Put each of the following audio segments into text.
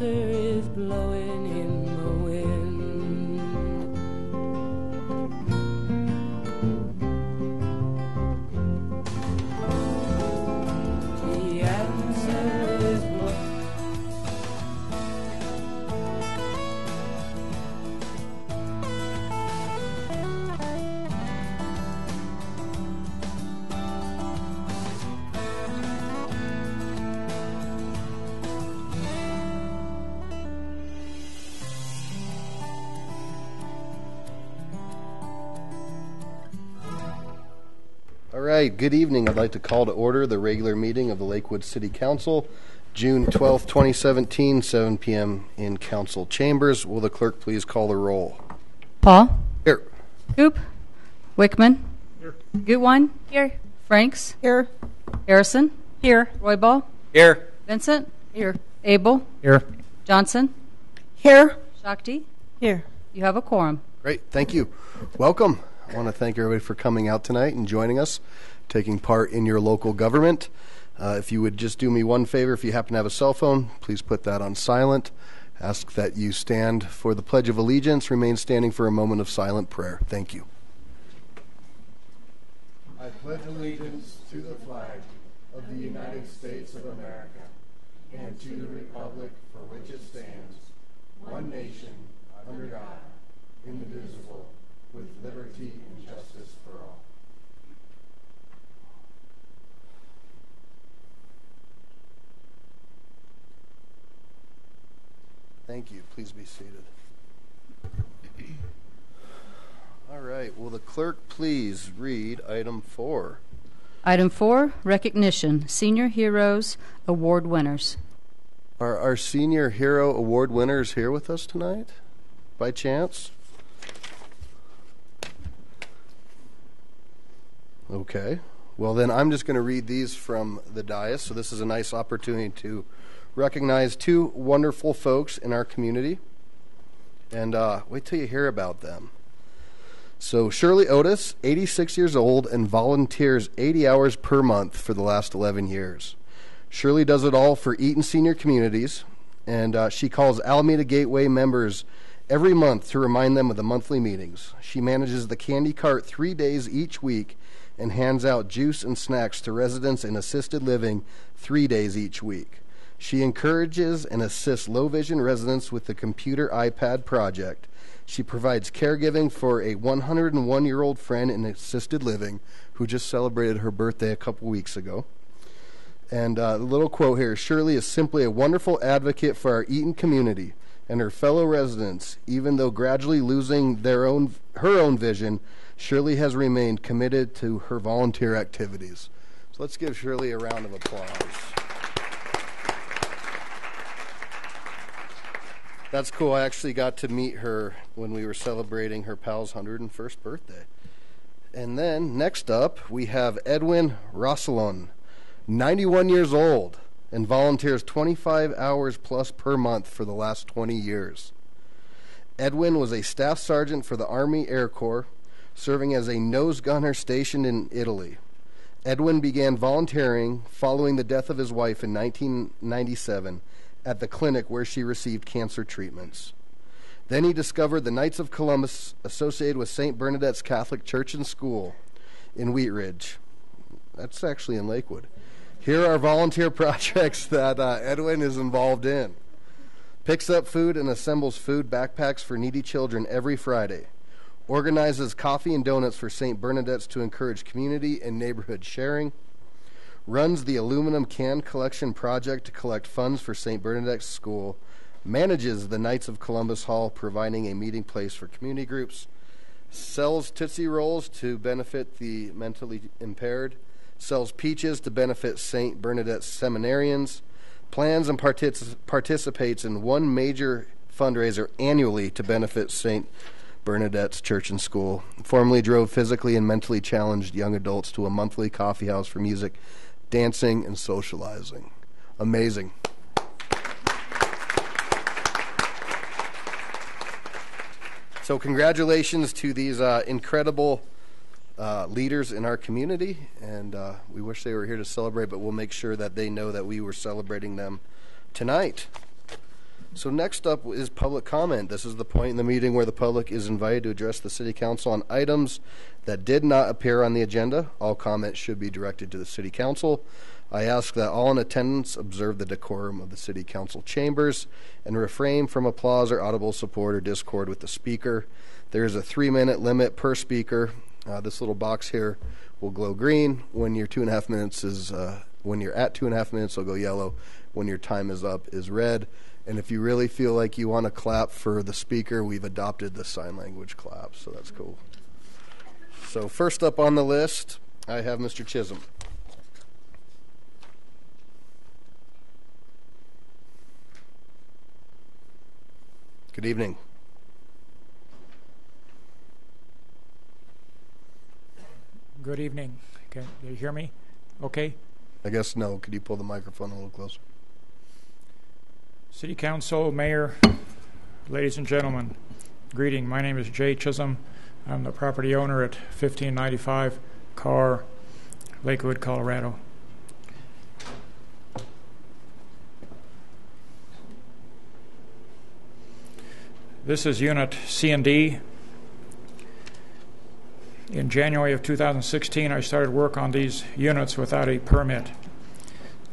answer is blowing in the wind. The answer is All right, good evening. I'd like to call to order the regular meeting of the Lakewood City Council, June 12th, 2017, 7 p.m. in council chambers. Will the clerk please call the roll? Paul? Here. Coop? Wickman? Here. Gutwein? Here. Franks? Here. Harrison? Here. Roybal? Here. Vincent? Here. Abel? Here. Johnson? Here. Shakti? Here. You have a quorum. Great, thank you. Welcome. I want to thank everybody for coming out tonight and joining us, taking part in your local government. If you would just do me one favor, if you happen to have a cell phone, please put that on silent. Ask that you stand for the Pledge of Allegiance. Remain standing for a moment of silent prayer. Thank you. I pledge allegiance to the flag of the United States of America and to the republic for which it stands, one nation, under God, indivisible, with liberty and justice for all. Thank you. Please be seated. All right. Will the clerk please read item 4? Item 4, recognition, Senior Heroes Award winners. Are our Senior Hero Award winners here with us tonight, by chance? Okay. Well, then I'm just going to read these from the dais. So this is a nice opportunity to recognize two wonderful folks in our community. And wait till you hear about them. So Shirley Otis, 86 years old, and volunteers 80 hours per month for the last 11 years. Shirley does it all for Eaton Senior Communities, and she calls Alameda Gateway members every month to remind them of the monthly meetings. She manages the candy cart 3 days each week and hands out juice and snacks to residents in assisted living 3 days each week. She encourages and assists low-vision residents with the Computer iPad project. She provides caregiving for a 101-year-old friend in assisted living who just celebrated her birthday a couple weeks ago. And the little quote here, Shirley is simply a wonderful advocate for our Eaton community and her fellow residents. Even though gradually losing her own vision, Shirley has remained committed to her volunteer activities. So let's give Shirley a round of applause. That's cool. I actually got to meet her when we were celebrating her pal's 101st birthday. And then next up, we have Edwin Rossalon, 91 years old, and volunteers 25 hours plus per month for the last 20 years. Edwin was a staff sergeant for the Army Air Corps, serving as a nose gunner stationed in Italy. Edwin began volunteering following the death of his wife in 1997 at the clinic where she received cancer treatments. Then he discovered the Knights of Columbus associated with St. Bernadette's Catholic Church and School in Wheat Ridge. That's actually in Lakewood. Here are volunteer projects that Edwin is involved in. Picks up food and assembles food backpacks for needy children every Friday. Organizes coffee and donuts for St. Bernadette's to encourage community and neighborhood sharing. Runs the aluminum can collection project to collect funds for St. Bernadette's School. Manages the Knights of Columbus Hall, providing a meeting place for community groups. Sells Tootsie Rolls to benefit the mentally impaired. Sells peaches to benefit St. Bernadette's seminarians. Plans and participates in one major fundraiser annually to benefit St. Bernadette's Church and School. Formerly drove physically and mentally challenged young adults to a monthly coffee house for music, dancing, and socializing. Amazing. So congratulations to these incredible leaders in our community, and we wish they were here to celebrate, but we'll make sure that they know that we were celebrating them tonight. So next up is public comment. This is the point in the meeting where the public is invited to address the city council on items that did not appear on the agenda. All comments should be directed to the city council. I ask that all in attendance observe the decorum of the city council chambers and refrain from applause or audible support or discord with the speaker. There is a 3-minute limit per speaker. This little box here will glow green when your 2.5 minutes is when you're at 2.5 minutes. It'll go yellow. When your time is up, is red. And if you really feel like you want to clap for the speaker, we've adopted the sign language clap, so that's cool. So first up on the list, I have Mr. Chisholm. Good evening. Good evening. Can you hear me? Okay. I guess no. Could you pull the microphone a little closer? City Council, Mayor, ladies and gentlemen, greeting. My name is Jay Chisholm. I'm the property owner at 1595 Carr, Lakewood, Colorado. This is Unit C and D. In January of 2016, I started work on these units without a permit.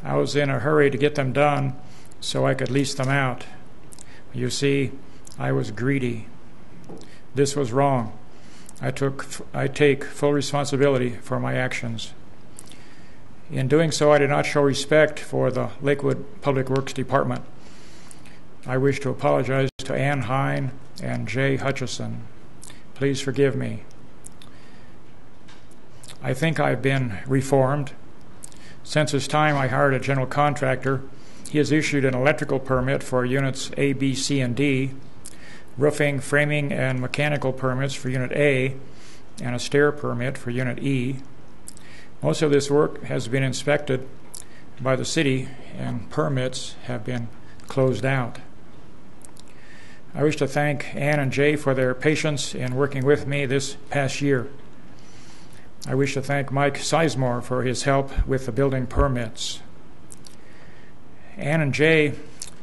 I was in a hurry to get them done so I could lease them out. You see, I was greedy. This was wrong. I take full responsibility for my actions. In doing so, I did not show respect for the Lakewood Public Works Department. I wish to apologize to Ann Hine and Jay Hutchison. Please forgive me. I think I've been reformed. Since this time, I hired a general contractor. He has issued an electrical permit for units A, B, C, and D, roofing, framing, and mechanical permits for Unit A, and a stair permit for Unit E. Most of this work has been inspected by the city, and permits have been closed out. I wish to thank Ann and Jay for their patience in working with me this past year. I wish to thank Mike Sizemore for his help with the building permits. Ann and Jay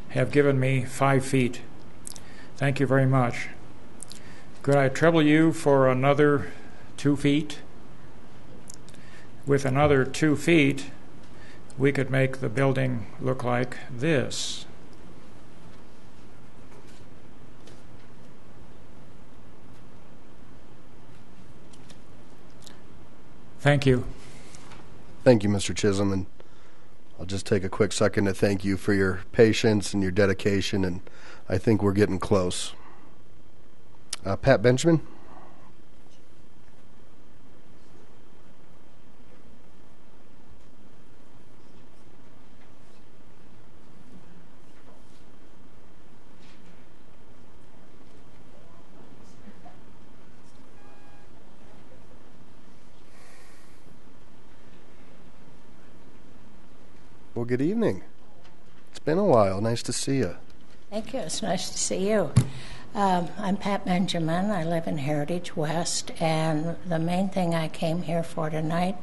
have given me 5 feet. Thank you very much. Could I trouble you for another 2 feet? With another 2 feet, we could make the building look like this. Thank you. Thank you, Mr. Chisholm, and I'll just take a quick second to thank you for your patience and your dedication, and I think we're getting close. Pat Benjamin? Well, good evening. It's been a while. Nice to see you. Thank you. It's nice to see you. I'm Pat Benjamin. I live in Heritage West, and the main thing I came here for tonight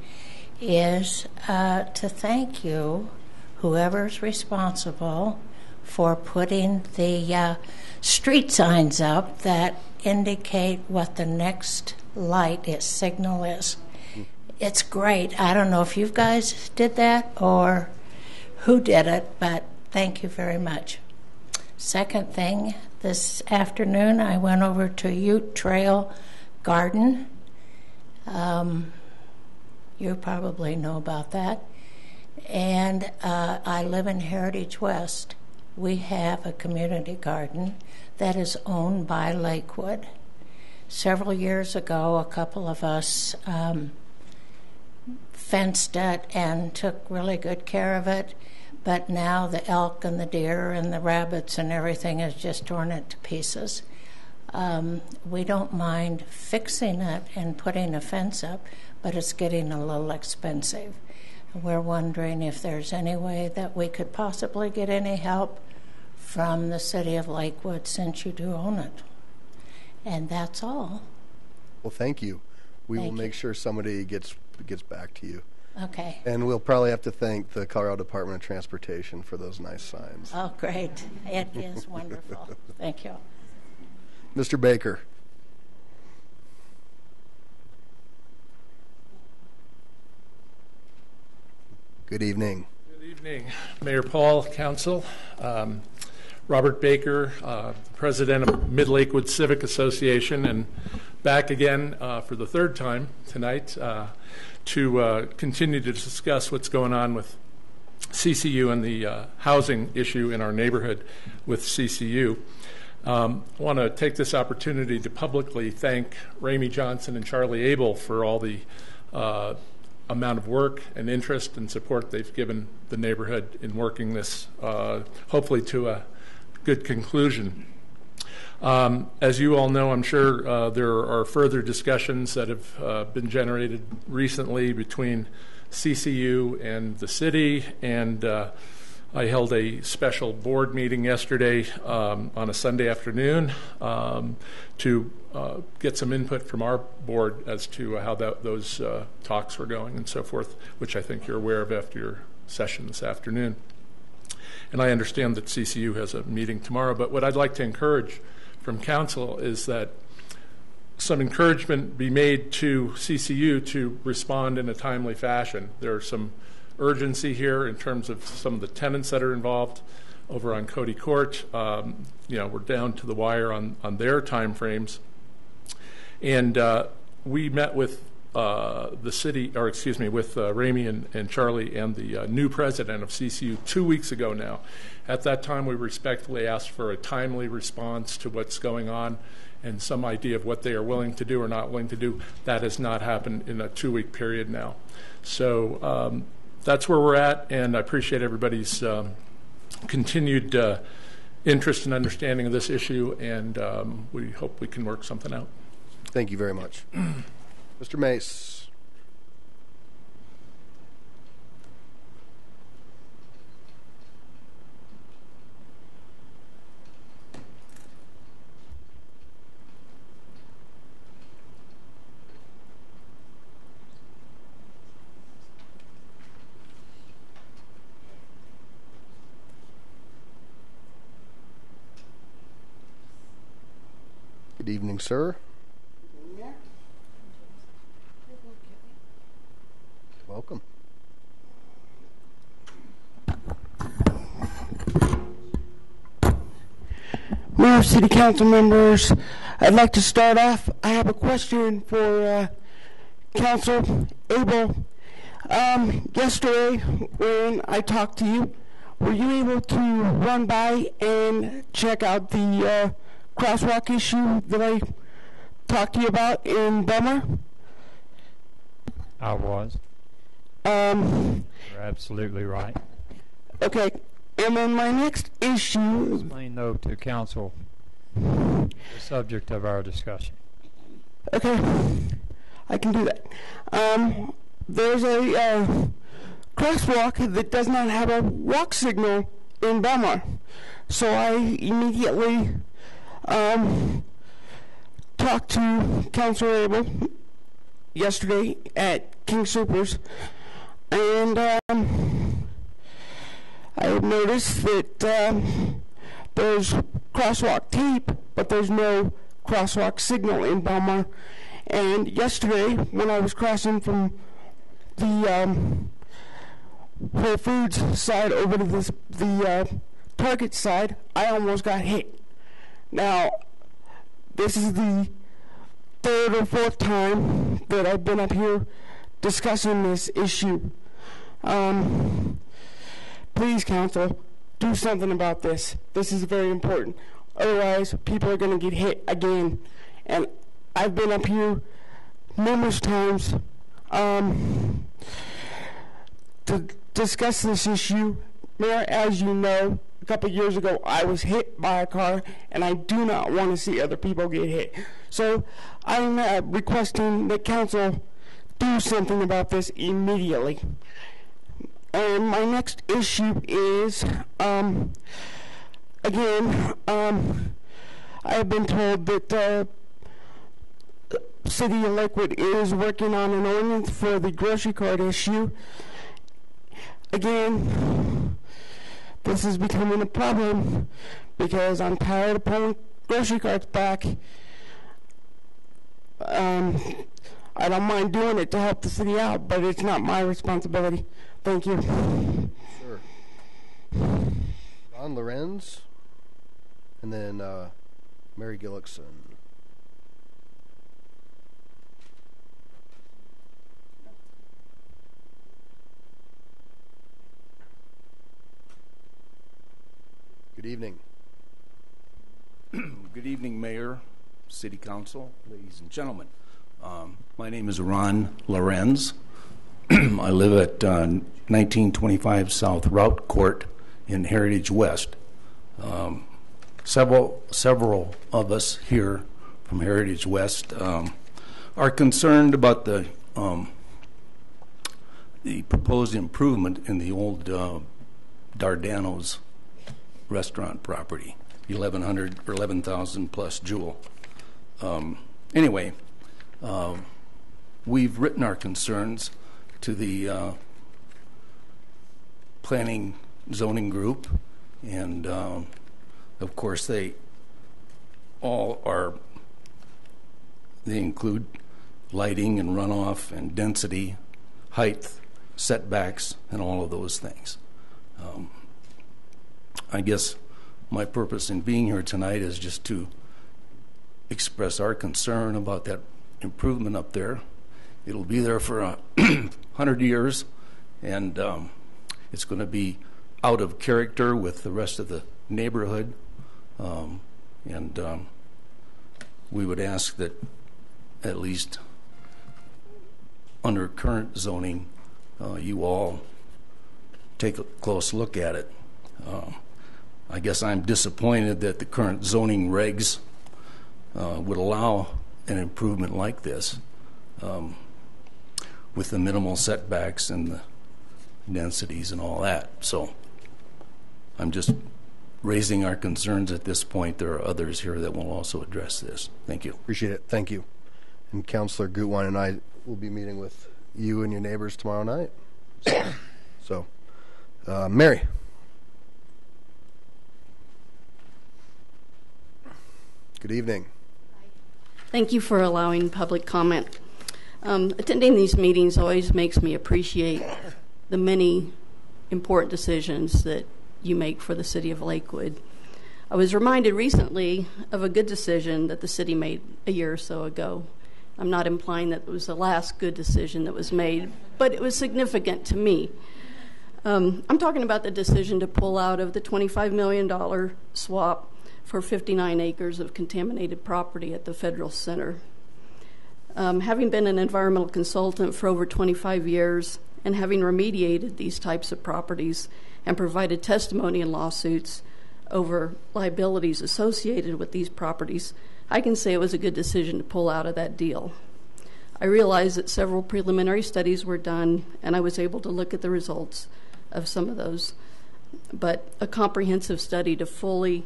is to thank you, whoever's responsible, for putting the street signs up that indicate what the next signal is. It's great. I don't know if you guys did that or who did it, but thank you very much. Second thing, this afternoon I went over to Ute Trail Garden. You probably know about that. And I live in Heritage West. We have a community garden that is owned by Lakewood. Several years ago, a couple of us fenced it and took really good care of it. But now the elk and the deer and the rabbits and everything has just torn it to pieces. We don't mind fixing it and putting a fence up, but it's getting a little expensive. We're wondering if there's any way that we could possibly get any help from the city of Lakewood, since you do own it. And that's all. Well, thank you. We will Thank make you. sure somebody gets back to you. Okay. And we'll probably have to thank the Colorado Department of Transportation for those nice signs. Oh, great. It is wonderful. Thank you. Mr. Baker. Good evening. Good evening, Mayor Paul, Council. Robert Baker, President of Mid-Lakewood Civic Association, and back again for the third time tonight to continue to discuss what's going on with CCU and the housing issue in our neighborhood with CCU. I want to take this opportunity to publicly thank Ramey Johnson and Charlie Abel for all the amount of work and interest and support they've given the neighborhood in working this hopefully to a good conclusion. As you all know, I'm sure there are further discussions that have been generated recently between CCU and the city, and I held a special board meeting yesterday on a Sunday afternoon to get some input from our board as to how those talks were going and so forth, which I think you're aware of after your session this afternoon. And I understand that CCU has a meeting tomorrow, but what I'd like to encourage from council is that some encouragement be made to CCU to respond in a timely fashion. There's some urgency here in terms of some of the tenants that are involved over on Cody Court. We're down to the wire on their time frames. And we met with the city, or excuse me, with Ramey and Charlie and the new president of CCU 2 weeks ago now. At that time, we respectfully asked for a timely response to what's going on and some idea of what they are willing to do or not willing to do. That has not happened in a 2-week period now. So that's where we're at, and I appreciate everybody's continued interest and understanding of this issue, and we hope we can work something out. Thank you very much. Mr. Mace. Good evening, sir. Welcome. Mayor, City Council members, I'd like to start off. I have a question for Council Abel. Yesterday, when I talked to you, were you able to run by and check out the crosswalk issue that I talked to you about in Bummer? I was. You're absolutely right. Okay, and then my next issue... Explain, though, to council the subject of our discussion. Okay, I can do that. There's a crosswalk that does not have a walk signal in Belmar. So I immediately talked to Councilor Abel yesterday at King Soopers, and I have noticed that there's crosswalk tape, but there's no crosswalk signal in Belmar. And yesterday, when I was crossing from the Whole Foods side over to the Target side, I almost got hit. Now, this is the third or fourth time that I've been up here discussing this issue. Please, council, do something about this. This is very important. Otherwise, people are going to get hit again. And I've been up here numerous times to discuss this issue. Mayor, as you know, a couple years ago, I was hit by a car, and I do not want to see other people get hit. So I'm requesting that council do something about this immediately. And my next issue is, again, I have been told that city of Lakewood is working on an ordinance for the grocery cart issue. Again, this is becoming a problem because I'm tired of pulling grocery carts back. I don't mind doing it to help the city out, but it's not my responsibility. Thank you. Sure. Ron Lorenz, and then Mary Gillickson. Good evening. Good evening, Mayor, City Council, ladies and gentlemen. My name is Ron Lorenz. I live at 1925 South Route Court in Heritage West. Several of us here from Heritage West are concerned about the proposed improvement in the old Dardanos restaurant property, 1,100 or 11,000 plus Jewel. Anyway, we've written our concerns to the planning zoning group, and of course they include lighting and runoff and density, height, setbacks, and all of those things. I guess my purpose in being here tonight is just to express our concern about that improvement up there. It'll be there for 100 years, and it's going to be out of character with the rest of the neighborhood. We would ask that at least under current zoning, you all take a close look at it. I guess I'm disappointed that the current zoning regs would allow an improvement like this with the minimal setbacks and the densities and all that. So I'm just raising our concerns at this point. There are others here that will also address this. Thank you. Appreciate it. Thank you. And Councilor Gutwein and I will be meeting with you and your neighbors tomorrow night. So, Mary. Good evening. Thank you for allowing public comment. Attending these meetings always makes me appreciate the many important decisions that you make for the city of Lakewood. I was reminded recently of a good decision that the city made a year or so ago. I'm not implying that it was the last good decision that was made, but it was significant to me. I'm talking about the decision to pull out of the $25 million swap for 59 acres of contaminated property at the Federal Center. Having been an environmental consultant for over 25 years and having remediated these types of properties and provided testimony in lawsuits over liabilities associated with these properties, I can say it was a good decision to pull out of that deal. I realize that several preliminary studies were done, and I was able to look at the results of some of those, but a comprehensive study to fully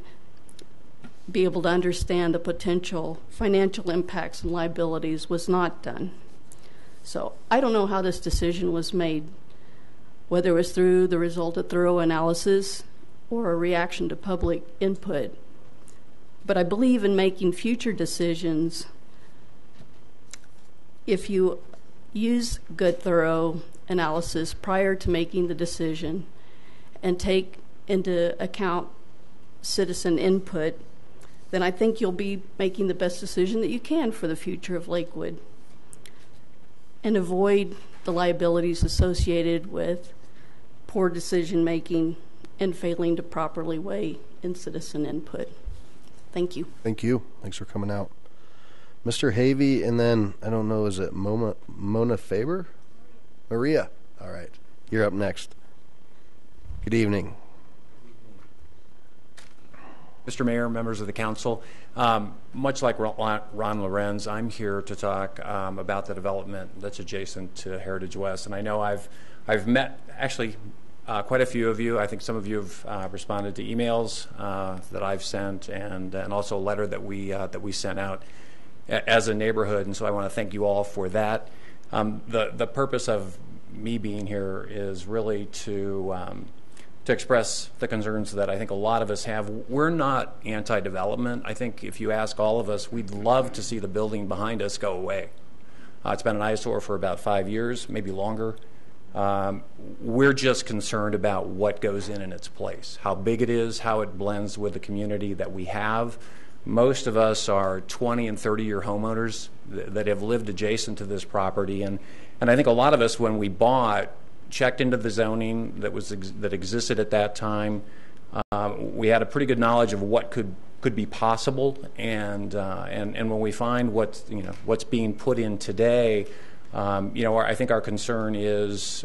be able to understand the potential financial impacts and liabilities was not done. So I don't know how this decision was made, whether it was through the result of thorough analysis or a reaction to public input. But I believe in making future decisions, if you use good, thorough analysis prior to making the decision and take into account citizen input, then I think you'll be making the best decision that you can for the future of Lakewood and avoid the liabilities associated with poor decision making and failing to properly weigh in citizen input. Thank you. Thank you. Thanks for coming out. Mr. Havey, and then, I don't know, is it Mona Faber? Maria. All right. You're up next. Good evening. Mr. Mayor, members of the council, much like Ron Lorenz, I'm here to talk about the development that's adjacent to Heritage West. And I know I've met actually quite a few of you. I think some of you have responded to emails that I've sent, and also a letter that we sent out. as a neighborhood, and so I want to thank you all for that. The purpose of me being here is really to express the concerns that I think a lot of us have. We're not anti-development. I think if you ask all of us, we'd love to see the building behind us go away. It's been an eyesore for about 5 years, maybe longer. We're just concerned about what goes in its place, how big it is, how it blends with the community that we have. Most of us are 20 and 30-year homeowners that have lived adjacent to this property, and I think a lot of us, when we bought, checked into the zoning that existed at that time. We had a pretty good knowledge of what could be possible, and when we find what's being put in today, I think our concern is,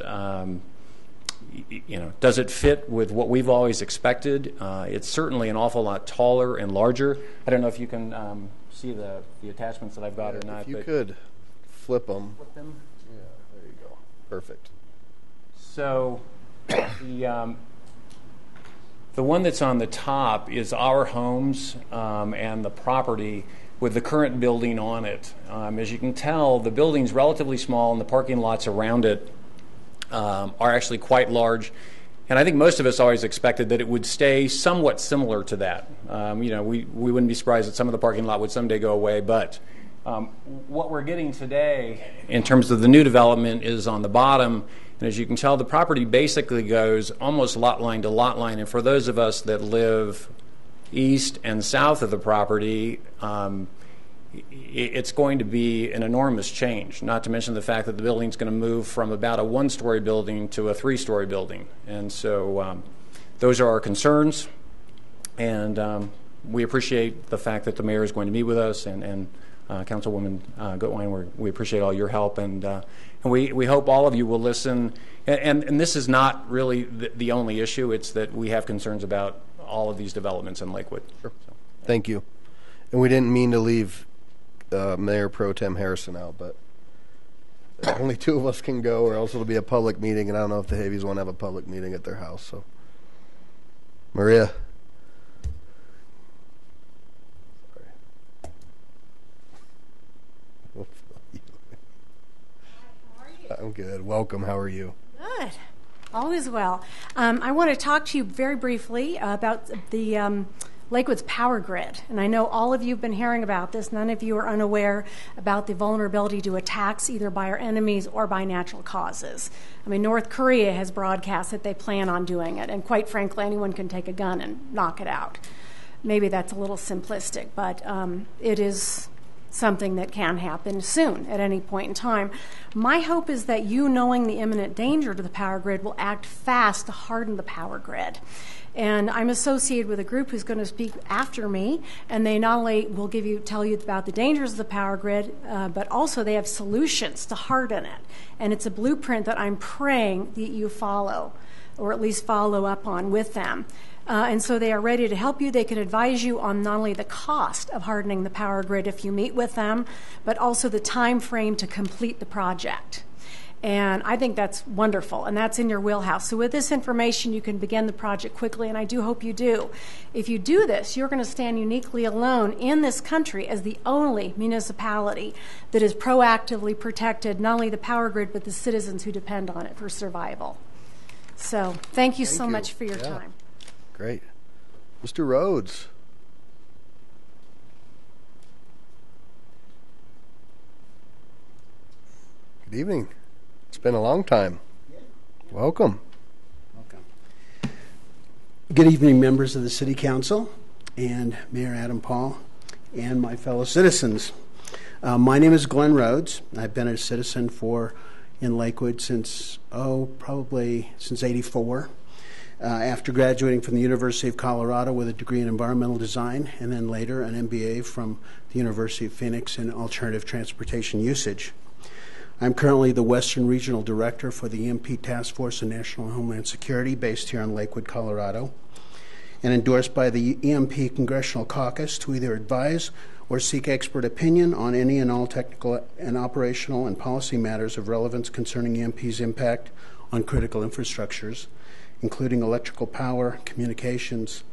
does it fit with what we've always expected? It's certainly an awful lot taller and larger. I don't know if you can see the attachments that I've got or not. If you could flip them. Yeah, there you go. Perfect. So the one that's on the top is our homes and the property with the current building on it. As you can tell, the building's relatively small and the parking lots around it are actually quite large. And I think most of us always expected that it would stay somewhat similar to that. We wouldn't be surprised that some of the parking lot would someday go away, but what we're getting today in terms of the new development is on the bottom. And as you can tell, the property basically goes almost lot line to lot line. And for those of us that live east and south of the property, it's going to be an enormous change, not to mention the fact that the building's going to move from about a one-story building to a three-story building. And so those are our concerns. And we appreciate the fact that the mayor is going to meet with us, and Councilwoman Gutwein, we appreciate all your help, and we hope all of you will listen. And this is not really the only issue. It's that we have concerns about all of these developments in Lakewood. Sure. So, thank you. And we didn't mean to leave Mayor Pro Tem Harrison out, but only two of us can go, or else it'll be a public meeting, and I don't know if the Havies want to have a public meeting at their house. So, Maria. I'm good. Welcome. How are you? Good. All is well. I want to talk to you very briefly about the Lakewood's power grid. And I know all of you have been hearing about this. None of you are unaware about the vulnerability to attacks either by our enemies or by natural causes. I mean, North Korea has broadcast that they plan on doing it. And quite frankly, anyone can take a gun and knock it out. Maybe that's a little simplistic, but it is something that can happen soon at any point in time. My hope is that you, knowing the imminent danger to the power grid, will act fast to harden the power grid. And I'm associated with a group who's going to speak after me, and they not only will tell you about the dangers of the power grid, but also they have solutions to harden it. And it's a blueprint that I'm praying that you follow, or at least follow up on with them. And so they are ready to help you. They can advise you on not only the cost of hardening the power grid if you meet with them, but also the time frame to complete the project. And I think that's wonderful, and that's in your wheelhouse. So with this information, you can begin the project quickly, and I do hope you do. If you do this, you're going to stand uniquely alone in this country as the only municipality that has proactively protected not only the power grid, but the citizens who depend on it for survival. So thank you so much for your time. Great. Mr. Rhodes. Good evening. It's been a long time. Welcome. Welcome. Good evening, members of the City Council and Mayor Adam Paul and my fellow citizens. My name is Glenn Rhodes. I've been a citizen in Lakewood since probably since '84. After graduating from the University of Colorado with a degree in environmental design, and then later an MBA from the University of Phoenix in alternative transportation usage. I'm currently the Western Regional Director for the EMP Task Force of National Homeland Security based here in Lakewood, Colorado, and endorsed by the EMP Congressional Caucus to either advise or seek expert opinion on any and all technical and operational and policy matters of relevance concerning EMP's impact on critical infrastructures, including electrical power, communications,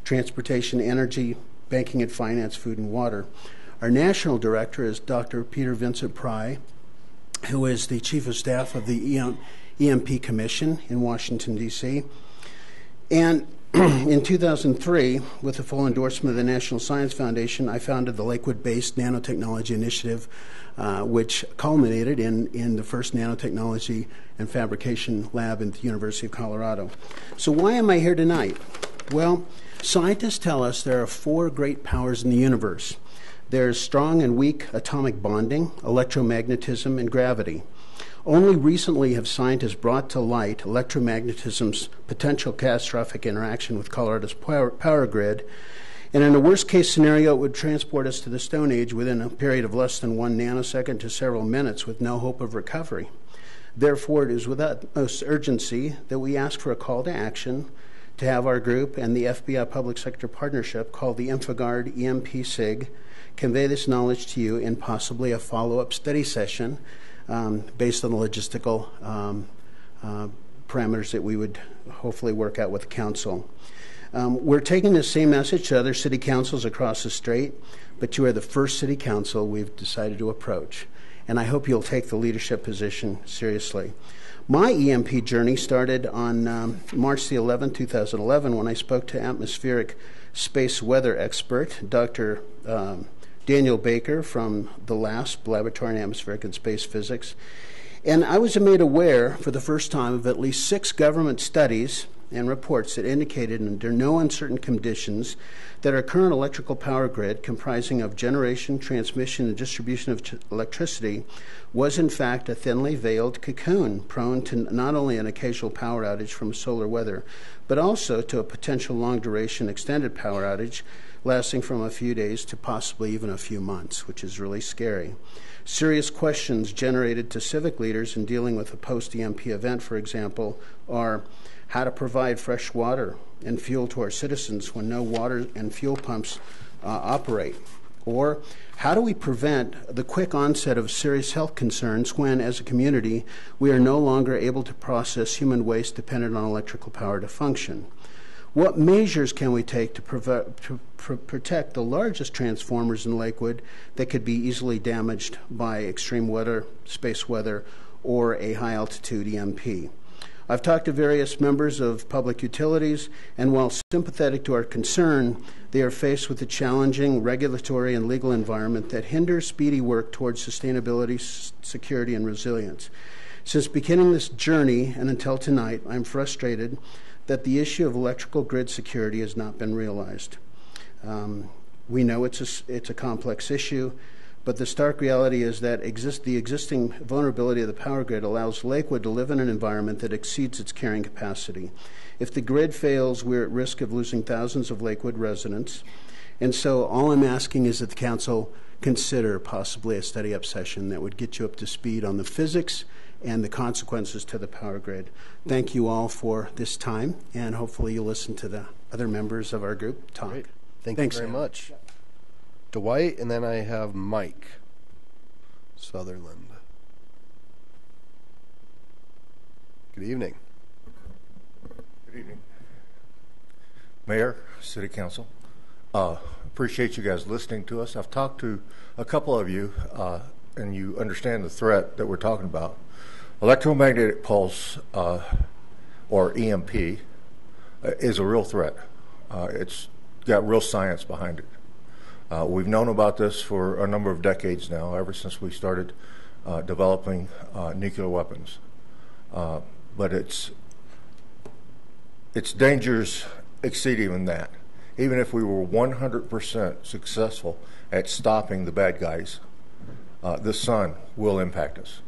transportation, energy, banking and finance, food and water, Our national director is Dr. Peter Vincent Pry, who is the Chief of Staff of the EMP Commission in Washington, D.C. And in 2003, with the full endorsement of the National Science Foundation, I founded the Lakewood-based Nanotechnology Initiative, which culminated in the first nanotechnology and fabrication lab at the University of Colorado. So why am I here tonight? Well, scientists tell us there are 4 great powers in the universe. There's strong and weak atomic bonding, electromagnetism, and gravity. Only recently have scientists brought to light electromagnetism's potential catastrophic interaction with Colorado's power grid, and in a worst-case scenario, it would transport us to the Stone Age within a period of less than 1 nanosecond to several minutes with no hope of recovery. Therefore, it is with utmost urgency that we ask for a call to action to have our group and the FBI Public Sector Partnership, called the InfoGuard EMP SIG, convey this knowledge to you in possibly a follow-up study session based on the logistical parameters that we would hopefully work out with the council. We're taking the same message to other city councils across the state, but you are the first city council we've decided to approach, and I hope you'll take the leadership position seriously. My EMP journey started on March the 11th, 2011, when I spoke to atmospheric space weather expert, Dr. Daniel Baker from the LASP, Laboratory in Atmospheric and Space Physics. And I was made aware for the first time of at least 6 government studies and reports that indicated under no uncertain conditions that our current electrical power grid, comprising of generation, transmission, and distribution of electricity, was in fact a thinly veiled cocoon prone to not only an occasional power outage from solar weather, but also to a potential long-duration extended power outage lasting from a few days to possibly even a few months, which is really scary. Serious questions generated to civic leaders in dealing with a post-EMP event, for example, are how to provide fresh water and fuel to our citizens when no water and fuel pumps operate, or how do we prevent the quick onset of serious health concerns when, as a community, we are no longer able to process human waste dependent on electrical power to function? What measures can we take to protect the largest transformers in Lakewood that could be easily damaged by extreme weather, space weather, or a high-altitude EMP? I've talked to various members of public utilities, and while sympathetic to our concern, they are faced with a challenging regulatory and legal environment that hinders speedy work towards sustainability, security, and resilience. Since beginning this journey and until tonight, I'm frustrated that the issue of electrical grid security has not been realized. We know it's a complex issue, but the stark reality is that the existing vulnerability of the power grid allows Lakewood to live in an environment that exceeds its carrying capacity. If the grid fails, we're at risk of losing thousands of Lakewood residents. And so all I'm asking is that the council consider possibly a study-up session that would get you up to speed on the physics and the consequences to the power grid. Thank you all for this time, and hopefully you'll listen to the other members of our group talk. Great. Thanks you very Sam. much. Dwight, and then I have Mike Sutherland. Good evening. Good evening. Mayor, City Council, appreciate you guys listening to us. I've talked to a couple of you, and you understand the threat that we're talking about. Electromagnetic pulse, or EMP, is a real threat. It's got real science behind it. We've known about this for a number of decades now, ever since we started developing nuclear weapons. But its dangers exceed even that. Even if we were 100% successful at stopping the bad guys, the sun will impact us.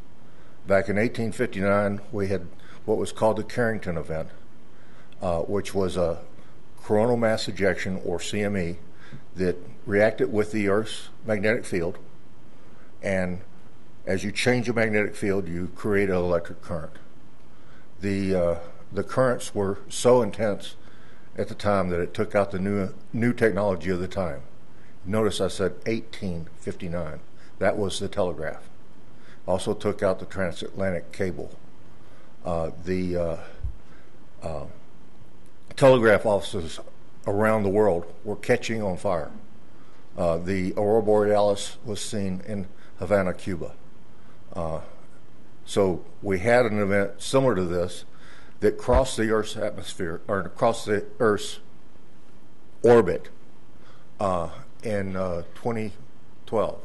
Back in 1859, we had what was called the Carrington event, which was a coronal mass ejection, or CME, that reacted with the Earth's magnetic field, and as you change a magnetic field, you create an electric current. The currents were so intense at the time that it took out the new technology of the time. Notice I said 1859. That was the telegraph. Also took out the transatlantic cable. The telegraph offices around the world were catching on fire. The aurora borealis was seen in Havana, Cuba. So we had an event similar to this that crossed the Earth's atmosphere, or crossed the Earth's orbit in 2012.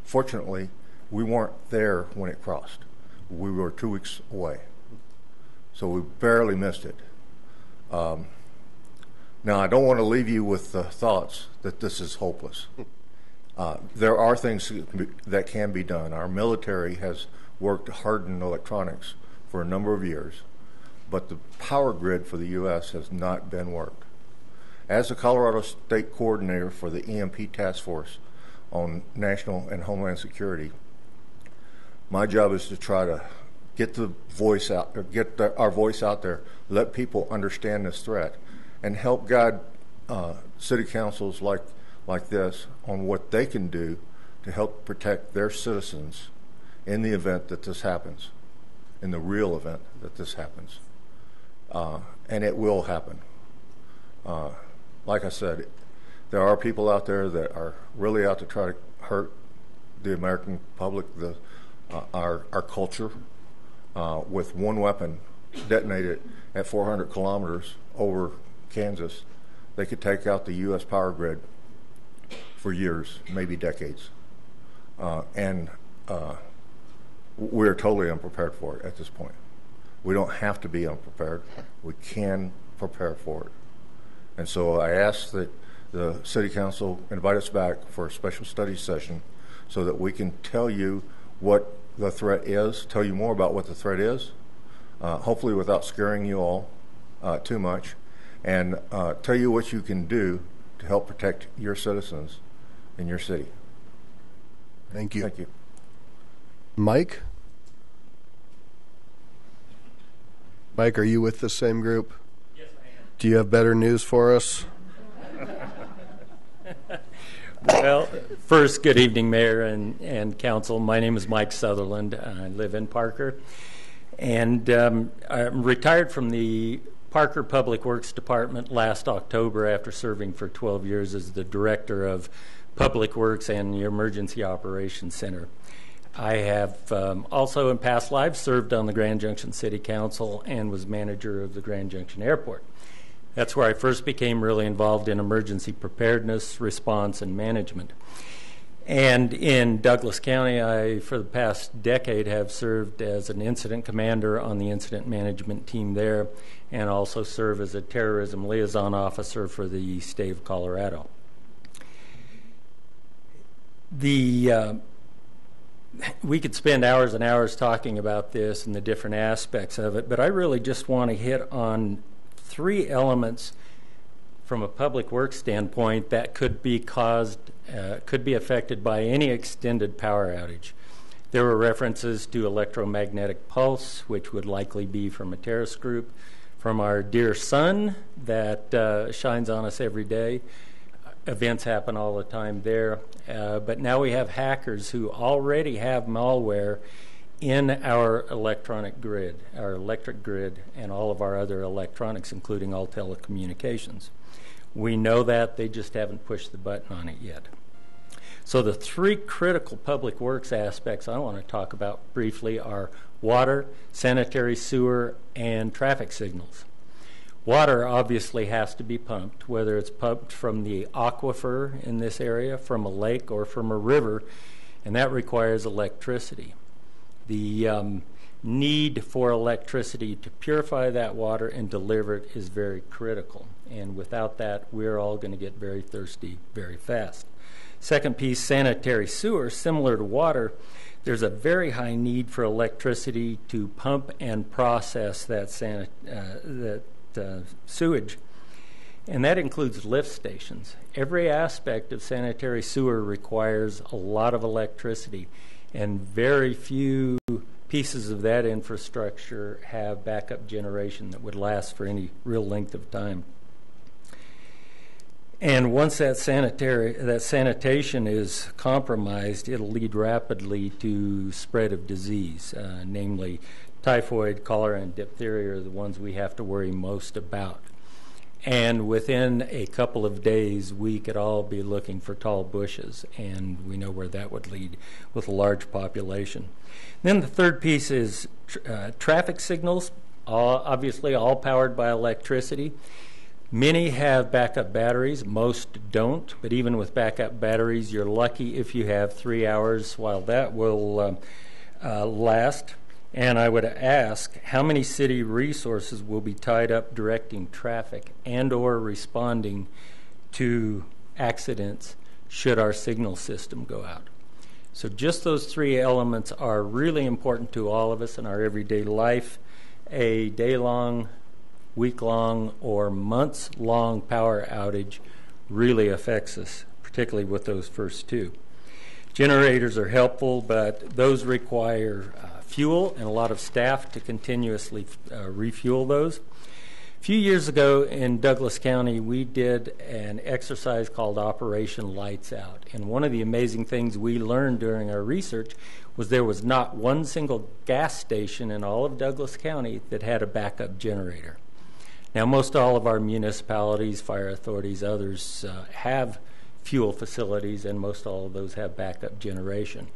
Fortunately, we weren't there when it crossed. We were 2 weeks away. So we barely missed it. Now, I don't want to leave you with the thoughts that this is hopeless. There are things that can be done. Our military has worked hard in electronics for a number of years, but the power grid for the U.S. has not been worked. As the Colorado State Coordinator for the EMP Task Force on National and Homeland Security, my job is to try to get the voice out, or get our voice out there, let people understand this threat, and help guide city councils like this on what they can do to help protect their citizens in the event that this happens, in the real event that this happens. And it will happen. Like I said, there are people out there that are really out to try to hurt the American public, our culture, with one weapon detonated at 400 kilometers over Kansas. They could take out the U.S. power grid for years, maybe decades. And we're totally unprepared for it at this point. We don't have to be unprepared. We can prepare for it. And so I ask that the City Council invite us back for a special study session so that we can tell you what the threat is, tell you more about what the threat is, hopefully without scaring you all too much, and tell you what you can do to help protect your citizens in your city. Thank you. Thank you. Mike? Mike, are you with the same group? Yes, I am. Do you have better news for us? Well, first, good evening, Mayor and Council. My name is Mike Sutherland. I live in Parker. And I'm retired from the Parker Public Works Department last October after serving for 12 years as the Director of Public Works and the Emergency Operations Center. I have also in past lives served on the Grand Junction City Council and was manager of the Grand Junction Airport. That's where I first became really involved in emergency preparedness, response, and management. And in Douglas County, I, for the past decade, have served as an incident commander on the incident management team there, and also serve as a terrorism liaison officer for the state of Colorado. We could spend hours and hours talking about this and the different aspects of it, but I really just want to hit on three elements from a public works standpoint that could be affected by any extended power outage. There were references to electromagnetic pulse, which would likely be from a terrorist group, from our dear sun that shines on us every day. Events happen all the time there. But now we have hackers who already have malware in our electronic grid, our electric grid, and all of our other electronics, including all telecommunications. We know that, they just haven't pushed the button on it yet. So the three critical public works aspects I want to talk about briefly are water, sanitary sewer, and traffic signals. Water obviously has to be pumped, whether it's pumped from the aquifer in this area, from a lake, or from a river, and that requires electricity. The need for electricity to purify that water and deliver it is very critical, and without that, we're all going to get very thirsty very fast. Second piece, sanitary sewer, similar to water, there's a very high need for electricity to pump and process that sewage, and that includes lift stations. Every aspect of sanitary sewer requires a lot of electricity, and very few pieces of that infrastructure have backup generation that would last for any real length of time. And once that sanitation is compromised, it'll lead rapidly to spread of disease, namely typhoid, cholera, and diphtheria are the ones we have to worry most about. And within a couple of days, we could all be looking for tall bushes, and we know where that would lead with a large population. Then the third piece is traffic signals, obviously all powered by electricity. Many have backup batteries, most don't, but even with backup batteries, you're lucky if you have 3 hours while that will last. And I would ask, how many city resources will be tied up directing traffic and or responding to accidents should our signal system go out? So just those three elements are really important to all of us in our everyday life. A day-long, week-long, or months-long power outage really affects us, particularly with those first two. Generators are helpful, but those require fuel and a lot of staff to continuously refuel those. A few years ago in Douglas County, we did an exercise called Operation Lights Out. And one of the amazing things we learned during our research was there was not one single gas station in all of Douglas County that had a backup generator. Now, most all of our municipalities, fire authorities, others have fuel facilities, and most all of those have backup generation.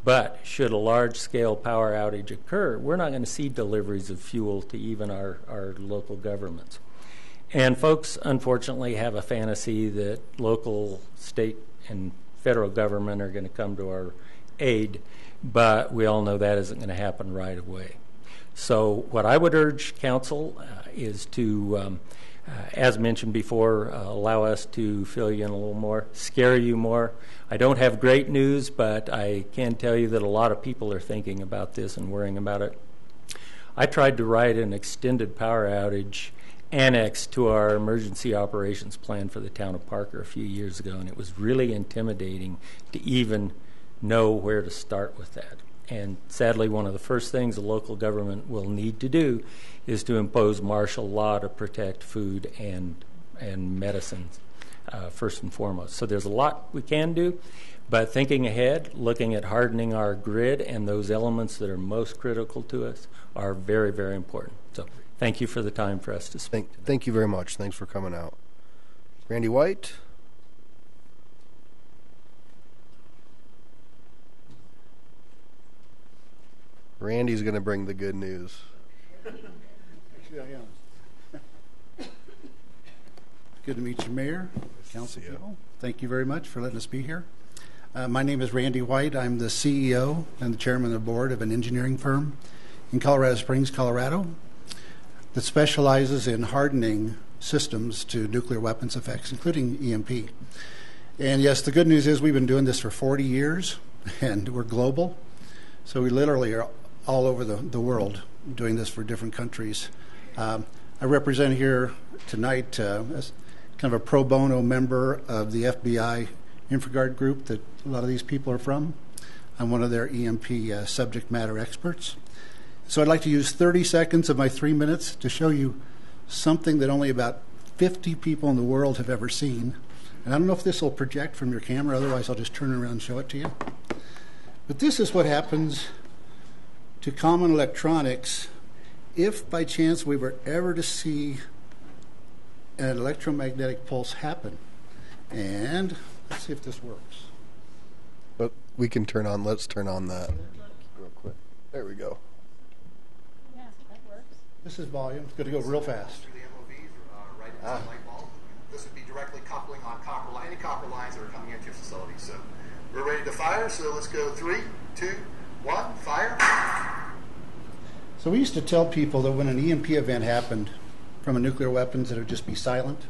But should a large-scale power outage occur, we're not going to see deliveries of fuel to even our local governments. And folks, unfortunately, have a fantasy that local, state, and federal government are going to come to our aid, but we all know that isn't going to happen right away. So what I would urge council is to, as mentioned before, allow us to fill you in a little more, scare you more. I don't have great news, but I can tell you that a lot of people are thinking about this and worrying about it. I tried to write an extended power outage annex to our emergency operations plan for the town of Parker a few years ago, and it was really intimidating to even know where to start with that. And sadly, one of the first things the local government will need to do is to impose martial law to protect food and medicines, first and foremost. So there's a lot we can do, but thinking ahead, looking at hardening our grid and those elements that are most critical to us are very, very important. So thank you for the time for us to speak. Thank you very much. Thanks for coming out. Randy White. Randy's going to bring the good news. Actually, I am. Good to meet you, Mayor, council people. Thank you very much for letting us be here. My name is Randy White. I'm the CEO and the chairman of the board of an engineering firm in Colorado Springs, Colorado, that specializes in hardening systems to nuclear weapons effects, including EMP. And yes, the good news is we've been doing this for 40 years, and we're global. So we literally are all over the world doing this for different countries. I represent here tonight as kind of a pro bono member of the FBI InfraGard group that a lot of these people are from. I'm one of their EMP subject matter experts. So I'd like to use 30 seconds of my 3 minutes to show you something that only about 50 people in the world have ever seen. And I don't know if this will project from your camera, otherwise I'll just turn it around and show it to you. But this is what happens to common electronics if by chance we were ever to see an electromagnetic pulse happen. And let's see if this works. But we can turn on, let's turn on that real quick. There we go. Yeah, that works. This is volume. It's going to go real fast. Right into the light bulb. This would be directly coupling on any copper lines that are coming into your facility. So we're ready to fire. So let's go 3, 2, 1, fire. So we used to tell people that when an EMP event happened from a nuclear weapons, that it would just be silent.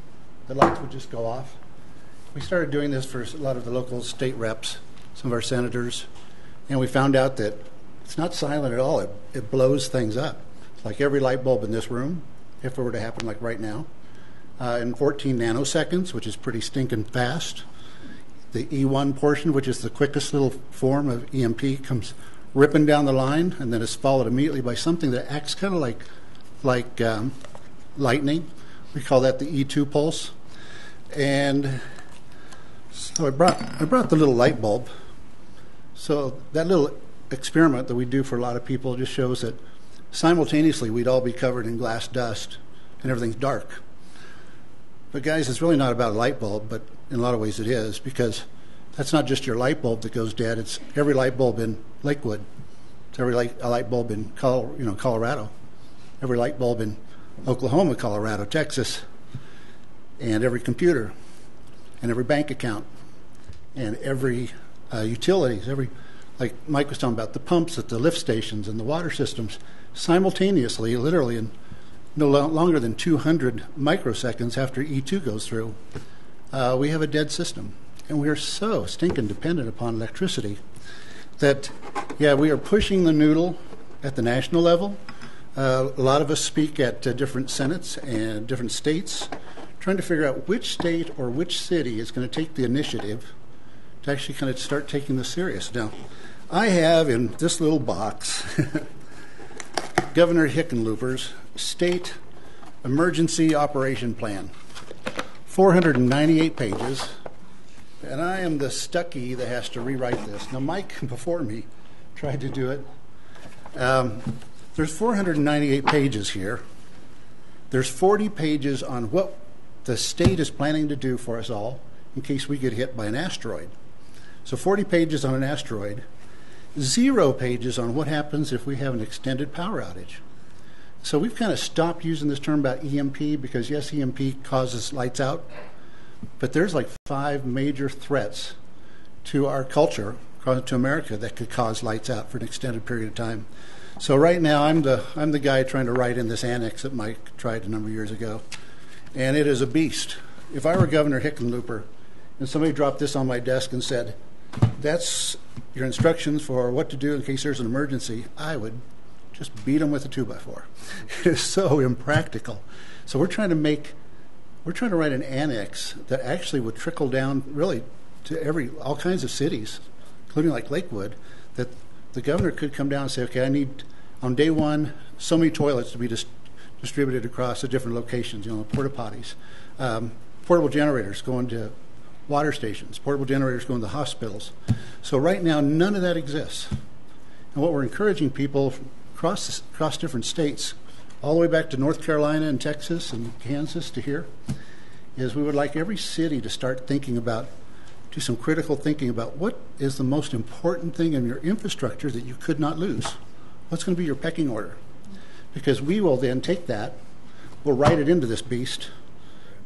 The lights would just go off. We started doing this for a lot of the local state reps, some of our senators, and we found out that it's not silent at all. It blows things up. Like every light bulb in this room, if it were to happen like right now, in 14 nanoseconds, which is pretty stinking fast. The E1 portion, which is the quickest little form of EMP, comes ripping down the line, and then is followed immediately by something that acts kind of like lightning. We call that the E2 pulse. And so I brought the little light bulb. So that little experiment that we do for a lot of people just shows that simultaneously we'd all be covered in glass dust and everything's dark. But guys, it's really not about a light bulb, but in a lot of ways it is, because that's not just your light bulb that goes dead. It's every light bulb in Lakewood. It's every light bulb in Colorado. Every light bulb in Oklahoma, Colorado, Texas, and every computer, and every bank account, and every utilities, like Mike was talking about, the pumps at the lift stations and the water systems, simultaneously, literally in no longer than 200 microseconds after E2 goes through, we have a dead system. And we are so stinking dependent upon electricity that, yeah, we are pushing the noodle at the national level. A lot of us speak at different senates and different states, trying to figure out which state or which city is going to take the initiative to actually kind of start taking this serious. Now, I have in this little box Governor Hickenlooper's State Emergency Operation Plan, 498 pages, and I am the stucky that has to rewrite this. Now, Mike before me tried to do it. There's 498 pages here. There's 40 pages on what the state is planning to do for us all in case we get hit by an asteroid. So 40 pages on an asteroid, 0 pages on what happens if we have an extended power outage. So we've kind of stopped using this term about EMP because, yes, EMP causes lights out, but there's like 5 major threats to our culture, to America, that could cause lights out for an extended period of time. So right now I'm the guy trying to write in this annex that Mike tried a number of years ago, and it is a beast. If I were Governor Hickenlooper and somebody dropped this on my desk and said, that's your instructions for what to do in case there's an emergency, I would just beat them with a 2x4. It's so impractical. So we're trying to write an annex that actually would trickle down really to all kinds of cities, including like Lakewood, that the governor could come down and say, okay, I need on day one so many toilets to be distributed across the different locations, porta potties, portable generators going to water stations, portable generators going to hospitals. So right now, none of that exists. And what we're encouraging people across different states, all the way back to North Carolina and Texas and Kansas to here, is we would like every city to start do some critical thinking about what is the most important thing in your infrastructure that you could not lose. What's going to be your pecking order? Because we will then take that, we'll write it into this beast.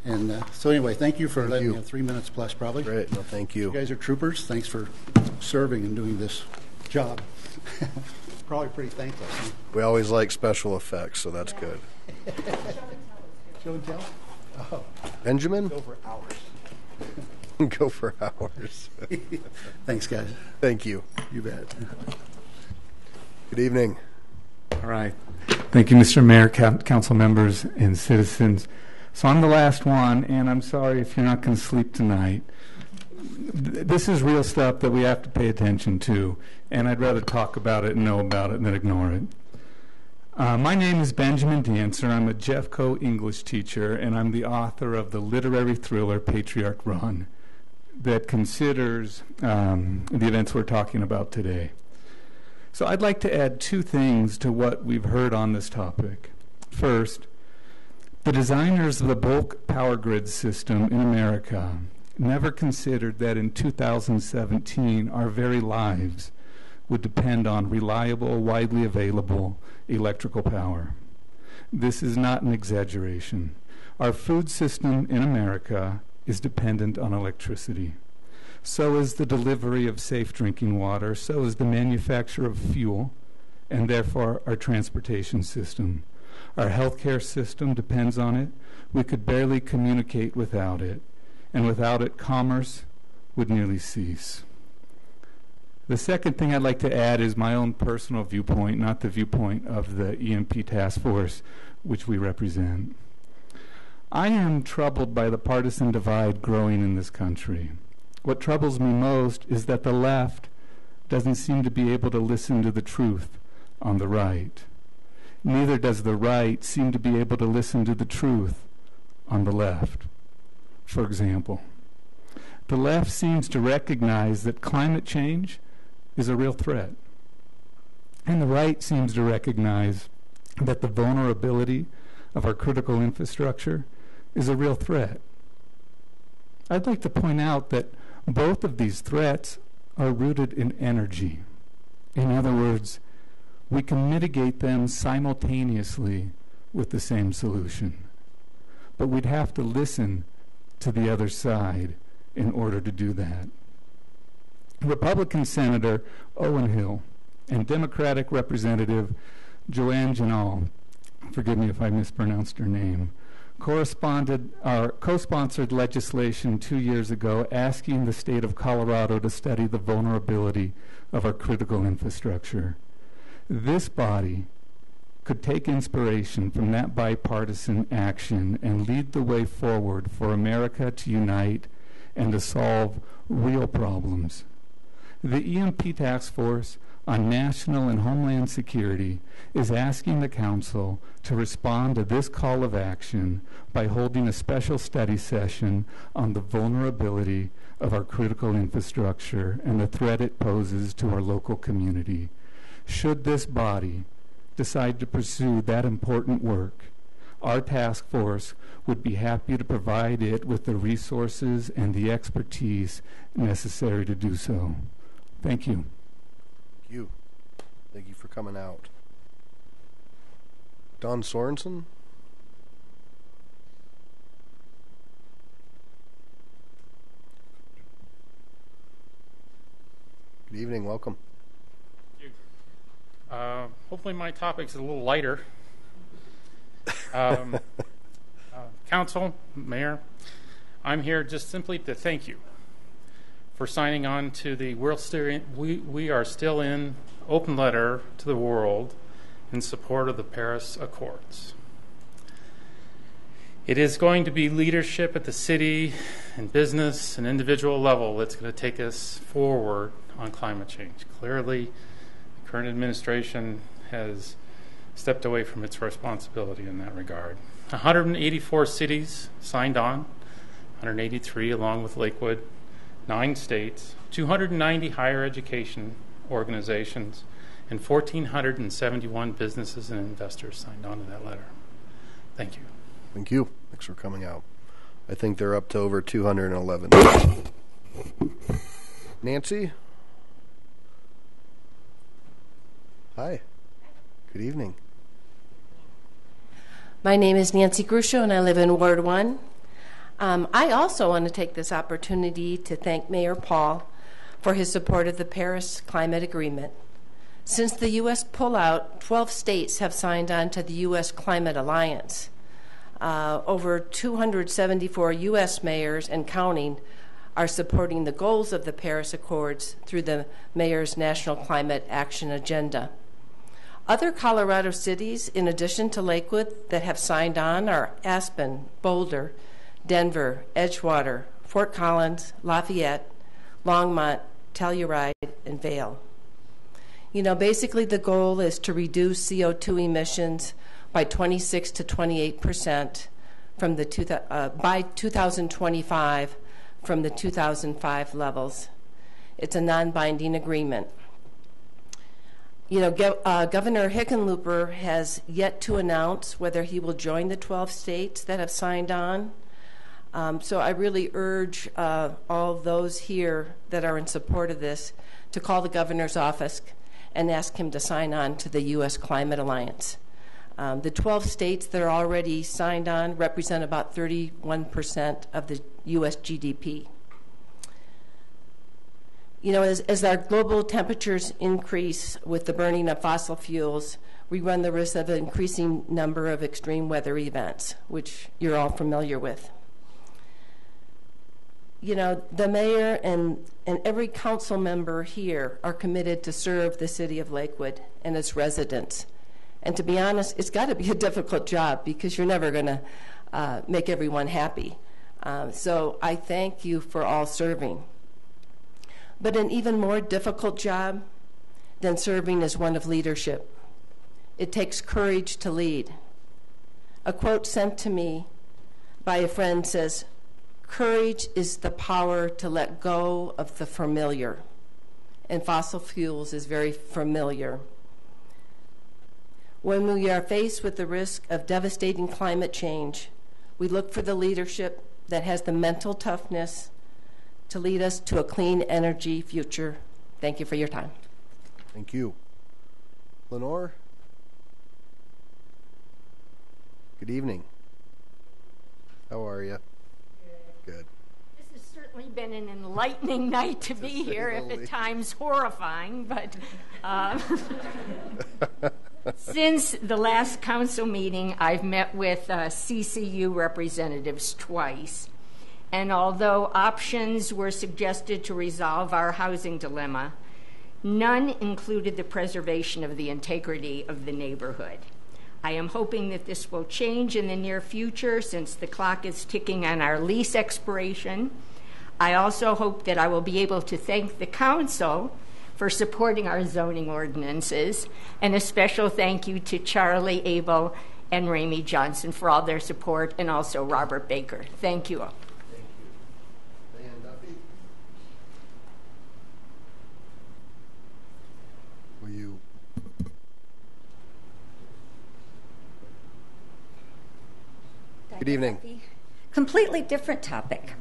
And so anyway, thank you for letting me have 3 minutes plus probably. Great, well, thank you. You guys are troopers. Thanks for serving and doing this job. Probably pretty thankless. Huh? We always like special effects, so that's good. Show and tell? Oh. Benjamin? Go for hours. Go for hours. Thanks, guys. Thank you. You bet. Good evening. All right. Thank you, Mr. Mayor, council members, and citizens. So I'm the last one, and I'm sorry if you're not going to sleep tonight. This is real stuff that we have to pay attention to, and I'd rather talk about it and know about it than ignore it. My name is Benjamin Dancer. I'm a Jeffco English teacher, and I'm the author of the literary thriller Patriarch Run that considers the events we're talking about today. So I'd like to add 2 things to what we've heard on this topic. First, the designers of the bulk power grid system in America never considered that in 2017 our very lives would depend on reliable, widely available electrical power. This is not an exaggeration. Our food system in America is dependent on electricity. So is the delivery of safe drinking water, so is the manufacture of fuel, and therefore our transportation system. Our healthcare system depends on it. We could barely communicate without it, and without it, commerce would nearly cease. The second thing I'd like to add is my own personal viewpoint, not the viewpoint of the EMP task force, which we represent. I am troubled by the partisan divide growing in this country. What troubles me most is that the left doesn't seem to be able to listen to the truth on the right. Neither does the right seem to be able to listen to the truth on the left. For example, the left seems to recognize that climate change is a real threat. And the right seems to recognize that the vulnerability of our critical infrastructure is a real threat. I'd like to point out that both of these threats are rooted in energy. In other words, we can mitigate them simultaneously with the same solution. But we'd have to listen to the other side in order to do that. Republican Senator Owen Hill and Democratic Representative Joanne Janal, forgive me if I mispronounced her name, co-sponsored legislation 2 years ago asking the state of Colorado to study the vulnerability of our critical infrastructure. This body could take inspiration from that bipartisan action and lead the way forward for America to unite and to solve real problems. The EMP Task Force on National and Homeland Security is asking the Council to respond to this call of action by holding a special study session on the vulnerability of our critical infrastructure and the threat it poses to our local community. Should this body decide to pursue that important work, our task force would be happy to provide it with the resources and the expertise necessary to do so. Thank you. Thank you. Thank you for coming out. Don Sorensen? Good evening. Welcome. Thank you. Hopefully my topic's a little lighter. Council, Mayor, I'm here just simply to thank you for signing on to the we are still in open letter to the world in support of the Paris Accords. It is going to be leadership at the city and business and individual level that's going to take us forward on climate change. Clearly, the current administration has stepped away from its responsibility in that regard. 184 cities signed on, 183 along with Lakewood, 9 states, 290 higher education organizations, and 1,471 businesses and investors signed on to that letter. Thank you. Thank you. Thanks for coming out. I think they're up to over 211. Nancy? Hi. Good evening. My name is Nancy Grusho, and I live in Ward 1. I also want to take this opportunity to thank Mayor Paul for his support of the Paris Climate Agreement. Since the U.S. pullout, 12 states have signed on to the U.S. Climate Alliance. Over 274 U.S. mayors and counting are supporting the goals of the Paris Accords through the Mayor's National Climate Action Agenda. Other Colorado cities, in addition to Lakewood, that have signed on are Aspen, Boulder, Denver, Edgewater, Fort Collins, Lafayette, Longmont, Telluride, and Vail. You know, basically the goal is to reduce CO2 emissions by 26 to 28% from by 2025 from the 2005 levels. It's a non-binding agreement. You know, Governor Hickenlooper has yet to announce whether he will join the 12 states that have signed on. So I really urge all those here that are in support of this to call the governor's office and ask him to sign on to the U.S. Climate Alliance. The 12 states that are already signed on represent about 31% of the U.S. GDP. You know, as our global temperatures increase with the burning of fossil fuels, we run the risk of an increasing number of extreme weather events, which you're all familiar with. You know, the mayor and every council member here are committed to serve the city of Lakewood and its residents. And to be honest, it's got to be a difficult job because you're never going to make everyone happy. So I thank you for all serving. But an even more difficult job than serving is one of leadership. It takes courage to lead. A quote sent to me by a friend says, "Courage is the power to let go of the familiar." And fossil fuels is very familiar. When we are faced with the risk of devastating climate change, we look for the leadership that has the mental toughness to lead us to a clean energy future. Thank you for your time. Thank you. Lenore? Good evening. How are you? Good. This has certainly been an enlightening night to be here, if at times horrifying, but since the last council meeting, I've met with CCU representatives twice. And although options were suggested to resolve our housing dilemma, none included the preservation of the integrity of the neighborhood. I am hoping that this will change in the near future since the clock is ticking on our lease expiration. I also hope that I will be able to thank the council for supporting our zoning ordinances, and a special thank you to Charlie Abel and Ramey Johnson for all their support, and also Robert Baker. Thank you all. Will you? Good evening. Completely different topic.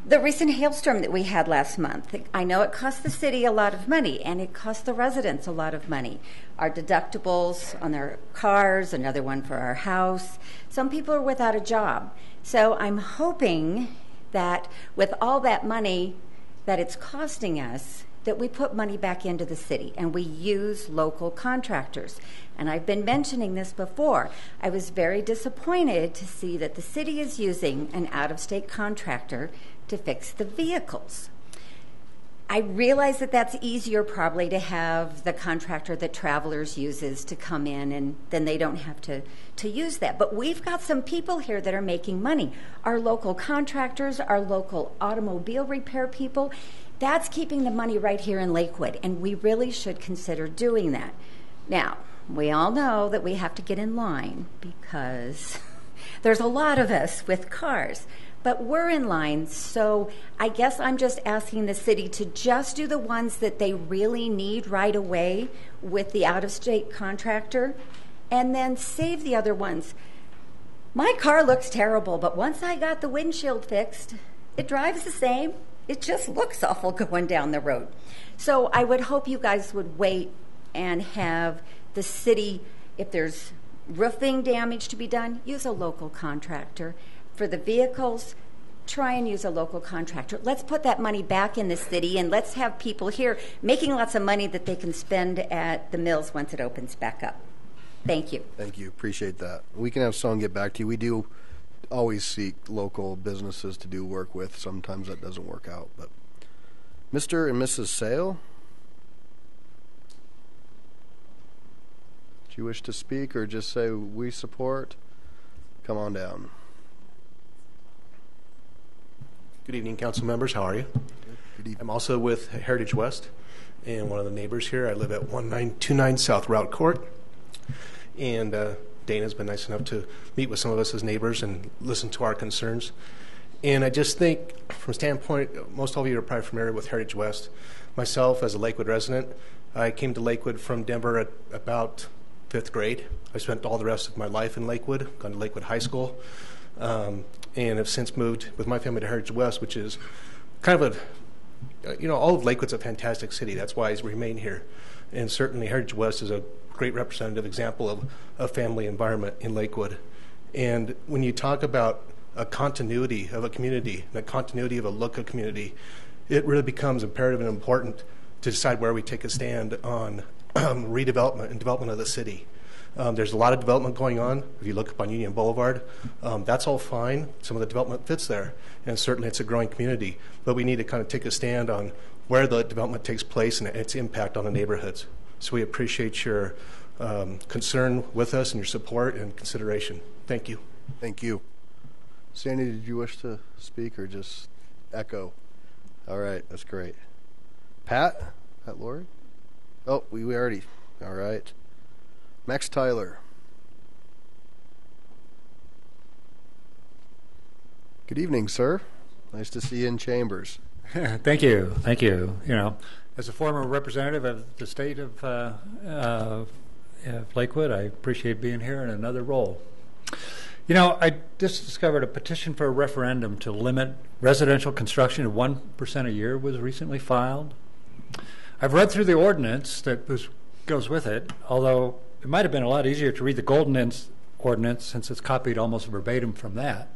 The recent hailstorm that we had last month, I know it cost the city a lot of money, and it cost the residents a lot of money. Our deductibles on their cars, another one for our house. Some people are without a job. So I'm hoping that with all that money that it's costing us, that we put money back into the city and we use local contractors. And I've been mentioning this before. I was very disappointed to see that the city is using an out-of-state contractor to fix the vehicles. I realize that that's easier probably to have the contractor that Travelers uses to come in, and then they don't have to use that. But we've got some people here that are making money. Our local contractors, our local automobile repair people, that's keeping the money right here in Lakewood, and we really should consider doing that. Now, we all know that we have to get in line because there's a lot of us with cars, but we're in line, so I guess I'm just asking the city to just do the ones that they really need right away with the out-of-state contractor, and then save the other ones. My car looks terrible, but once I got the windshield fixed, it drives the same. It just looks awful going down the road. So I would hope you guys would wait and have the city, if there's roofing damage to be done, use a local contractor. For the vehicles, try and use a local contractor. Let's put that money back in the city, and let's have people here making lots of money that they can spend at the mills once it opens back up. Thank you. Thank you. Appreciate that. We can have someone get back to you. We do always seek local businesses to do work with. Sometimes that doesn't work out. But Mr. and Mrs. Sale, do you wish to speak or just say we support? Come on down. Good evening, council members. How are you? Good evening. I'm also with Heritage West and one of the neighbors here. I live at 1929 South Route Court. And Dana's been nice enough to meet with some of us as neighbors and listen to our concerns. And I just think, from a standpoint, most all of you are probably familiar with Heritage West. Myself, as a Lakewood resident, I came to Lakewood from Denver at about 5th grade. I spent all the rest of my life in Lakewood, gone to Lakewood High School, and have since moved with my family to Heritage West, which is kind of all of Lakewood's a fantastic city. That's why I remain here. And certainly Heritage West is a great representative example of a family environment in Lakewood. And when you talk about a continuity of a community, the continuity of a look of community, it really becomes imperative and important to decide where we take a stand on redevelopment and development of the city. There's a lot of development going on. If you look up on Union Boulevard, that's all fine. Some of the development fits there, and certainly it's a growing community. But we need to kind of take a stand on where the development takes place and its impact on the neighborhoods. So we appreciate your concern with us and your support and consideration. Thank you. Thank you. Sandy, did you wish to speak or just echo? All right, that's great. Pat Lori? Oh, we already. All right. Max Tyler. Good evening, sir. Nice to see you in chambers. Thank you. Thank you. You know, as a former representative of the state of Lakewood, I appreciate being here in another role. You know, I just discovered a petition for a referendum to limit residential construction to 1% a year was recently filed. I've read through the ordinance that goes with it, although it might have been a lot easier to read the Golden ordinance since it's copied almost verbatim from that.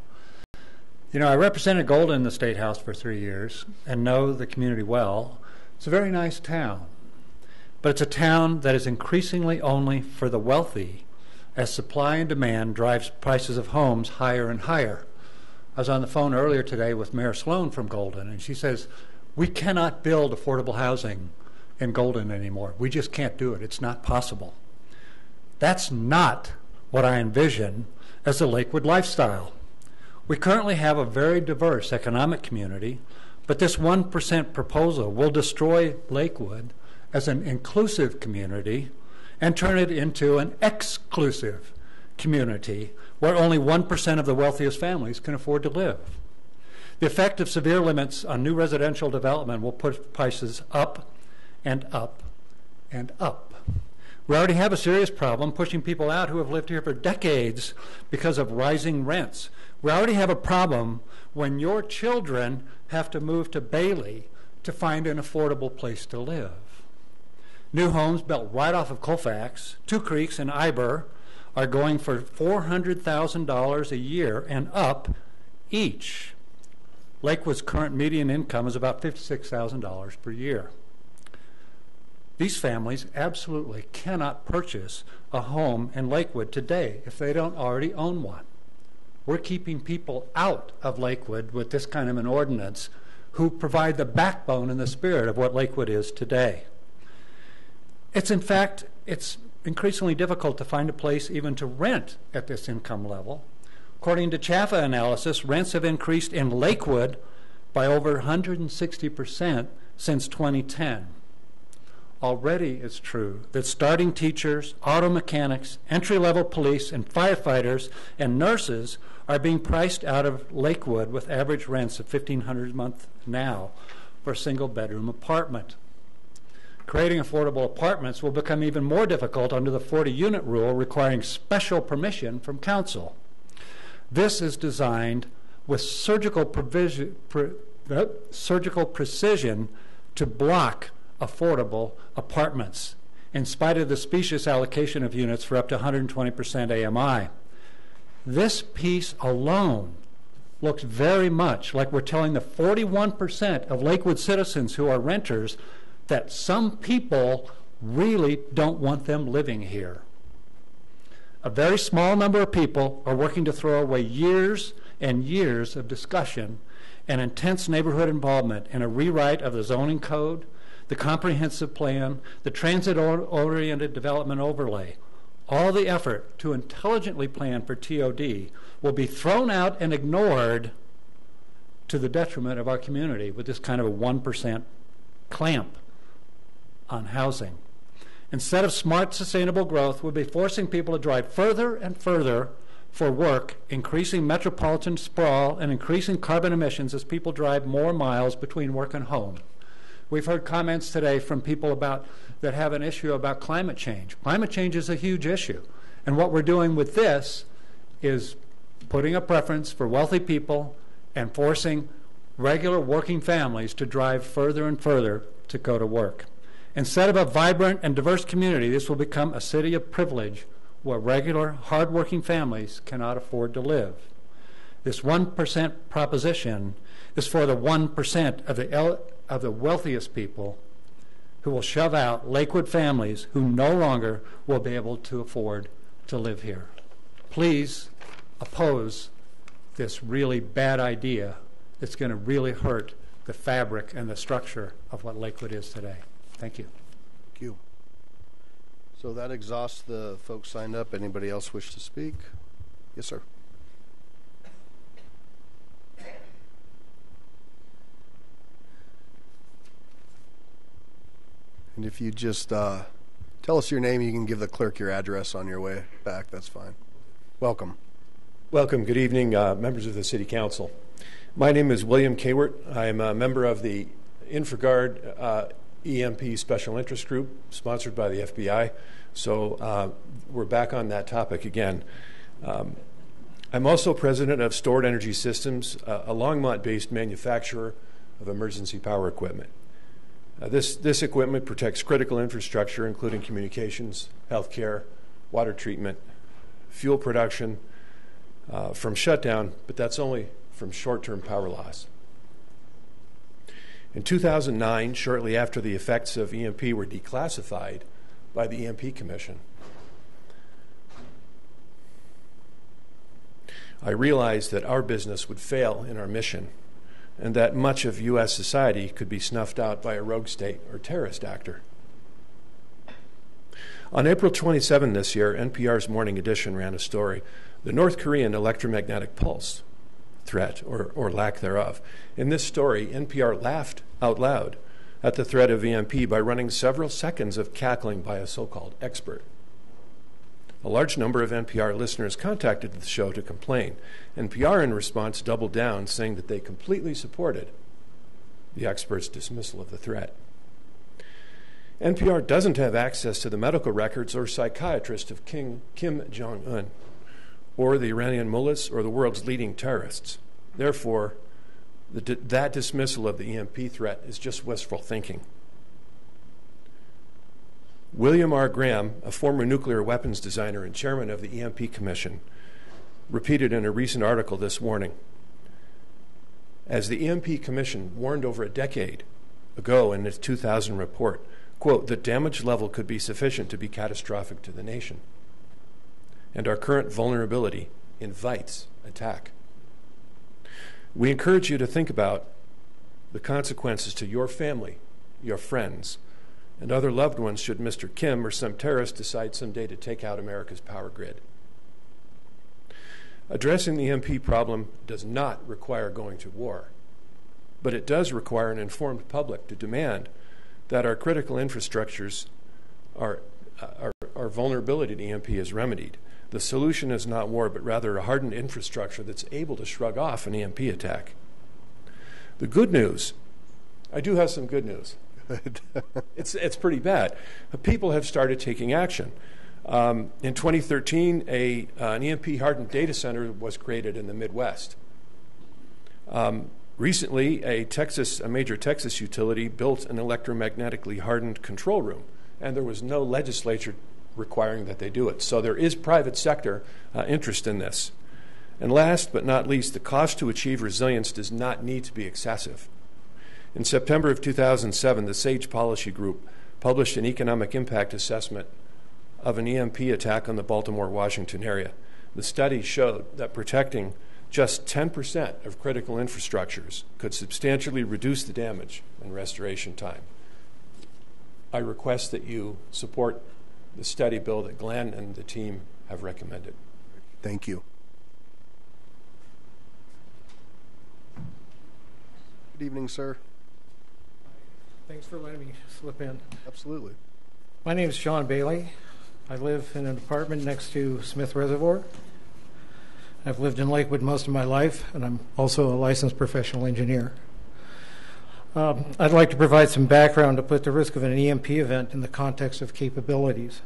You know, I represented Golden in the State House for 3 years and know the community well. It's a very nice town, but it's a town that is increasingly only for the wealthy as supply and demand drives prices of homes higher and higher. I was on the phone earlier today with Mayor Sloan from Golden, and she says, we cannot build affordable housing in Golden anymore. We just can't do it. It's not possible. That's not what I envision as the Lakewood lifestyle. We currently have a very diverse economic community, but this 1% proposal will destroy Lakewood as an inclusive community and turn it into an exclusive community where only 1% of the wealthiest families can afford to live. The effect of severe limits on new residential development will push prices up and up and up. We already have a serious problem pushing people out who have lived here for decades because of rising rents. We already have a problem when your children have to move to Bailey to find an affordable place to live. New homes built right off of Colfax, Two Creeks, and Iber are going for $400,000 a year and up each. Lakewood's current median income is about $56,000 per year. These families absolutely cannot purchase a home in Lakewood today if they don't already own one. We're keeping people out of Lakewood with this kind of an ordinance who provide the backbone and the spirit of what Lakewood is today. It's increasingly difficult to find a place even to rent at this income level. According to Chaffa analysis, rents have increased in Lakewood by over 160% since 2010. Already it's true that starting teachers, auto mechanics, entry-level police, and firefighters and nurses are being priced out of Lakewood with average rents of $1,500 a month now for a single-bedroom apartment. Creating affordable apartments will become even more difficult under the 40-unit rule requiring special permission from council. This is designed with surgical precision to block affordable apartments, in spite of the specious allocation of units for up to 120% AMI. This piece alone looks very much like we're telling the 41% of Lakewood citizens who are renters that some people really don't want them living here. A very small number of people are working to throw away years and years of discussion and intense neighborhood involvement in a rewrite of the zoning code, the comprehensive plan, the transit-oriented development overlay. All the effort to intelligently plan for TOD will be thrown out and ignored to the detriment of our community with this kind of a 1% clamp on housing. Instead of smart, sustainable growth, we'll be forcing people to drive further and further for work, increasing metropolitan sprawl and increasing carbon emissions as people drive more miles between work and home. We've heard comments today from people that have an issue about climate change. Climate change is a huge issue. And what we're doing with this is putting a preference for wealthy people and forcing regular working families to drive further and further to go to work. Instead of a vibrant and diverse community, this will become a city of privilege where regular, hardworking families cannot afford to live. This 1% proposition is for the 1% of the wealthiest people who will shove out Lakewood families who no longer will be able to afford to live here. Please oppose this really bad idea that's going to really hurt the fabric and the structure of what Lakewood is today. Thank you. Thank you. So that exhausts the folks signed up. Anybody else wish to speak? Yes, sir. And if you just tell us your name, you can give the clerk your address on your way back. That's fine. Welcome. Welcome. Good evening, members of the City Council. My name is William Kaywert. I am a member of the InfraGard EMP Special Interest Group, sponsored by the FBI. So we're back on that topic again. I'm also president of Stored Energy Systems, a Longmont-based manufacturer of emergency power equipment. This equipment protects critical infrastructure, including communications, healthcare, water treatment, fuel production from shutdown, but that's only from short-term power loss. In 2009, shortly after the effects of EMP were declassified by the EMP Commission, I realized that our business would fail in our mission and that much of U.S. society could be snuffed out by a rogue state or terrorist actor. On April 27 this year, NPR's Morning Edition ran a story, The North Korean Electromagnetic Pulse Threat, or lack thereof. In this story, NPR laughed out loud at the threat of EMP by running several seconds of cackling by a so-called expert. A large number of NPR listeners contacted the show to complain. NPR, in response, doubled down, saying that they completely supported the expert's dismissal of the threat. NPR doesn't have access to the medical records or psychiatrists of Kim Jong-un, or the Iranian mullahs, or the world's leading terrorists. Therefore, that dismissal of the EMP threat is just wistful thinking. William R. Graham, a former nuclear weapons designer and chairman of the EMP Commission, repeated in a recent article this morning, as the EMP Commission warned over a decade ago in its 2000 report, quote, the damage level could be sufficient to be catastrophic to the nation, and our current vulnerability invites attack. We encourage you to think about the consequences to your family, your friends, and other loved ones should Mr. Kim or some terrorist decide someday to take out America's power grid. Addressing the EMP problem does not require going to war, but it does require an informed public to demand that our critical infrastructures, our vulnerability to EMP is remedied. The solution is not war, but rather a hardened infrastructure that's able to shrug off an EMP attack. The good news, I do have some good news. It's pretty bad. People have started taking action. In 2013, an EMP-hardened data center was created in the Midwest. Recently, a major Texas utility built an electromagnetically hardened control room, and there was no legislature requiring that they do it. So there is private sector interest in this. And last but not least, the cost to achieve resilience does not need to be excessive. In September of 2007, the SAGE Policy Group published an economic impact assessment of an EMP attack on the Baltimore-Washington area. The study showed that protecting just 10% of critical infrastructures could substantially reduce the damage and restoration time. I request that you support the study bill that Glenn and the team have recommended. Thank you. Good evening, sir. Thanks for letting me slip in. Absolutely. My name is Sean Bailey. I live in an apartment next to Smith Reservoir. I've lived in Lakewood most of my life, and I'm also a licensed professional engineer. I'd like to provide some background to put the risk of an EMP event in the context of capabilities.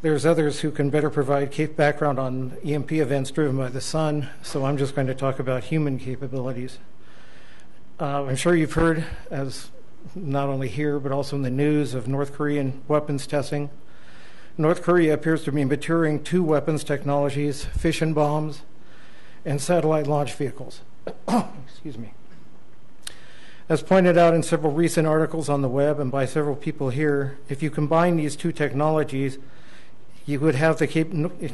There's others who can better provide background on EMP events driven by the sun, so I'm just going to talk about human capabilities. I'm sure you've heard, as not only here but also in the news, of North Korean weapons testing. North Korea appears to be maturing 2 weapons technologies, fission bombs and satellite launch vehicles. Excuse me. As pointed out in several recent articles on the web and by several people here, if you combine these 2 technologies, you would have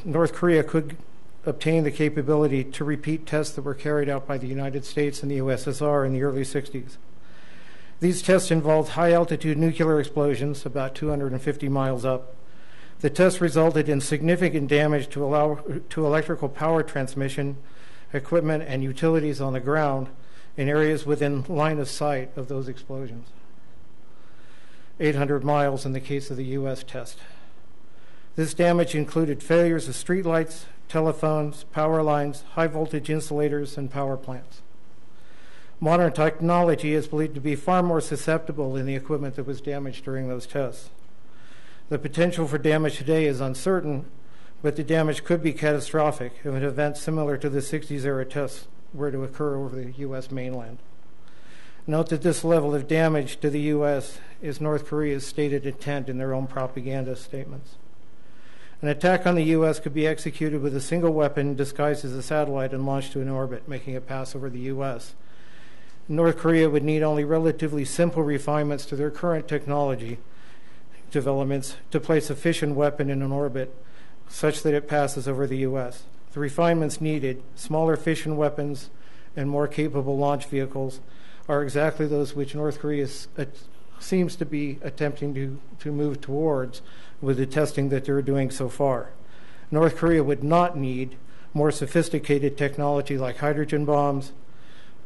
North Korea could obtain the capability to repeat tests that were carried out by the United States and the USSR in the early 60s. These tests involved high-altitude nuclear explosions about 250 miles up. The tests resulted in significant damage to electrical power transmission equipment and utilities on the ground in areas within line of sight of those explosions. 800 miles in the case of the U.S. test. This damage included failures of streetlights, telephones, power lines, high-voltage insulators, and power plants. Modern technology is believed to be far more susceptible than the equipment that was damaged during those tests. The potential for damage today is uncertain, but the damage could be catastrophic if an event similar to the 60s era tests were to occur over the U.S. mainland. Note that this level of damage to the U.S. is North Korea's stated intent in their own propaganda statements. An attack on the U.S. could be executed with a single weapon disguised as a satellite and launched to an orbit, making it pass over the U.S. North Korea would need only relatively simple refinements to their current technology developments to place a fission weapon in an orbit such that it passes over the U.S. The refinements needed, smaller fission weapons and more capable launch vehicles, are exactly those which North Korea seems to be attempting to move towards with the testing that they're doing so far. North Korea would not need more sophisticated technology like hydrogen bombs,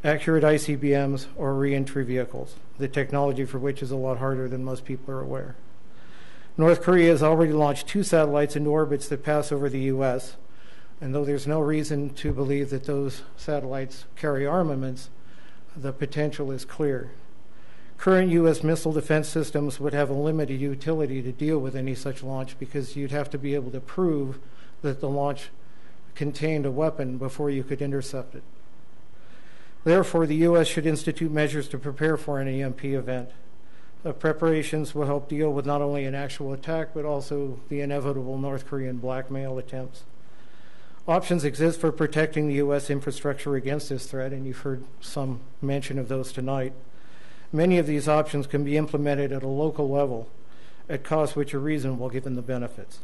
accurate ICBMs, or reentry vehicles, the technology for which is a lot harder than most people are aware. North Korea has already launched 2 satellites into orbits that pass over the U.S., and though there's no reason to believe that those satellites carry armaments, the potential is clear. Current U.S. missile defense systems would have a limited utility to deal with any such launch because you'd have to be able to prove that the launch contained a weapon before you could intercept it. Therefore, the U.S. should institute measures to prepare for an EMP event. Preparations will help deal with not only an actual attack, but also the inevitable North Korean blackmail attempts. Options exist for protecting the U.S. infrastructure against this threat, and you've heard some mention of those tonight. Many of these options can be implemented at a local level at costs which are reasonable given the benefits.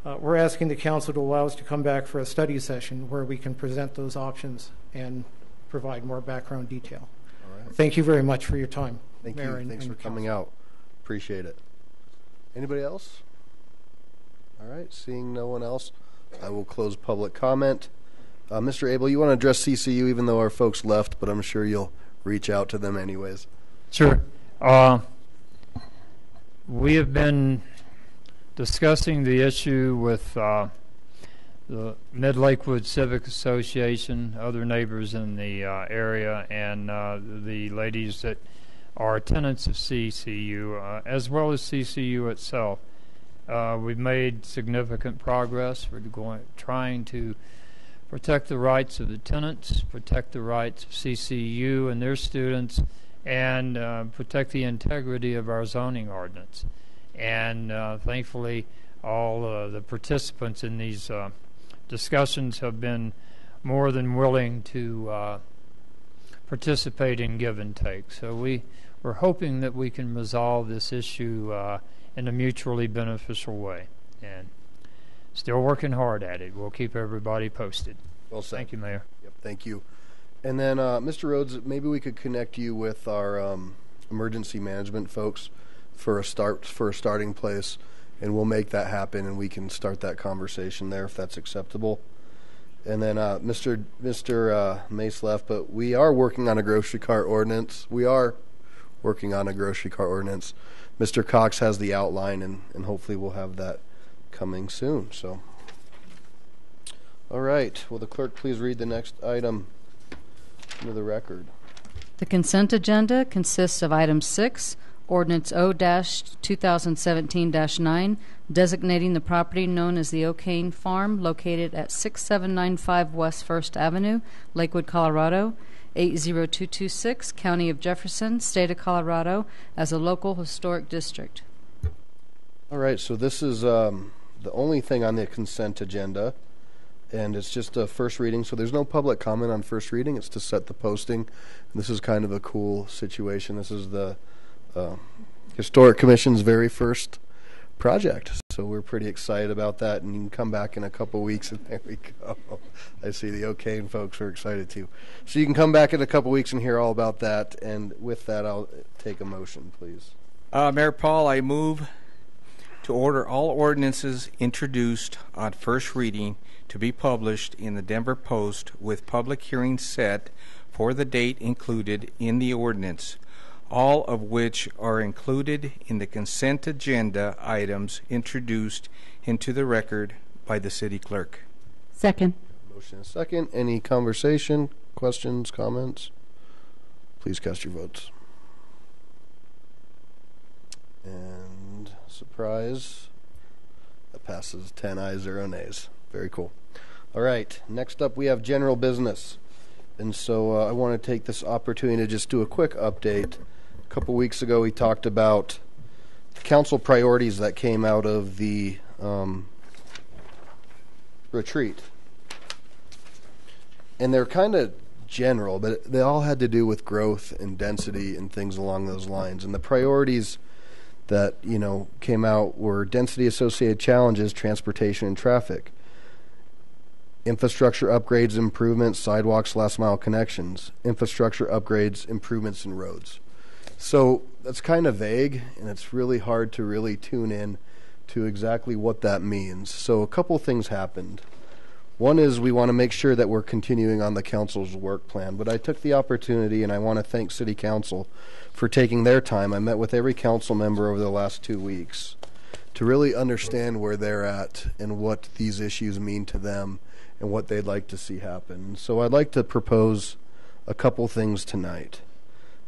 We're asking the council to allow us to come back for a study session where we can present those options and provide more background detail. All right. Thank you very much for your time. Thank Mayor you. Thanks for council. coming out. Appreciate it. Anybody else? All right. Seeing no one else, I will close public comment. Mr. Abel, you want to address CCU even though our folks left, but I'm sure you'll reach out to them anyways. Sure. We have been discussing the issue with the Mid-Lakewood Civic Association, other neighbors in the area, and the ladies that are tenants of CCU, as well as CCU itself. We've made significant progress. We're trying to protect the rights of the tenants, protect the rights of CCU and their students, and protect the integrity of our zoning ordinance. And thankfully, all the participants in these discussions have been more than willing to participate in give and take. So we're hoping that we can resolve this issue in a mutually beneficial way. And still working hard at it. We'll keep everybody posted. Well said. Thank you, Mayor. Yep, thank you. And then, Mr. Rhodes, maybe we could connect you with our emergency management folks for a starting place, and we'll make that happen, and we can start that conversation there if that's acceptable. And then Mr. Mace left, but we are working on a grocery cart ordinance. Mr. Cox has the outline, and hopefully we'll have that coming soon. So, all right. Will the clerk please read the next item into the record? The consent agenda consists of item 6, Ordinance O-2017-9, designating the property known as the O'Kane Farm, located at 6795 West 1st Avenue, Lakewood, Colorado, 80226, County of Jefferson, State of Colorado, as a local historic district. All right, so this is the only thing on the consent agenda, and it's just a first reading, so there's no public comment on first reading. It's to set the posting. And this is kind of a cool situation. This is the Historic Commission's very first project, so we're pretty excited about that, and you can come back in a couple weeks, and there we go. I see the O'Kane folks are excited too. So you can come back in a couple weeks and hear all about that, and with that, I'll take a motion, please. Mayor Paul, I move to order all ordinances introduced on first reading to be published in the Denver Post with public hearing set for the date included in the ordinance, all of which are included in the consent agenda items introduced into the record by the city clerk. Second. Motion and second. Any conversation, questions, comments? Please cast your votes. And surprise, that Passes 10 ayes, 0 nays. Very cool. All right, next up we have general business. And so I want to take this opportunity to just do a quick update. A couple weeks ago we talked about the council priorities that came out of the retreat. And they're kind of general, but they all had to do with growth and density and things along those lines. And the priorities that, came out were density associated challenges, transportation and traffic, infrastructure upgrades, improvements, sidewalks, last mile connections, infrastructure upgrades, improvements in roads. So that's kind of vague, and it's really hard to really tune in to exactly what that means. So a couple things happened. One is we want to make sure that we're continuing on the council's work plan, but I took the opportunity, and I want to thank City Council for taking their time. I met with every council member over the last 2 weeks to really understand where they're at and what these issues mean to them and what they'd like to see happen. So I'd like to propose a couple things tonight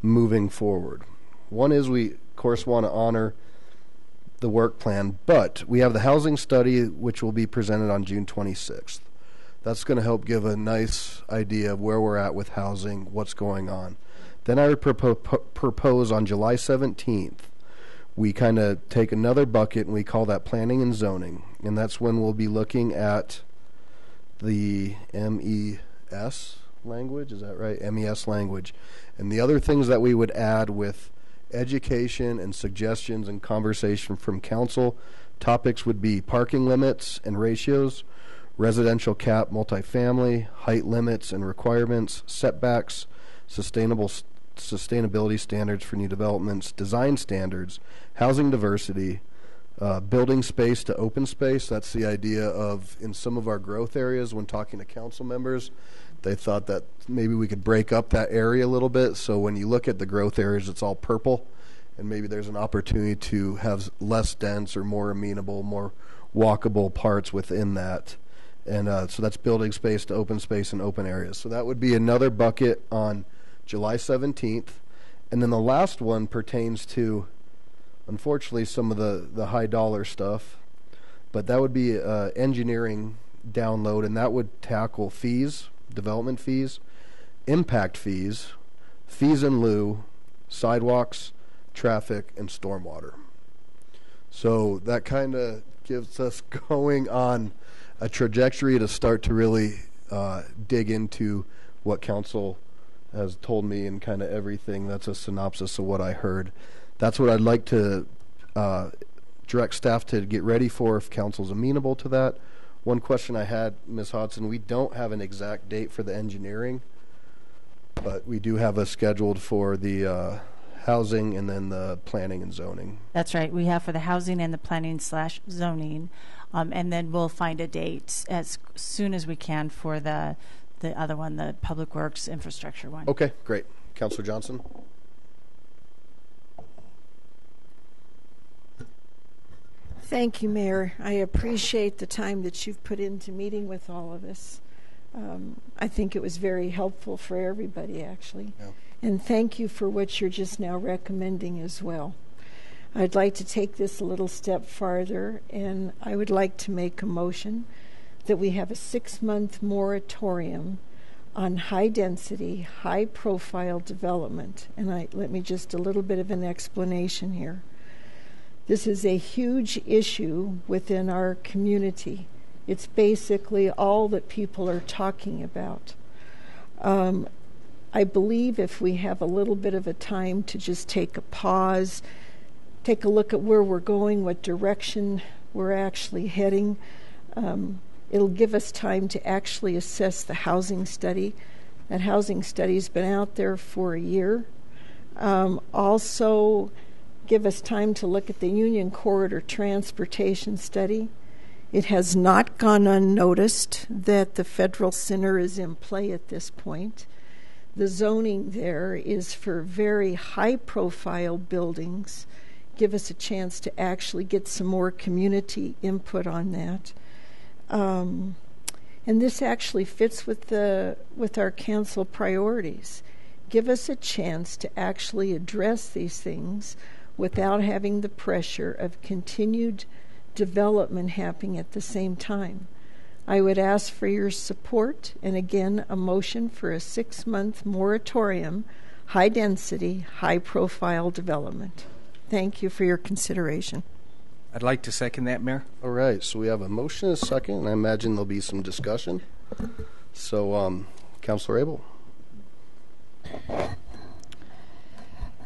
moving forward. One is we, of course, want to honor the work plan, but we have the housing study which will be presented on June 26th. That's going to help give a nice idea of where we're at with housing, what's going on. Then I would propose on July 17th, we kind of take another bucket and we call that planning and zoning. And that's when we'll be looking at the MES language, is that right? MES language. And the other things that we would add with education and suggestions and conversation from council, topics would be parking limits and ratios, residential cap multifamily, height limits and requirements, setbacks, sustainability standards for new developments, design standards, housing diversity, building space to open space. That's the idea of, in some of our growth areas, when talking to council members, they thought that maybe we could break up that area a little bit. So when you look at the growth areas, it's all purple, and maybe there's an opportunity to have less dense or more amenable, more walkable parts within that. And so that's building space to open space and open areas. So that would be another bucket on July 17th. And then the last one pertains to, unfortunately, some of the high dollar stuff. But that would be engineering download, and that would tackle fees, development fees, impact fees, fees in lieu, sidewalks, traffic, and stormwater. So that kind of gives us going on a trajectory to start to really dig into what council has told me and kind of everything. That's a synopsis of what I heard. That's what I'd like to direct staff to get ready for if council's amenable to that. One question I had, Ms. Hodson, we don't have an exact date for the engineering, but we do have a scheduled for the housing and then the planning and zoning. That's right. We have for the housing and the planning/zoning. And then we'll find a date as soon as we can for the other one, the Public Works infrastructure one. Okay, great. Councilor Johnson? Thank you, Mayor. I appreciate the time that you've put into meeting with all of us. I think it was very helpful for everybody, actually. Yeah. And thank you for what you're just now recommending as well. I'd like to take this a little step farther, and I would like to make a motion that we have a 6-month moratorium on high-density, high-profile development. And let me just a little bit of an explanation here. This is a huge issue within our community. It's basically all that people are talking about. I believe if we have a little bit of a time to just take a pause, take a look at where we're going, what direction we're actually heading, it'll give us time to actually assess the housing study. That housing study's been out there for a year. Also, give us time to look at the Union Corridor Transportation Study. It has not gone unnoticed that the Federal Center is in play at this point. The zoning there is for very high-profile buildings. Give us a chance to actually get some more community input on that. And this actually fits with our council priorities. Give us a chance to actually address these things without having the pressure of continued development happening at the same time. I would ask for your support and again a motion for a 6-month moratorium, high density, high profile development. Thank you for your consideration. I'd like to second that, Mayor. All right, so we have a motion and a second, and I imagine there'll be some discussion. So, Councilor Abel.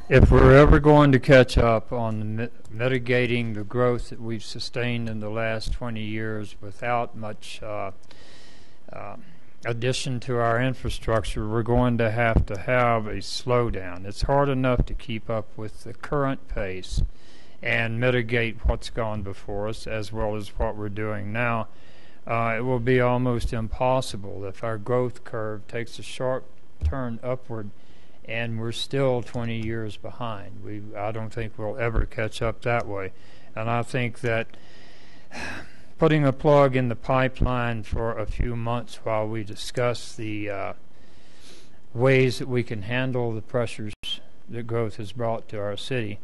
If we're ever going to catch up on mitigating the growth that we've sustained in the last 20 years without much addition to our infrastructure, we're going to have a slowdown. It's hard enough to keep up with the current pace and mitigate what's gone before us as well as what we're doing now. It will be almost impossible if our growth curve takes a sharp turn upward and we're still 20 years behind. I don't think we'll ever catch up that way. And I think that putting a plug in the pipeline for a few months while we discuss the ways that we can handle the pressures that growth has brought to our city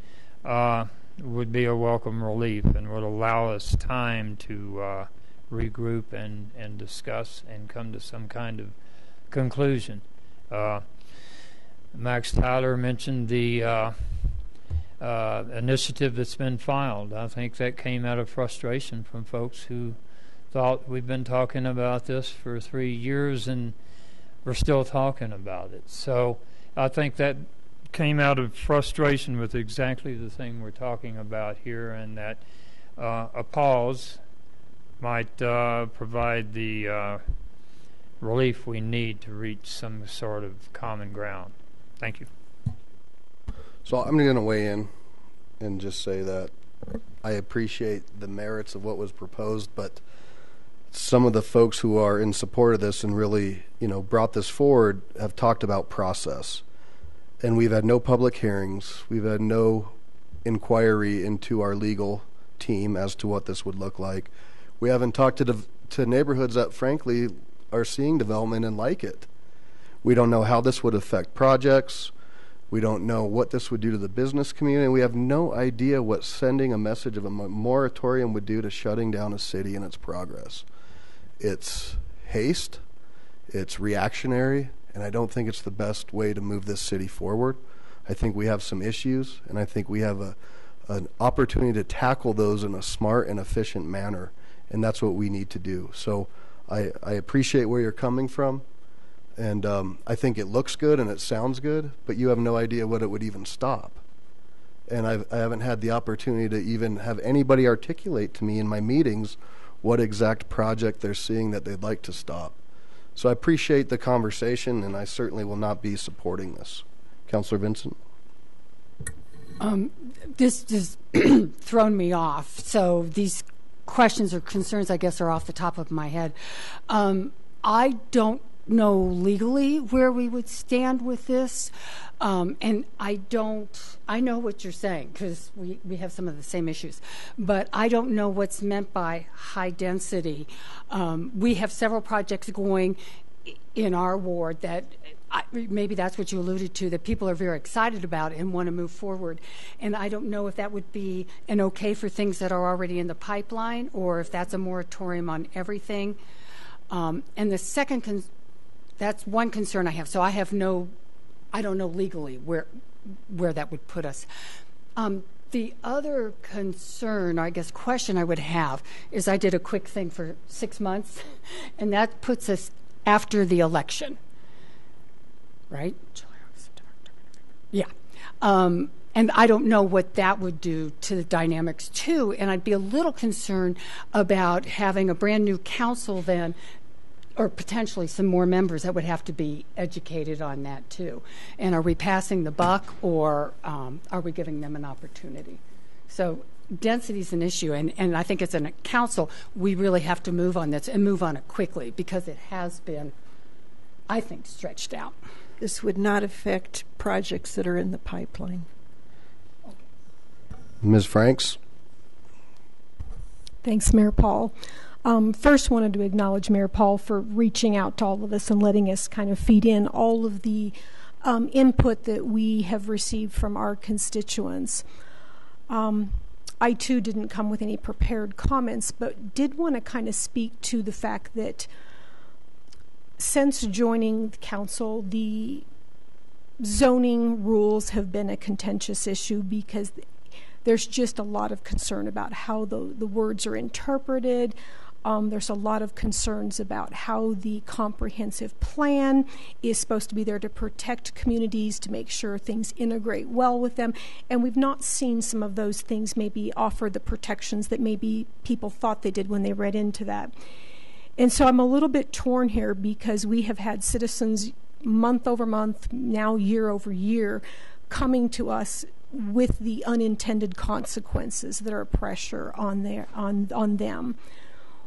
would be a welcome relief and would allow us time to regroup and discuss and come to some kind of conclusion. Max Tyler mentioned the initiative that's been filed. I think that came out of frustration from folks who thought we've been talking about this for 3 years and we're still talking about it. So I think that came out of frustration with exactly the thing we're talking about here, and that a pause might provide the relief we need to reach some sort of common ground. Thank you. So I'm going to weigh in and just say that I appreciate the merits of what was proposed, but some of the folks who are in support of this and really, brought this forward have talked about process. And we've had no public hearings. We've had no inquiry into our legal team as to what this would look like. We haven't talked to neighborhoods that, frankly, are seeing development and like it. We don't know how this would affect projects. We don't know what this would do to the business community. We have no idea what sending a message of a moratorium would do to shutting down a city and its progress. It's haste. It's reactionary. And I don't think it's the best way to move this city forward. I think we have some issues, and I think we have an opportunity to tackle those in a smart and efficient manner, and that's what we need to do. So I appreciate where you're coming from, and I think it looks good and it sounds good, but you have no idea what it would even stop. And I haven't had the opportunity to even have anybody articulate to me in my meetings what exact project they're seeing that they'd like to stop. So I appreciate the conversation, and I certainly will not be supporting this. Councilor Vincent? This just thrown me off. So these questions or concerns, I guess, are off the top of my head. I don't know legally where we would stand with this, and I know what you're saying because we have some of the same issues, but I don't know what's meant by high density. We have several projects going in our ward that maybe that's what you alluded to, that people are very excited about and want to move forward, and I don't know if that would be an okay for things that are already in the pipeline or if that's a moratorium on everything. And the second that's one concern I have. So I don't know legally where that would put us. The other concern, or I guess question I would have, is I did a quick thing for 6 months, and that puts us after the election, right? Yeah. And I don't know what that would do to the dynamics too, and I'd be a little concerned about having a brand new council then, or potentially some more members that would have to be educated on that too. And are we passing the buck, or are we giving them an opportunity? So density is an issue, and I think as a council, we really have to move on this and move on it quickly because it has been, I think, stretched out. This would not affect projects that are in the pipeline. Ms. Franks? Thanks, Mayor Paul. First, wanted to acknowledge Mayor Paul for reaching out to all of us and letting us kind of feed in all of the input that we have received from our constituents. I too didn't come with any prepared comments, but did want to kind of speak to the fact that since joining the council, the zoning rules have been a contentious issue because there's just a lot of concern about how the words are interpreted. There's a lot of concerns about how the comprehensive plan is supposed to be there to protect communities, to make sure things integrate well with them. And we've not seen some of those things maybe offer the protections that maybe people thought they did when they read into that. And so I'm a little bit torn here because we have had citizens month over month, now year over year, coming to us with the unintended consequences that are pressure on them.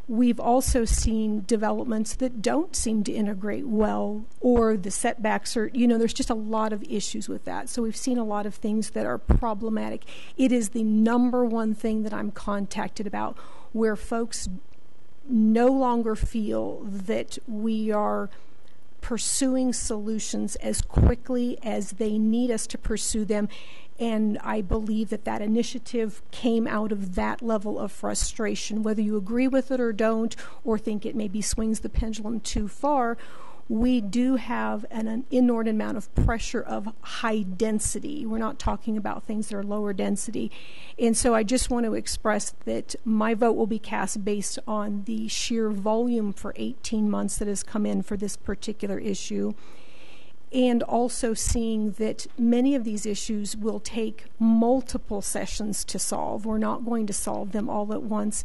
We've also seen developments that don't seem to integrate well, or the setbacks are, there's just a lot of issues with that. So we've seen a lot of things that are problematic. It is the number one thing that I'm contacted about, where folks no longer feel that we are pursuing solutions as quickly as they need us to pursue them. And I believe that initiative came out of that level of frustration. Whether you agree with it or don't, or think it maybe swings the pendulum too far, we do have an inordinate amount of pressure of high density. We're not talking about things that are lower density. And so I just want to express that my vote will be cast based on the sheer volume for 18 months that has come in for this particular issue. And also seeing that many of these issues will take multiple sessions to solve. We're not going to solve them all at once.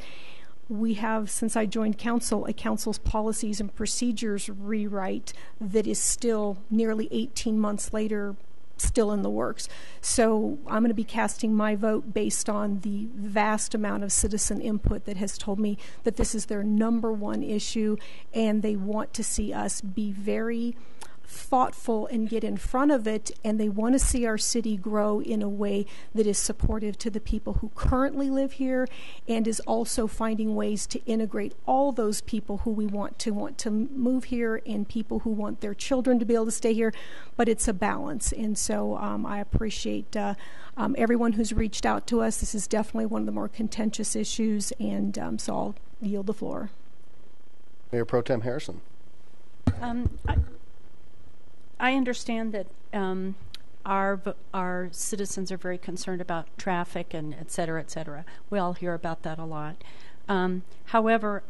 We have, since I joined council, a council's policies and procedures rewrite that is still nearly 18 months later, still in the works. So I'm going to be casting my vote based on the vast amount of citizen input that has told me that this is their number one issue, and they want to see us be very thoughtful and get in front of it, and they want to see our city grow in a way that is supportive to the people who currently live here, and is also finding ways to integrate all those people who we want to move here, and people who want their children to be able to stay here. But it's a balance, and so I appreciate everyone who's reached out to us. This is definitely one of the more contentious issues, and so I'll yield the floor. Mayor Pro Tem Harrison. I understand that our citizens are very concerned about traffic and et cetera, et cetera. We all hear about that a lot. However,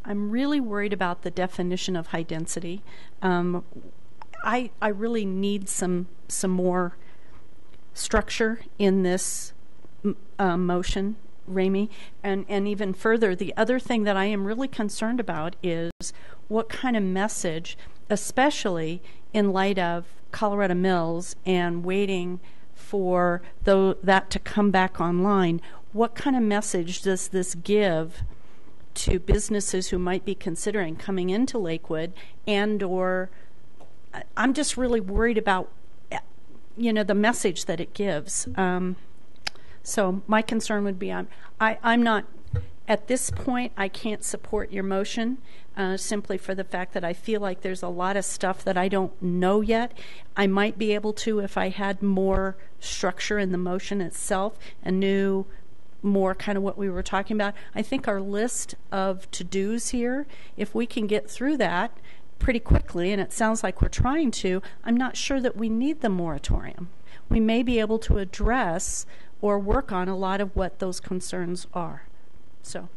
I'm really worried about the definition of high density. I really need some more structure in this motion, Ramey. And even further, the other thing that I am really concerned about is what kind of message, especially in light of Colorado Mills and waiting for that to come back online, what kind of message does this give to businesses who might be considering coming into Lakewood, and or I'm just really worried about the message that it gives. So my concern would be I'm not, at this point, I can't support your motion simply for the fact that I feel like there's a lot of stuff that I don't know yet. I might be able to if I had more structure in the motion itself and knew more kind of what we were talking about. I think our list of to-dos here, if we can get through that pretty quickly, and it sounds like we're trying to, I'm not sure that we need the moratorium. We may be able to address or work on a lot of what those concerns are. So.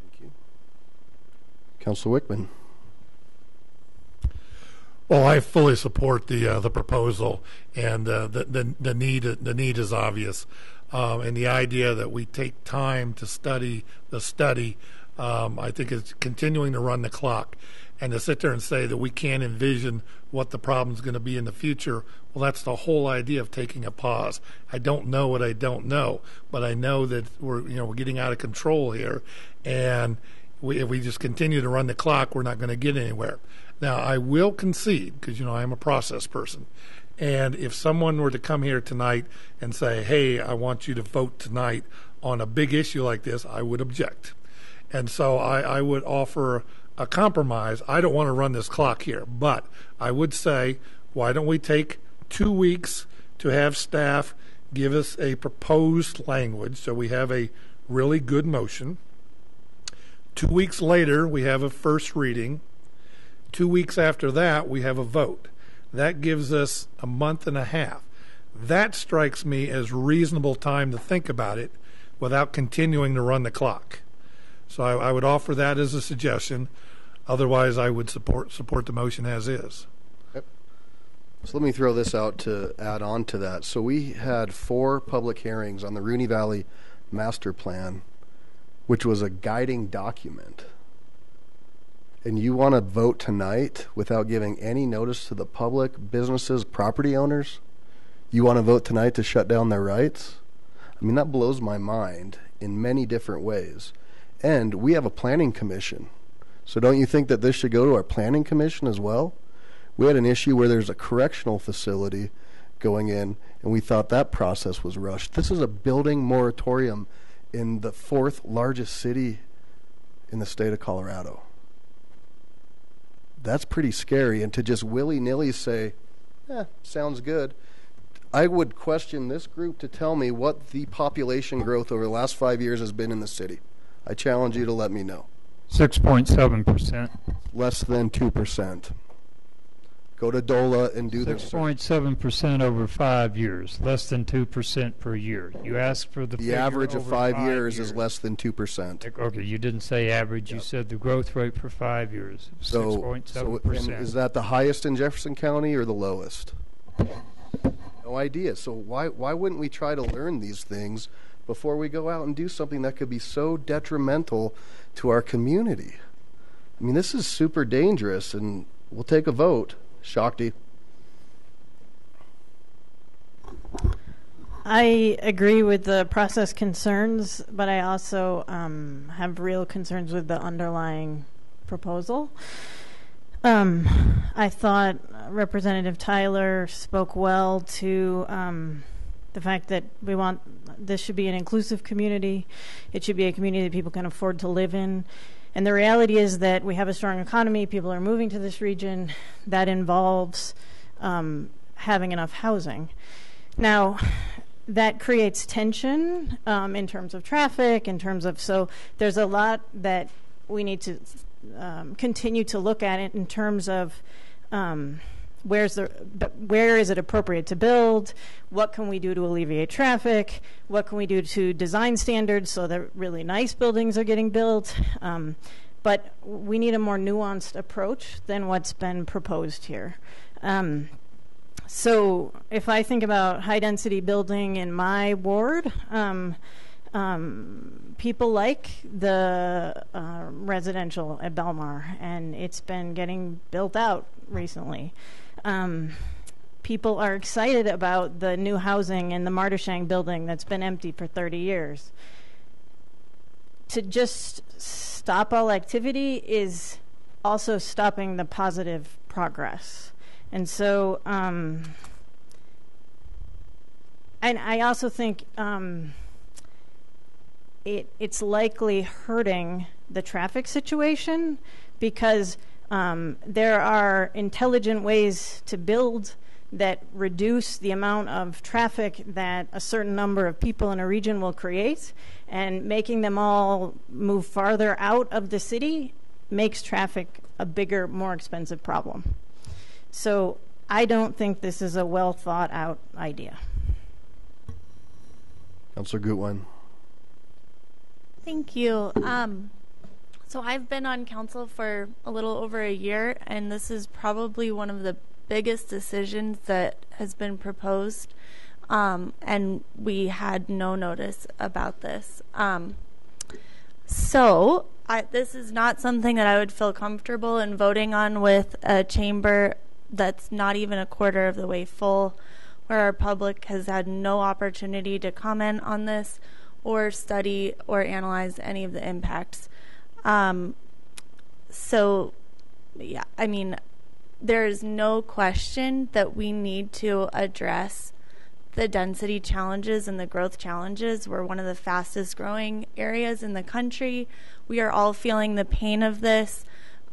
Thank you. Councilor Wickman. Well, I fully support the proposal, and the need is obvious, and the idea that we take time to study the study, I think is continuing to run the clock, and to sit there and say that we can't envision what the problem is going to be in the future. Well, that's the whole idea of taking a pause. I don't know what I don't know, but I know that we're getting out of control here, and if we just continue to run the clock, we're not going to get anywhere. Now, I will concede, because I'm a process person, and if someone were to come here tonight and say, "Hey, I want you to vote tonight on a big issue like this," I would object, and so I would offer a compromise. I don't want to run this clock here, but I would say, why don't we take 2 weeks to have staff give us a proposed language so we have a really good motion. 2 weeks later, we have a first reading. 2 weeks after that, we have a vote. That gives us a month and a half. That strikes me as reasonable time to think about it without continuing to run the clock. So I would offer that as a suggestion. Otherwise, I would support the motion as is. Yep. So let me throw this out to add on to that. So we had 4 public hearings on the Rooney Valley Master Plan, which was a guiding document. And you want to vote tonight without giving any notice to the public, businesses, property owners? You want to vote tonight to shut down their rights? I mean, that blows my mind in many different ways. And we have a planning commission. So don't you think that this should go to our planning commission as well? We had an issue where there's a correctional facility going in, and we thought that process was rushed. This is a building moratorium in the 4th largest city in the state of Colorado. That's pretty scary. And to just willy-nilly say, sounds good. I would question this group to tell me what the population growth over the last 5 years has been in the city. I challenge you to let me know. 6.7%. Less than 2%. Go to DOLA and do their 6.7% over 5 years, less than 2% per year. You asked for the average of 5 years is less than 2%. Okay, you didn't say average. Yep. You said the growth rate for 5 years, 6.7%. Is that the highest in Jefferson County or the lowest? No idea. So why wouldn't we try to learn these things before we go out and do something that could be so detrimental to our community? I mean, this is super dangerous, and we'll take a vote. Shakti. I agree with the process concerns, but I also have real concerns with the underlying proposal. I thought Representative Tyler spoke well to the fact that this should be an inclusive community. It should be a community that people can afford to live in. And the reality is that we have a strong economy. People are moving to this region. That involves having enough housing. Now, that creates tension in terms of traffic, so there's a lot that we need to continue to look at it in terms of where is it appropriate to build? What can we do to alleviate traffic? What can we do to design standards so that really nice buildings are getting built? But we need a more nuanced approach than what's been proposed here. So if I think about high-density building in my ward, people like the residential at Belmar, and it's been getting built out recently. People are excited about the new housing in the Martishang building that's been empty for 30 years. To just stop all activity is also stopping the positive progress. And so, and I also think it's likely hurting the traffic situation because there are intelligent ways to build that reduce the amount of traffic that a certain number of people in a region will create, and making them all move farther out of the city makes traffic a bigger, more expensive problem. So I don't think this is a well thought out idea. Councilor Gutwein. Thank you. So I've been on council for a little over a year, and this is probably one of the biggest decisions that has been proposed, and we had no notice about this. So this is not something that I would feel comfortable in voting on with a chamber that's not even a quarter of the way full, where our public has had no opportunity to comment on this or study or analyze any of the impacts. So, yeah, I mean, there is no question that we need to address the density challenges and the growth challenges. We're one of the fastest growing areas in the country. We are all feeling the pain of this.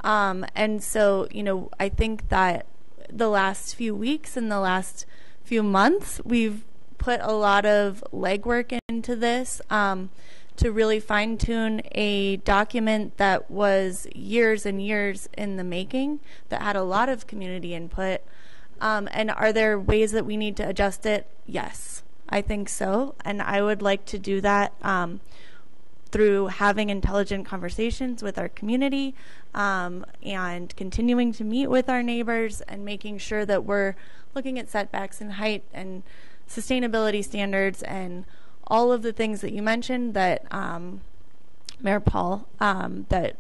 And so, you know, I think that the last few weeks and the last few months, we've put a lot of legwork into this to really fine-tune a document that was years and years in the making, that had a lot of community input. And are there ways that we need to adjust it? Yes, I think so. And I would like to do that through having intelligent conversations with our community and continuing to meet with our neighbors and making sure that we're looking at setbacks and height and sustainability standards and all of the things that you mentioned that Mayor Paul, that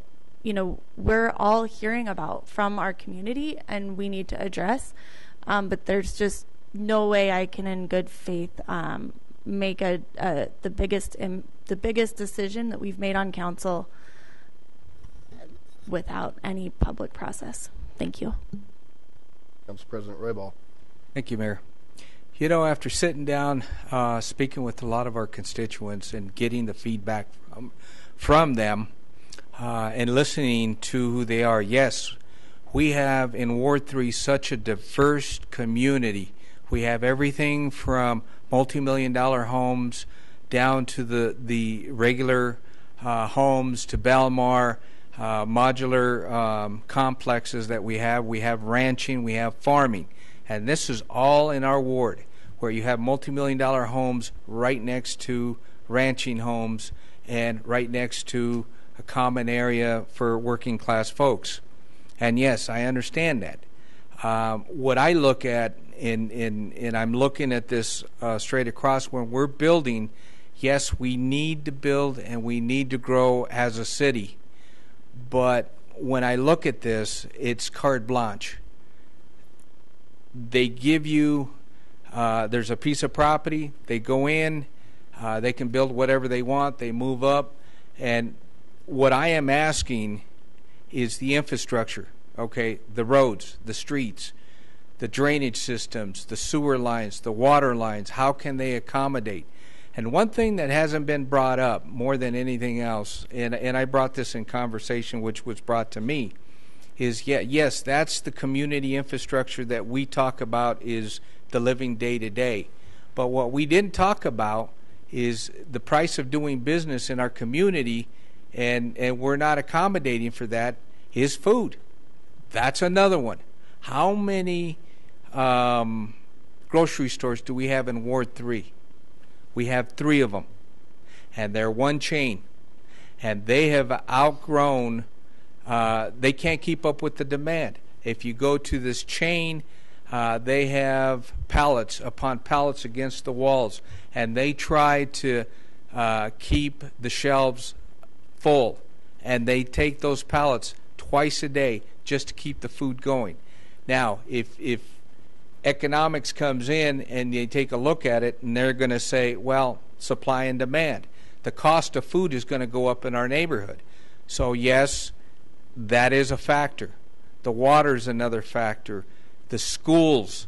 we're all hearing about from our community and we need to address. But there's just no way I can, in good faith, make the biggest decision that we've made on council without any public process. Thank you. Council President Roybal. Thank you, Mayor. After sitting down, speaking with a lot of our constituents and getting the feedback from them and listening to who they are, yes, we have in Ward 3 such a diverse community. We have everything from multi-million-dollar homes down to the regular homes to Belmar, modular complexes that we have. We have ranching, we have farming. And this is all in our ward, where you have multi-million-dollar homes right next to ranching homes and right next to a common area for working-class folks. And yes, I understand that. What I look at, and I'm looking at this straight across, when we're building, yes, we need to build and we need to grow as a city. But when I look at this, it's carte blanche. They give you, there's a piece of property, they go in, they can build whatever they want, they move up, and what I am asking is the infrastructure, okay, the roads, the streets, the drainage systems, the sewer lines, the water lines, how can they accommodate? And one thing that hasn't been brought up more than anything else, and I brought this in conversation which was brought to me, is yes, that's the community infrastructure that we talk about is the living day to day. But what we didn't talk about is the price of doing business in our community, and we're not accommodating for that, is food. That's another one. How many grocery stores do we have in Ward 3? We have 3 of them, and they're one chain, and they have outgrown. They can't keep up with the demand. If you go to this chain, they have pallets upon pallets against the walls, and they try to keep the shelves full, and they take those pallets twice a day just to keep the food going. Now, if economics comes in and they take a look at it, and they're going to say, well, supply and demand, the cost of food is going to go up in our neighborhood. So yes, that is a factor. The water is another factor. The schools,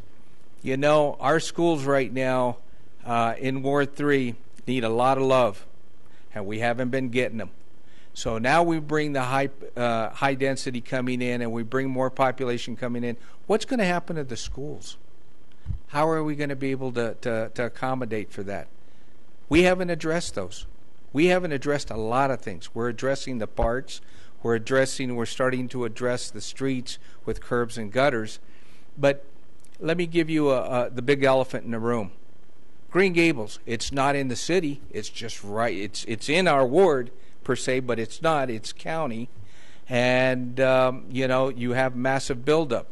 our schools right now in Ward 3 need a lot of love, and we haven't been getting them. So now we bring the high density coming in, and we bring more population coming in. What's going to happen to the schools? How are we going to be able to accommodate for that? We haven't addressed those. We haven't addressed a lot of things. We're addressing the parks. We're starting to address the streets with curbs and gutters. But let me give you the big elephant in the room. Green Gables, it's not in the city. It's just right. It's in our ward per se, but it's not. It's county. And, you have massive buildup.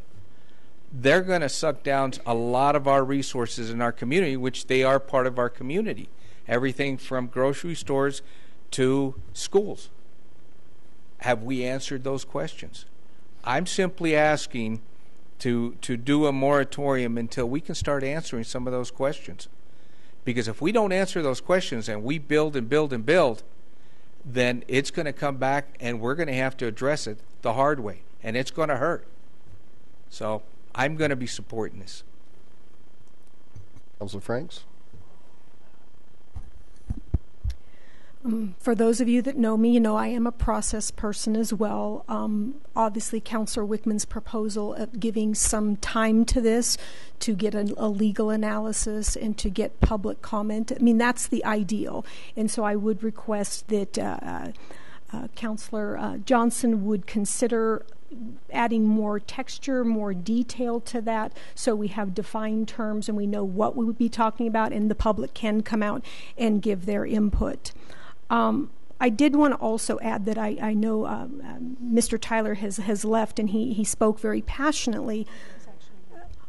They're going to suck down a lot of our resources in our community, which they are part of our community. Everything from grocery stores to schools. Have we answered those questions? I'm simply asking to do a moratorium until we can start answering some of those questions. Because if we don't answer those questions and we build and build and build, then it's going to come back and we're going to have to address it the hard way. And it's going to hurt. So I'm going to be supporting this. Councilor Franks? For those of you that know me, you know I am a process person as well. Obviously, Councillor Wickman's proposal of giving some time to this to get a legal analysis and to get public comment, I mean, that's the ideal. And so I would request that Councillor Johnson would consider adding more texture, more detail to that, so we have defined terms and we know what we would be talking about, and the public can come out and give their input. I did want to also add that I know Mr. Tyler has left, and he spoke very passionately.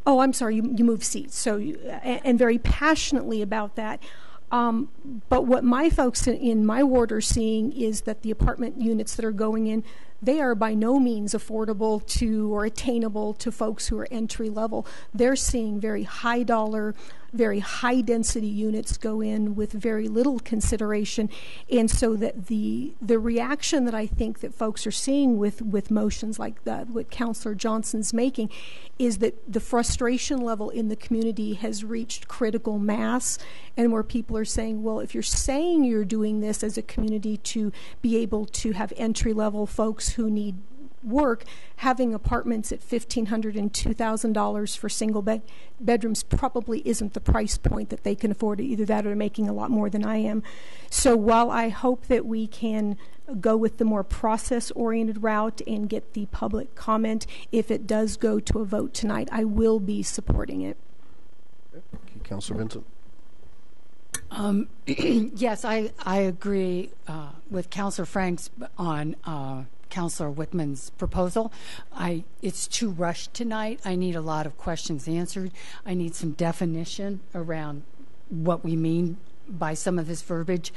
Oh, I'm sorry, you moved seats. So, and very passionately about that. But what my folks in my ward are seeing is that the apartment units that are going in, they are by no means affordable to or attainable to folks who are entry level. They're seeing very high dollar, very high density units go in with very little consideration, and so that the reaction that I think that folks are seeing with motions like that, what Councillor Johnson's making, is that the frustration level in the community has reached critical mass, and where people are saying, well, if you're saying you're doing this as a community to be able to have entry level folks who need work, having apartments at $1,500 and $2,000 for single bedrooms probably isn't the price point that they can afford. Either that or they're making a lot more than I am. So while I hope that we can go with the more process-oriented route and get the public comment, if it does go to a vote tonight, I will be supporting it. Okay. Councillor Vincent. Yes, I agree with Councillor Franks on Councillor Wickman's proposal. It's too rushed tonight. I need a lot of questions answered. I need some definition around what we mean by some of this verbiage.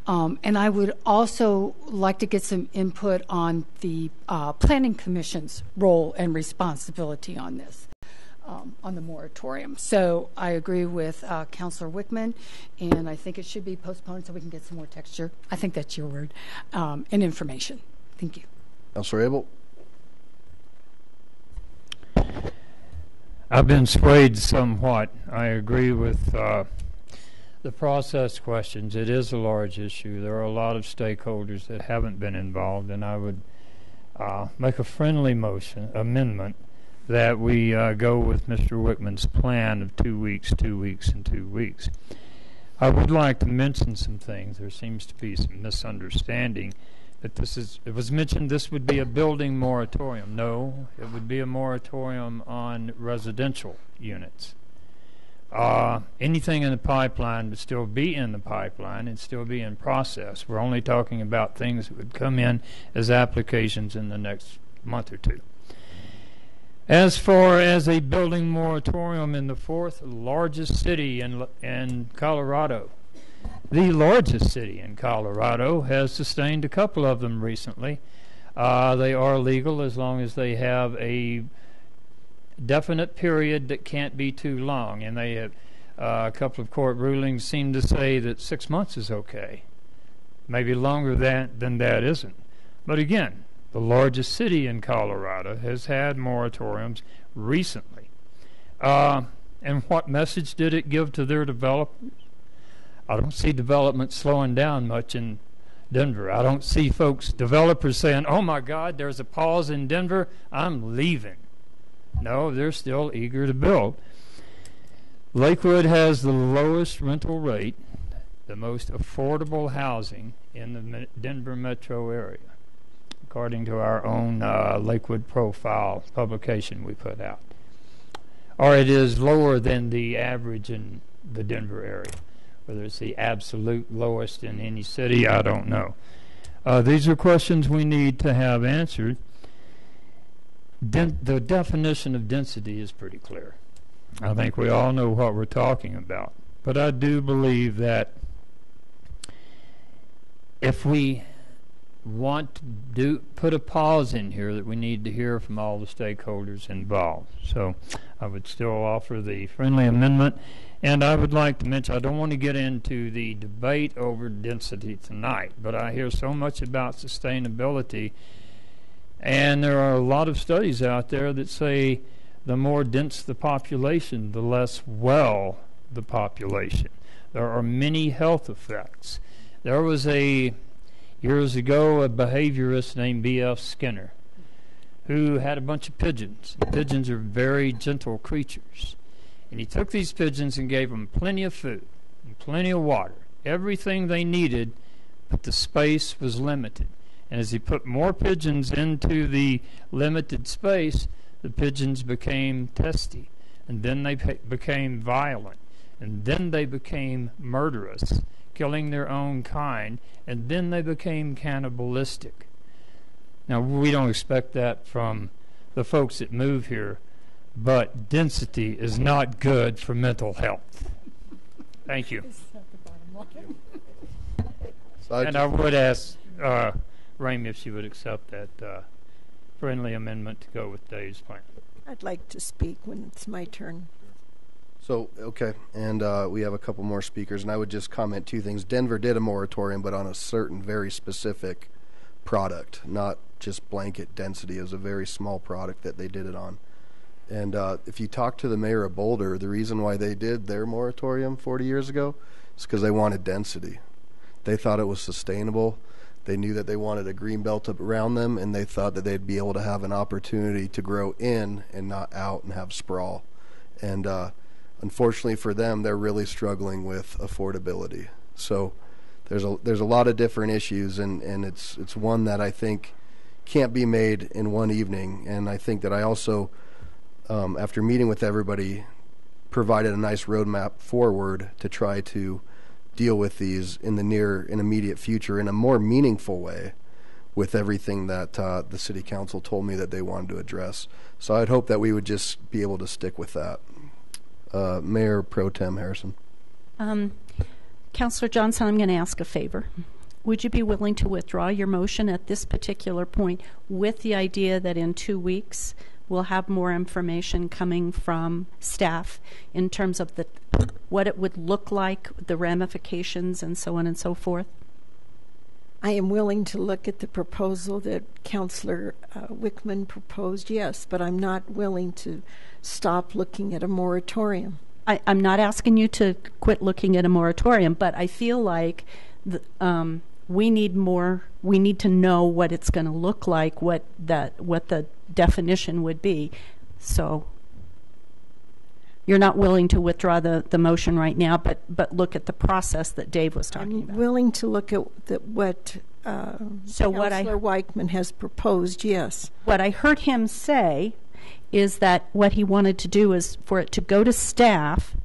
And I would also like to get some input on the Planning Commission's role and responsibility on this, on the moratorium. So I agree with Councillor Wickman, and I think it should be postponed so we can get some more texture. I think that's your word, and information. Thank you. Councillor Abel. I've been swayed somewhat. I agree with the process questions. It is a large issue. There are a lot of stakeholders that haven't been involved, and I would make a friendly amendment that we go with Mr. Wickman's plan of 2 weeks, 2 weeks, and 2 weeks. I would like to mention some things. There seems to be some misunderstanding that it was mentioned this would be a building moratorium. No, it would be a moratorium on residential units. Anything in the pipeline would still be in the pipeline and still be in process. We're only talking about things that would come in as applications in the next month or two. As far as a building moratorium in the fourth largest city in Colorado, the largest city in Colorado has sustained a couple of them recently. They are legal as long as they have a definite period that can't be too long, and they have a couple of court rulings seem to say that 6 months is okay. Maybe longer than that isn't. But again, the largest city in Colorado has had moratoriums recently. And what message did it give to their developers? I don't see development slowing down much in Denver. I don't see developers saying, oh my God, there's a pause in Denver, I'm leaving. No, they're still eager to build. Lakewood has the lowest rental rate, the most affordable housing in the Denver metro area, according to our own Lakewood Profile publication we put out. Or it is lower than the average in the Denver area. Whether it's the absolute lowest in any city, I don't know. These are questions we need to have answered. The definition of density is pretty clear. I think we all know what we're talking about. But I do believe that if we want to put a pause in here, that we need to hear from all the stakeholders involved. So I would still offer the friendly amendment. And I would like to mention, I don't want to get into the debate over density tonight, but I hear so much about sustainability, and there are a lot of studies out there that say the more dense the population, the less well the population. There are many health effects. There was years ago, a behaviorist named B.F. Skinner who had a bunch of pigeons. Pigeons are very gentle creatures. And he took these pigeons and gave them plenty of food and plenty of water, everything they needed, but the space was limited. And as he put more pigeons into the limited space, the pigeons became testy, and then they became violent, and then they became murderous, killing their own kind, and then they became cannibalistic. Now, we don't expect that from the folks that move here, but density is not good for mental health. Thank you. And I would ask Ramey if she would accept that friendly amendment to go with Dave's plan. I'd like to speak when it's my turn. So, okay, and we have a couple more speakers, and I would just comment two things. Denver did a moratorium, but on a certain very specific product, not just blanket density. It was a very small product that they did it on. And if you talk to the mayor of Boulder, the reason why they did their moratorium 40 years ago is because they wanted density. They thought it was sustainable. They knew that they wanted a green belt around them, and they thought that they'd be able to have an opportunity to grow in and not out and have sprawl. And unfortunately for them, they're really struggling with affordability. So there's a lot of different issues, and it's one that I think can't be made in one evening. And I think that I also, after meeting with everybody, provided a nice roadmap forward to try to deal with these in the near and immediate future in a more meaningful way with everything that the city council told me that they wanted to address. So I'd hope that we would just be able to stick with that. Mayor Pro Tem Harrison. Councilor Johnson, I'm going to ask a favor. Would you be willing to withdraw your motion at this particular point with the idea that in 2 weeks we'll have more information coming from staff in terms of what it would look like, the ramifications, and so on and so forth? I am willing to look at the proposal that Councillor Wickman proposed, yes, but I'm not willing to stop looking at a moratorium. I'm not asking you to quit looking at a moratorium, but I feel like we need more. We need to know what it's going to look like, what the definition would be. So you're not willing to withdraw the motion right now, but look at the process that Dave was talking about. I'm willing to look at what Councillor Weichman has proposed, yes. What I heard him say is that what he wanted to do is for it to go to staff,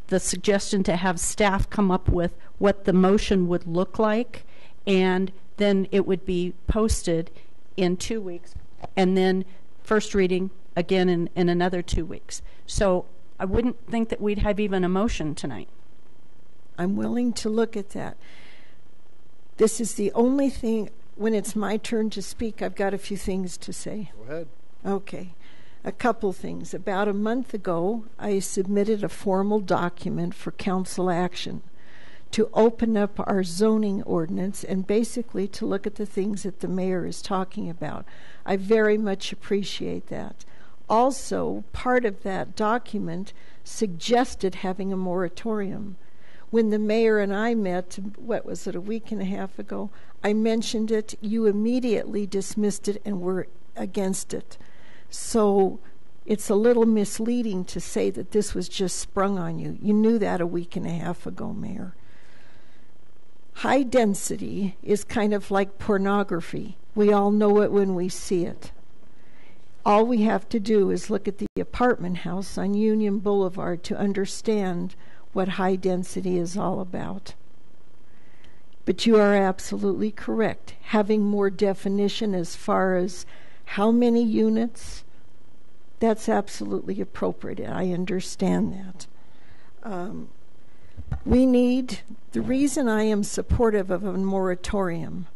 the suggestion to have staff come up with what the motion would look like, and then it would be posted in 2 weeks, and then first reading again in another 2 weeks. So I wouldn't think that we'd have even a motion tonight. I'm willing to look at that. This is the only thing, when it's my turn to speak, I've got a few things to say. Go ahead. Okay. A couple things. About a month ago, I submitted a formal document for council action to open up our zoning ordinance and basically to look at the things that the mayor is talking about. I very much appreciate that. Also, part of that document suggested having a moratorium. When the mayor and I met, what was it, a week and a half ago, I mentioned it. You immediately dismissed it and were against it. So it's a little misleading to say that this was just sprung on you. You knew that a week and a half ago, Mayor. High density is kind of like pornography. We all know it when we see it. All we have to do is look at the apartment house on Union Boulevard to understand what high density is all about. But you are absolutely correct. Having more definition as far as how many units, that's absolutely appropriate. I understand that. The reason I am supportive of a moratorium,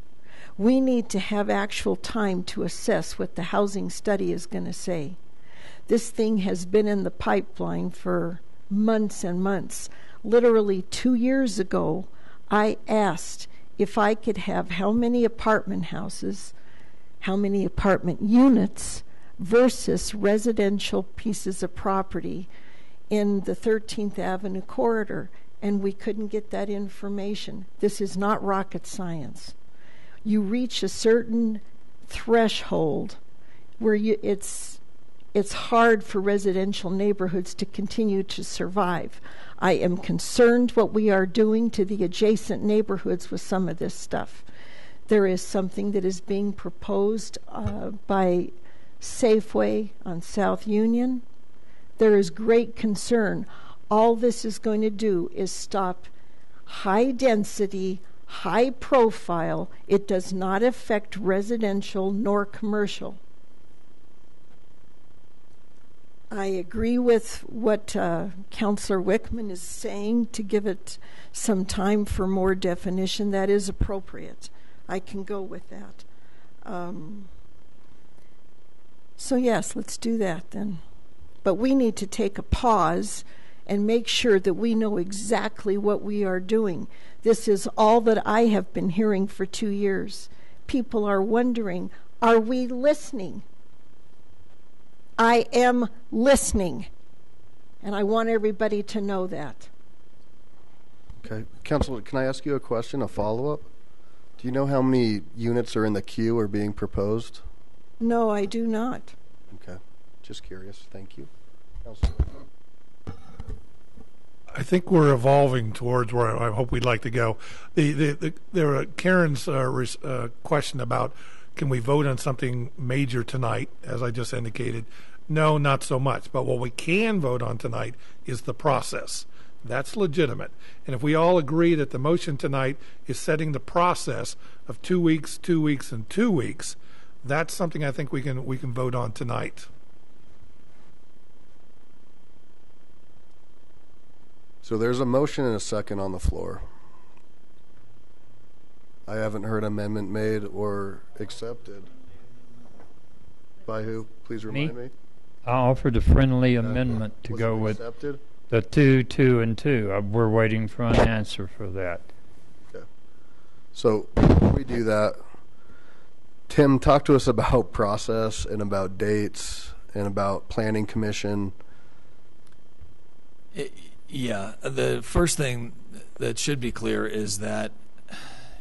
we need to have actual time to assess what the housing study is going to say. This thing has been in the pipeline for months and months. Literally 2 years ago, I asked if I could have how many apartment houses, how many apartment units versus residential pieces of property in the 13th Avenue corridor. and we couldn't get that information. This is not rocket science. You reach a certain threshold where it's hard for residential neighborhoods to continue to survive. I am concerned what we are doing to the adjacent neighborhoods with some of this stuff. There is something that is being proposed by Safeway on South Union. There is great concern. All this is going to do is stop high density, high profile. It does not affect residential nor commercial. I agree with what Councillor Wickman is saying, to give it some time for more definition. That is appropriate. I can go with that. So yes, let's do that then. But we need to take a pause and make sure that we know exactly what we are doing. This is all that I have been hearing for 2 years. People are wondering, are we listening? I am listening, and I want everybody to know that. Okay. Councilor, can I ask you a question, a follow-up? Do you know how many units are in the queue or being proposed? No, I do not. Okay. Just curious. Thank you. Councilor. I think we're evolving towards where I hope we'd like to go. Karen's question about, can we vote on something major tonight, as I just indicated? No, not so much. But what we can vote on tonight is the process. That's legitimate. And if we all agree that the motion tonight is setting the process of 2 weeks, 2 weeks, and 2 weeks, that's something I think we can vote on tonight. So there's a motion and a second on the floor. I haven't heard amendment made or accepted. By who? Please remind me. I offered a friendly amendment to go with accepted? the 2, 2, and 2. We're waiting for an answer for that. Okay. So before we do that, Tim, talk to us about process and about dates and about planning commission. Yeah, the first thing that should be clear is that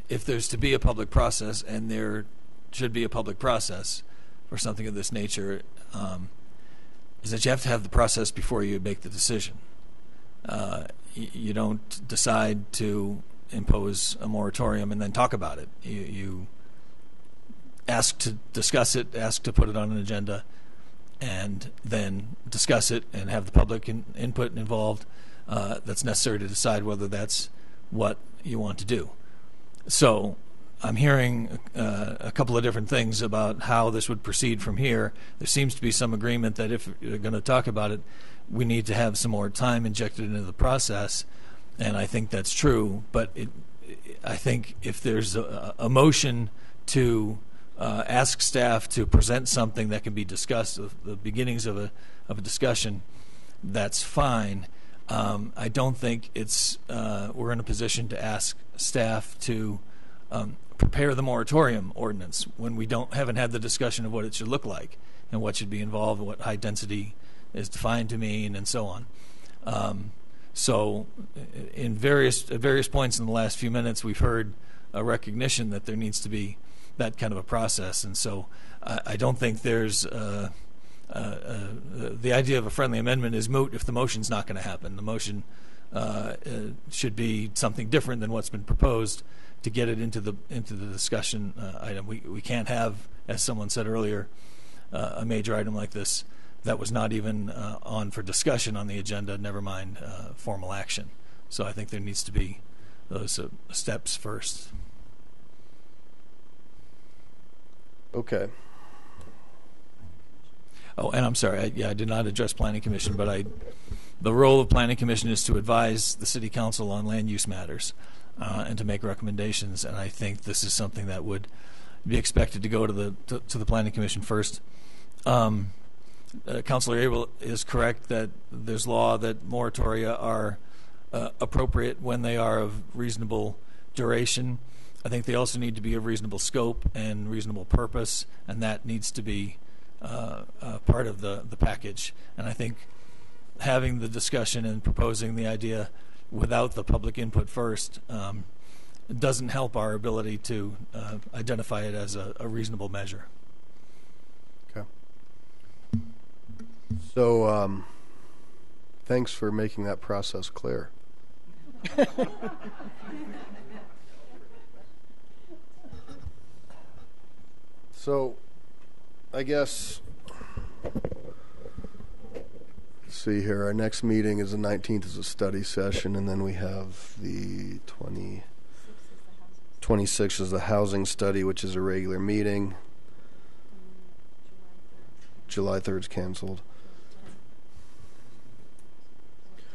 if there's to be a public process, and there should be a public process for something of this nature, is that you have to have the process before you make the decision. You don't decide to impose a moratorium and then talk about it. You ask to discuss it, ask to put it on an agenda, and then discuss it and have the public input involved that's necessary to decide whether that's what you want to do. So I'm hearing a couple of different things about how this would proceed from here. There seems to be some agreement that if you're going to talk about it, we need to have some more time injected into the process, and I think that's true. But I think if there's a motion to ask staff to present something that can be discussed, the beginnings of a discussion, that's fine. I don't think we're in a position to ask staff to prepare the moratorium ordinance when we haven't had the discussion of what it should look like and what should be involved and what high density is defined to mean and so on. So at various points in the last few minutes, we've heard a recognition that there needs to be that kind of a process, and so I don't think there's the idea of a friendly amendment is moot if the motion's not going to happen. The motion should be something different than what's been proposed to get it into the discussion item. We can't have, as someone said earlier, a major item like this that was not even on for discussion on the agenda, never mind formal action. So I think there needs to be those steps first. Okay. Oh, and I'm sorry, I did not address Planning Commission, but the role of Planning Commission is to advise the City Council on land use matters and to make recommendations, and I think this is something that would be expected to go to the Planning Commission first. Councilor Abel is correct that there's law that moratoria are appropriate when they are of reasonable duration. I think they also need to be of reasonable scope and reasonable purpose, and that needs to be part of the package. And I think having the discussion and proposing the idea without the public input first doesn't help our ability to identify it as a reasonable measure. Okay. So thanks for making that process clear. So I guess, let's see here, our next meeting is the 19th is a study session, and then we have the 26th is the housing study, which is a regular meeting. July 3rd is canceled.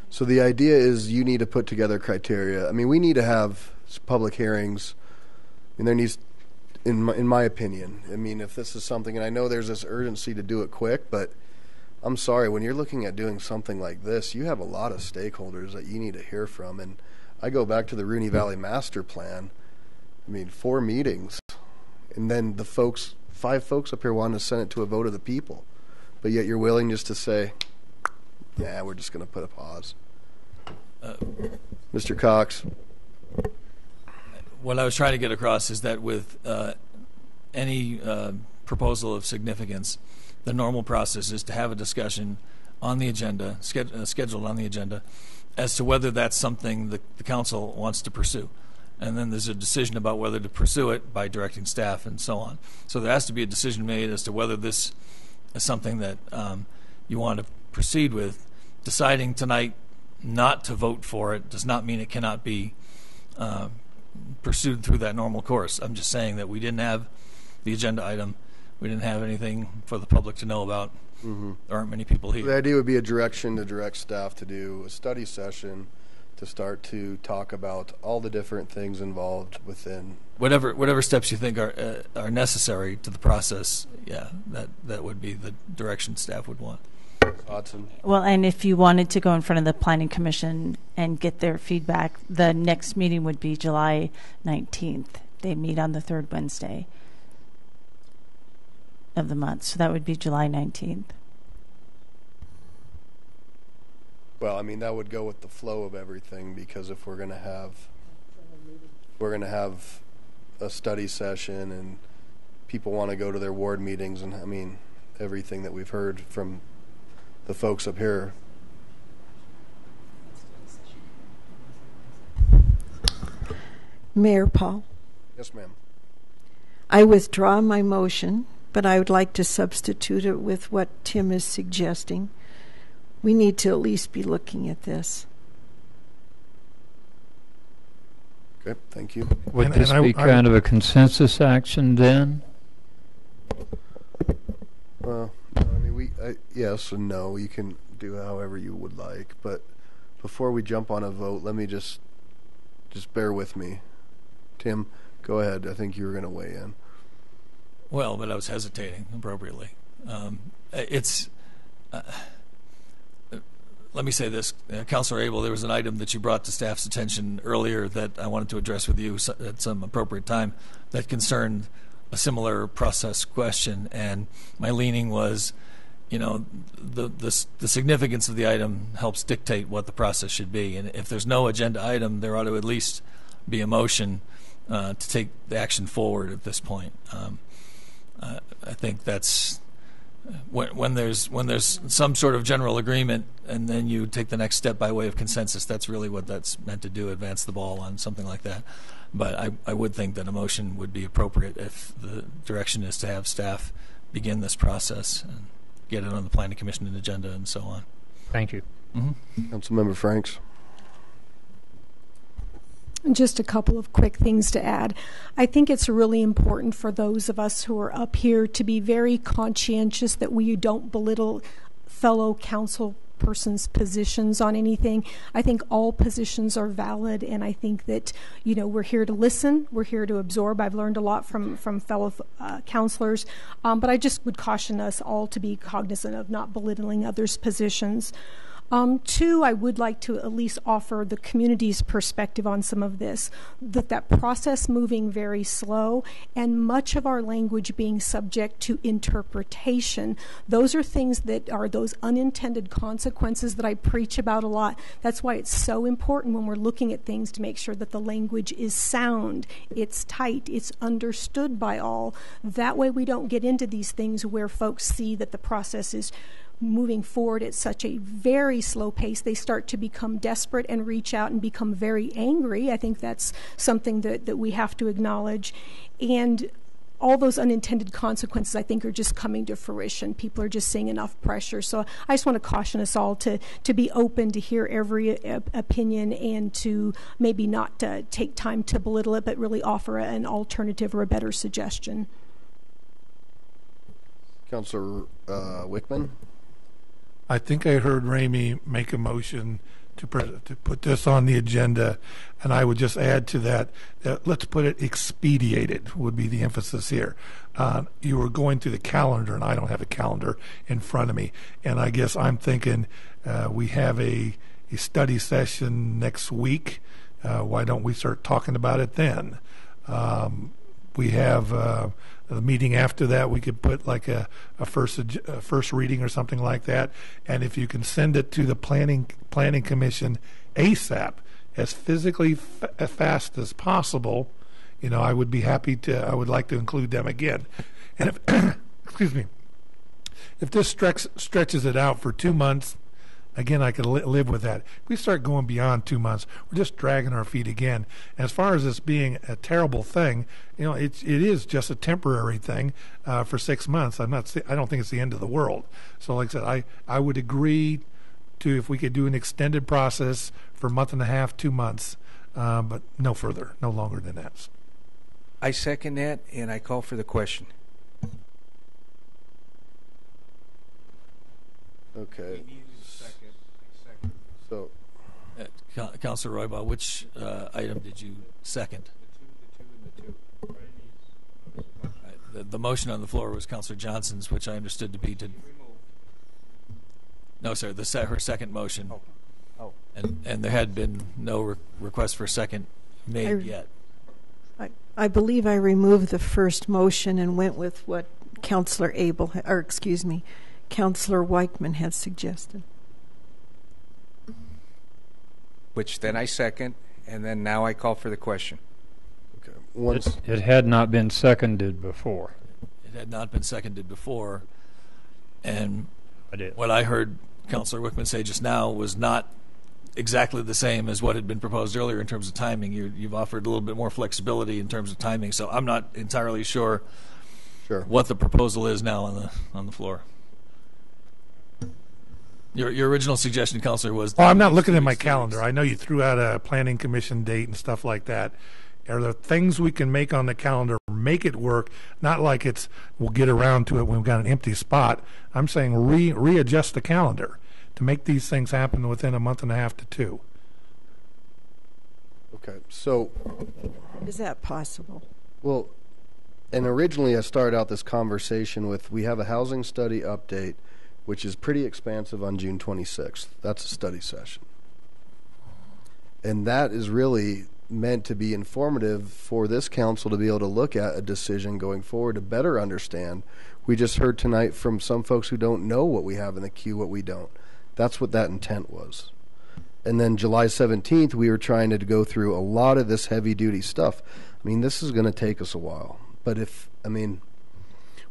So the idea is you need to put together criteria. I mean, we need to have public hearings, and there needs, in my opinion, I mean, if this is something, and I know there's this urgency to do it quick, but I'm sorry, when you're looking at doing something like this, you have a lot of stakeholders that you need to hear from. And I go back to the Rooney Valley Master Plan. I mean, 4 meetings, and then the 5 folks up here wanting to send it to a vote of the people, but yet you're willing just to say, yeah, we're just going to put a pause. Mr. Cox. What I was trying to get across is that with any proposal of significance, the normal process is to have a discussion on the agenda, scheduled on the agenda, as to whether that's something the council wants to pursue. And then there's a decision about whether to pursue it by directing staff and so on. So there has to be a decision made as to whether this is something that you want to proceed with. Deciding tonight not to vote for it does not mean it cannot be pursued through that normal course. I'm just saying that we didn't have the agenda item. We didn't have anything for the public to know about. Mm-hmm. There aren't many people here. The idea would be a direction to direct staff to do a study session to start to talk about all the different things involved within whatever steps you think are necessary to the process. Yeah, that would be the direction staff would want. Watson. Well, and if you wanted to go in front of the Planning Commission and get their feedback, the next meeting would be July 19th. They meet on the 3rd Wednesday of the month, so that would be July 19th. Well, I mean, that would go with the flow of everything, because if we're going to have a study session and people want to go to their ward meetings, and I mean, everything that we've heard from the folks up here. Mayor Paul. Yes, ma'am. I withdraw my motion, but I would like to substitute it with what Tim is suggesting. We need to at least be looking at this. Okay, thank you. Would this be kind of a consensus action then? Well, I mean, yes and no. You can do however you would like, but before we jump on a vote, let me just bear with me. Tim, go ahead. I think you were going to weigh in. Well, but I was hesitating appropriately. Let me say this, Councilor Abel, there was an item that you brought to staff's attention earlier that I wanted to address with you at some appropriate time that concerned a similar process question, and my leaning was, you know, the significance of the item helps dictate what the process should be, and if there's no agenda item, there ought to at least be a motion to take the action forward at this point. I think that's when there's some sort of general agreement, and then you take the next step by way of consensus. That's really what that's meant to do, advance the ball on something like that. But I would think that a motion would be appropriate if the direction is to have staff begin this process and get it on the Planning Commission agenda and so on. Thank you. Mm-hmm. Councilmember Franks. Just a couple of quick things to add. I think it's really important for those of us who are up here to be very conscientious that we don't belittle fellow council persons' positions on anything. I think all positions are valid, and I think that, you know, we're here to listen, we're here to absorb. I've learned a lot from fellow counselors, but I just would caution us all to be cognizant of not belittling others' positions. Two, I would like to at least offer the community's perspective on some of this, that process moving very slow and much of our language being subject to interpretation. Those are things that are those unintended consequences that I preach about a lot. That's why it's so important when we're looking at things to make sure that the language is sound, it's tight, it's understood by all. That way we don't get into these things where folks see that the process is moving forward at such a very slow pace. They start to become desperate and reach out and become very angry. I think that's something that we have to acknowledge. And all those unintended consequences, I think, are just coming to fruition. People are just seeing enough pressure. So I just want to caution us all to be open to hear every opinion and to maybe not take time to belittle it, but really offer an alternative or a better suggestion. Councilor Wickman? I think I heard Ramey make a motion to put this on the agenda, and I would just add to that, let's put it expedited would be the emphasis here. You were going through the calendar, and I don't have a calendar in front of me, and I guess I'm thinking we have a study session next week. Why don't we start talking about it then? We have the meeting after that. We could put like a first reading or something like that. And if you can send it to the planning commission ASAP, as physically fast as possible, I would be happy to. I would like to include them again. And if excuse me, if this stretches it out for 2 months. Again, I could live with that. If we start going beyond 2 months, we're just dragging our feet again. As far as this being a terrible thing, it is just a temporary thing for 6 months. I don't think it's the end of the world. So, like I said, I would agree to if we could do an extended process for a month and a half, 2 months, but no further, no longer than that. I second that, and I call for the question. Okay. So, Councilor Roybaugh, which item did you second? The two. The motion on the floor was Councilor Johnson's, which I understood to be to. No, sir. Her second motion. Oh. And there had been no request for a second made yet. I believe I removed the first motion and went with what Councilor Weichman had suggested. Which then I second, and then now I call for the question. Okay. It had not been seconded before. It had not been seconded before, and what I heard Councilor Wickman say just now was not exactly the same as what had been proposed earlier in terms of timing. You've offered a little bit more flexibility in terms of timing, so I'm not entirely sure what the proposal is now on the floor. Your original suggestion, Councilor, was... I'm not looking at my calendar. I know you threw out a planning commission date and stuff like that. Are there things we can make on the calendar, make it work, not like we'll get around to it when we've got an empty spot. I'm saying readjust the calendar to make these things happen within a month and a half to 2. Okay, so... Is that possible? Well, and originally I started out this conversation with, we have a housing study update, which is pretty expansive on June 26th. That's a study session. And that is really meant to be informative for this council to be able to look at a decision going forward to better understand. We just heard tonight from some folks who don't know what we have in the queue, what we don't. That's what that intent was. And then July 17th, we were trying to go through a lot of this heavy-duty stuff. I mean, this is going to take us a while. But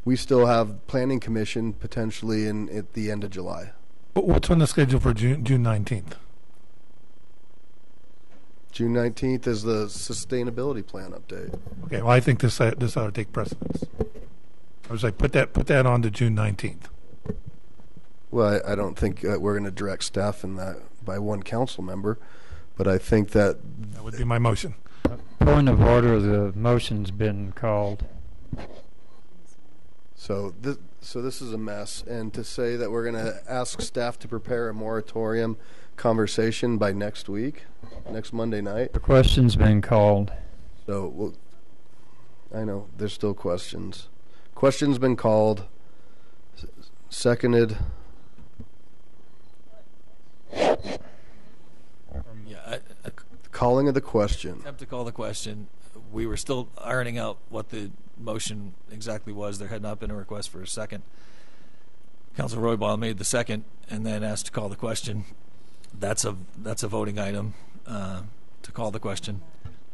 we still have Planning Commission potentially at the end of July. What's on the schedule for June 19th? June 19th is the sustainability plan update. Okay, well, I think this ought to take precedence. I was like, put that on to June 19th. Well, I don't think we're going to direct staff in that by one council member, but I think that would be my motion. Point of order: the motion's been called. So this is a mess, and to say that we're going to ask staff to prepare a moratorium conversation by next week, next Monday night. The question's been called. So, I know there's still questions. Question's been called. Seconded. Calling of the question. Attempt to call the question. We were still ironing out what the motion exactly was. There had not been a request for a second. Councilor Roybal made the second and then asked to call the question. That's a voting item to call the question.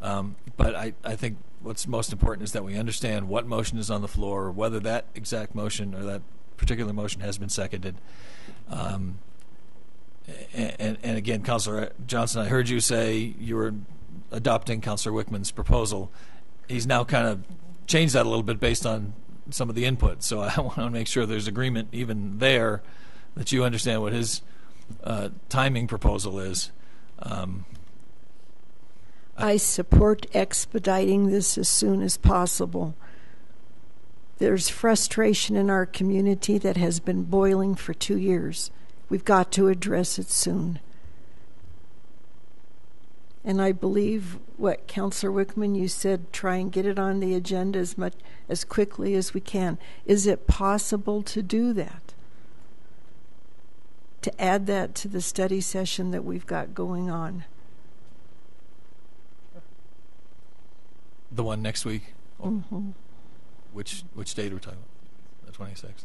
But I think what's most important is that we understand what motion is on the floor, whether that exact motion or that particular motion has been seconded. And again, Councilor Johnson, I heard you say you were adopting Councilor Wickman's proposal. He's now kind of changed that a little bit based on some of the input. So I want to make sure there's agreement even there that you understand what his timing proposal is. I support expediting this as soon as possible. There's frustration in our community that has been boiling for 2 years. We've got to address it soon. And I believe what Councilor Wickman, you said, try and get it on the agenda as quickly as we can. Is it possible to do that? To add that to the study session that we've got going on? The one next week? Mm-hmm. Which date are we talking about? The 26th?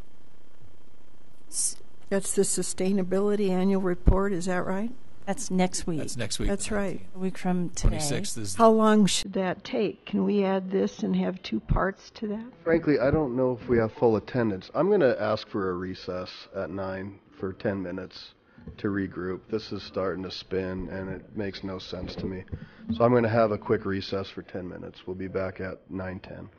That's the sustainability annual report, is that right? That's next week. That's next week. That's right. A week from today. 26th is... How long should that take? Can we add this and have 2 parts to that? Frankly, I don't know if we have full attendance. I'm going to ask for a recess at 9 for 10 minutes to regroup. This is starting to spin, and it makes no sense to me. So I'm going to have a quick recess for 10 minutes. We'll be back at 9:10.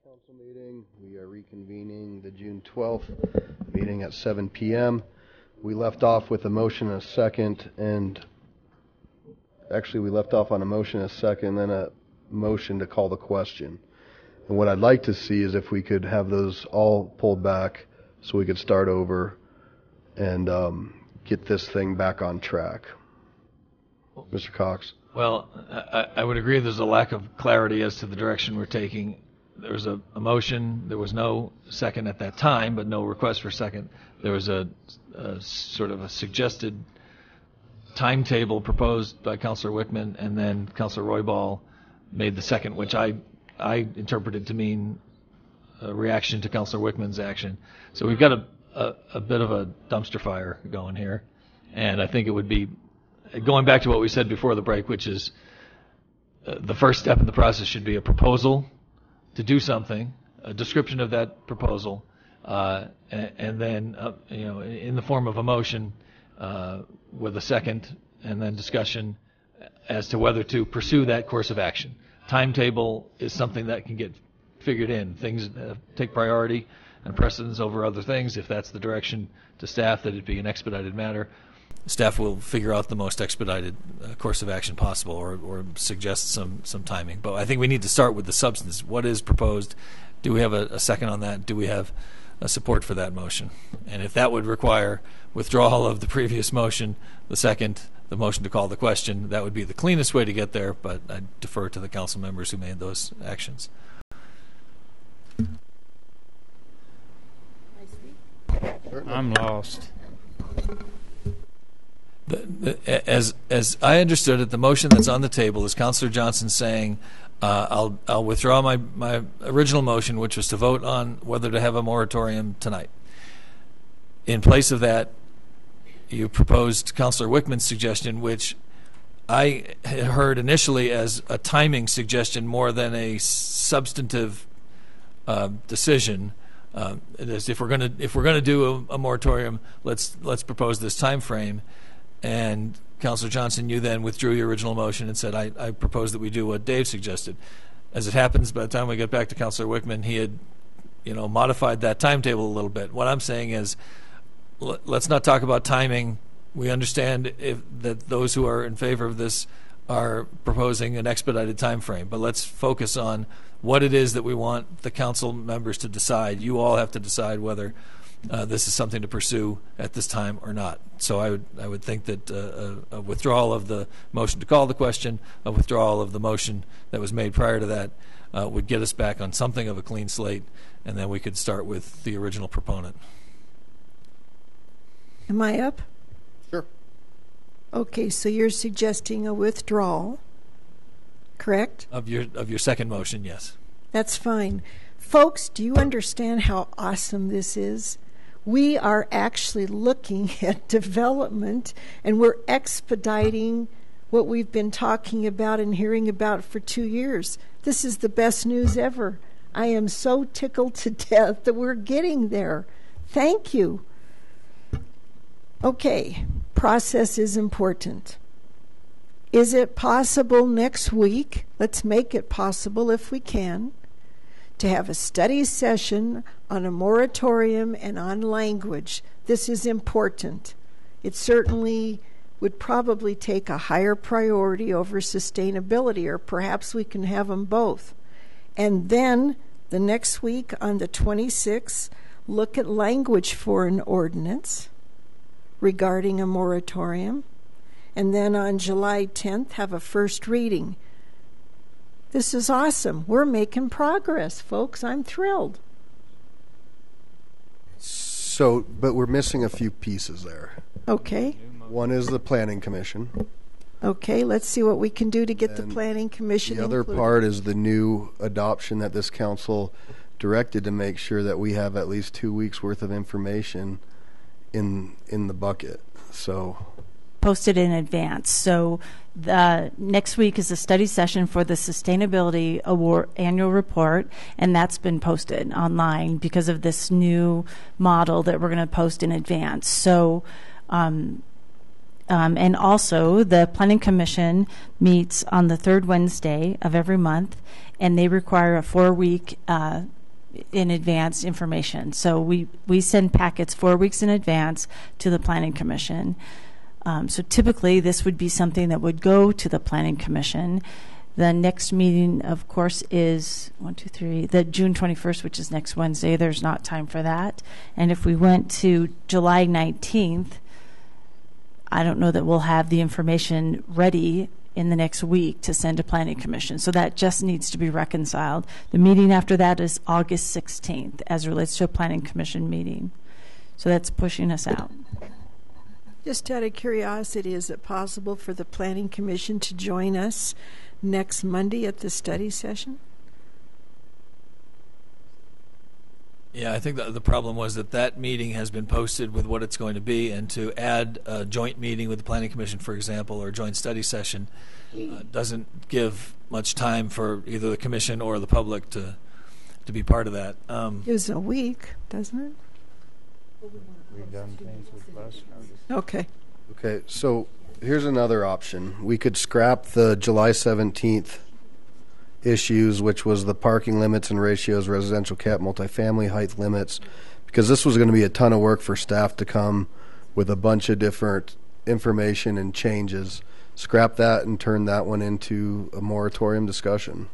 council meeting. We are reconvening the June 12th meeting at 7 p.m. We left off with a motion and a second, and actually we left off on a motion and a second, then a motion to call the question. And what I'd like to see is if we could have those all pulled back so we could start over and get this thing back on track. Mr. Cox. Well, I would agree there's a lack of clarity as to the direction we're taking. There was a motion. There was no second at that time, but no request for second. There was a sort of a suggested timetable proposed by Councilor Wickman, and then Councilor Roybal made the second, which I interpreted to mean a reaction to Councilor Wickman's action. So we've got a bit of a dumpster fire going here, and I think it would be, going back to what we said before the break, which is the first step in the process should be a proposal to do something, a description of that proposal, and then in the form of a motion with a second, and then discussion as to whether to pursue that course of action. Timetable is something that can get figured in. Things take priority and precedence over other things. If that's the direction to staff, that it be an expedited matter, staff will figure out the most expedited course of action possible, or suggest some timing. But I think we need to start with the substance. What is proposed? Do we have a second on that? Do we have a support for that motion? And if that would require withdrawal of the previous motion, the second, the motion to call the question, that would be the cleanest way to get there, but I defer to the council members who made those actions. I'm lost. As I understood it, the motion that's on the table is Councilor Johnson saying, I'll withdraw my original motion, which was to vote on whether to have a moratorium tonight. In place of that, you proposed Councilor Wickman's suggestion, which I had heard initially as a timing suggestion more than a substantive decision. If we're going to do a moratorium, let's propose this time frame. And Councilor Johnson, you then withdrew your original motion and said, I propose that we do what Dave suggested. As it happens, by the time we get back to Councilor Wickman, he had, modified that timetable a little bit. What I'm saying is, let's not talk about timing. We understand that those who are in favor of this are proposing an expedited time frame, but let's focus on what it is that we want the council members to decide. You all have to decide whether this is something to pursue at this time or not. So I would think that a withdrawal of the motion to call the question, a withdrawal of the motion that was made prior to that, would get us back on something of a clean slate, and then we could start with the original proponent. Am I up? Sure. Okay, so you're suggesting a withdrawal, correct? Of your second motion, yes. That's fine. Folks, do you understand how awesome this is? We are actually looking at development, and we're expediting what we've been talking about and hearing about for 2 years. This is the best news ever. I am so tickled to death that we're getting there. Thank you. Okay, process is important. Is it possible next week? Let's make it possible if we can, to have a study session on a moratorium and on language. This is important. It certainly would probably take a higher priority over sustainability, or perhaps we can have them both. And then the next week on the 26th, look at language for an ordinance regarding a moratorium. And then on July 10th, have a first reading. This is awesome. We're making progress, folks. I'm thrilled. So, but we're missing a few pieces there. Okay. One is the Planning Commission. Okay, let's see what we can do to get the Planning Commission The other included. part is the new adoption that this council directed to make sure that we have at least 2 weeks worth of information in the bucket. So posted in advance. So the next week is a study session for the Sustainability Award annual report, and that's been posted online because of this new model that we're going to post in advance. So and also the Planning Commission meets on the third Wednesday of every month, and they require a 4-week in advance information. So we send packets 4 weeks in advance to the Planning Commission. So typically this would be something that would go to the Planning Commission. The next meeting, of course, is the June 21st, which is next Wednesday. There's not time for that. And if we went to July 19th, I don't know that we'll have the information ready in the next week to send to Planning Commission. So that just needs to be reconciled. The meeting after that is August 16th as it relates to a Planning Commission meeting. So that's pushing us out. Just out of curiosity, is it possible for the Planning Commission to join us next Monday at the study session? Yeah, I think the problem was that meeting has been posted with what it's going to be, and to add a joint meeting with the Planning Commission, for example, or a joint study session doesn't give much time for either the Commission or the public to be part of that. Gives a week, doesn't it? We've done things with less notice. Okay. Okay, so here's another option. We could scrap the July 17th issues, which was the parking limits and ratios, residential cap, multifamily height limits, because this was going to be a ton of work for staff to come with a bunch of different information and changes. Scrap that and turn that one into a moratorium discussion.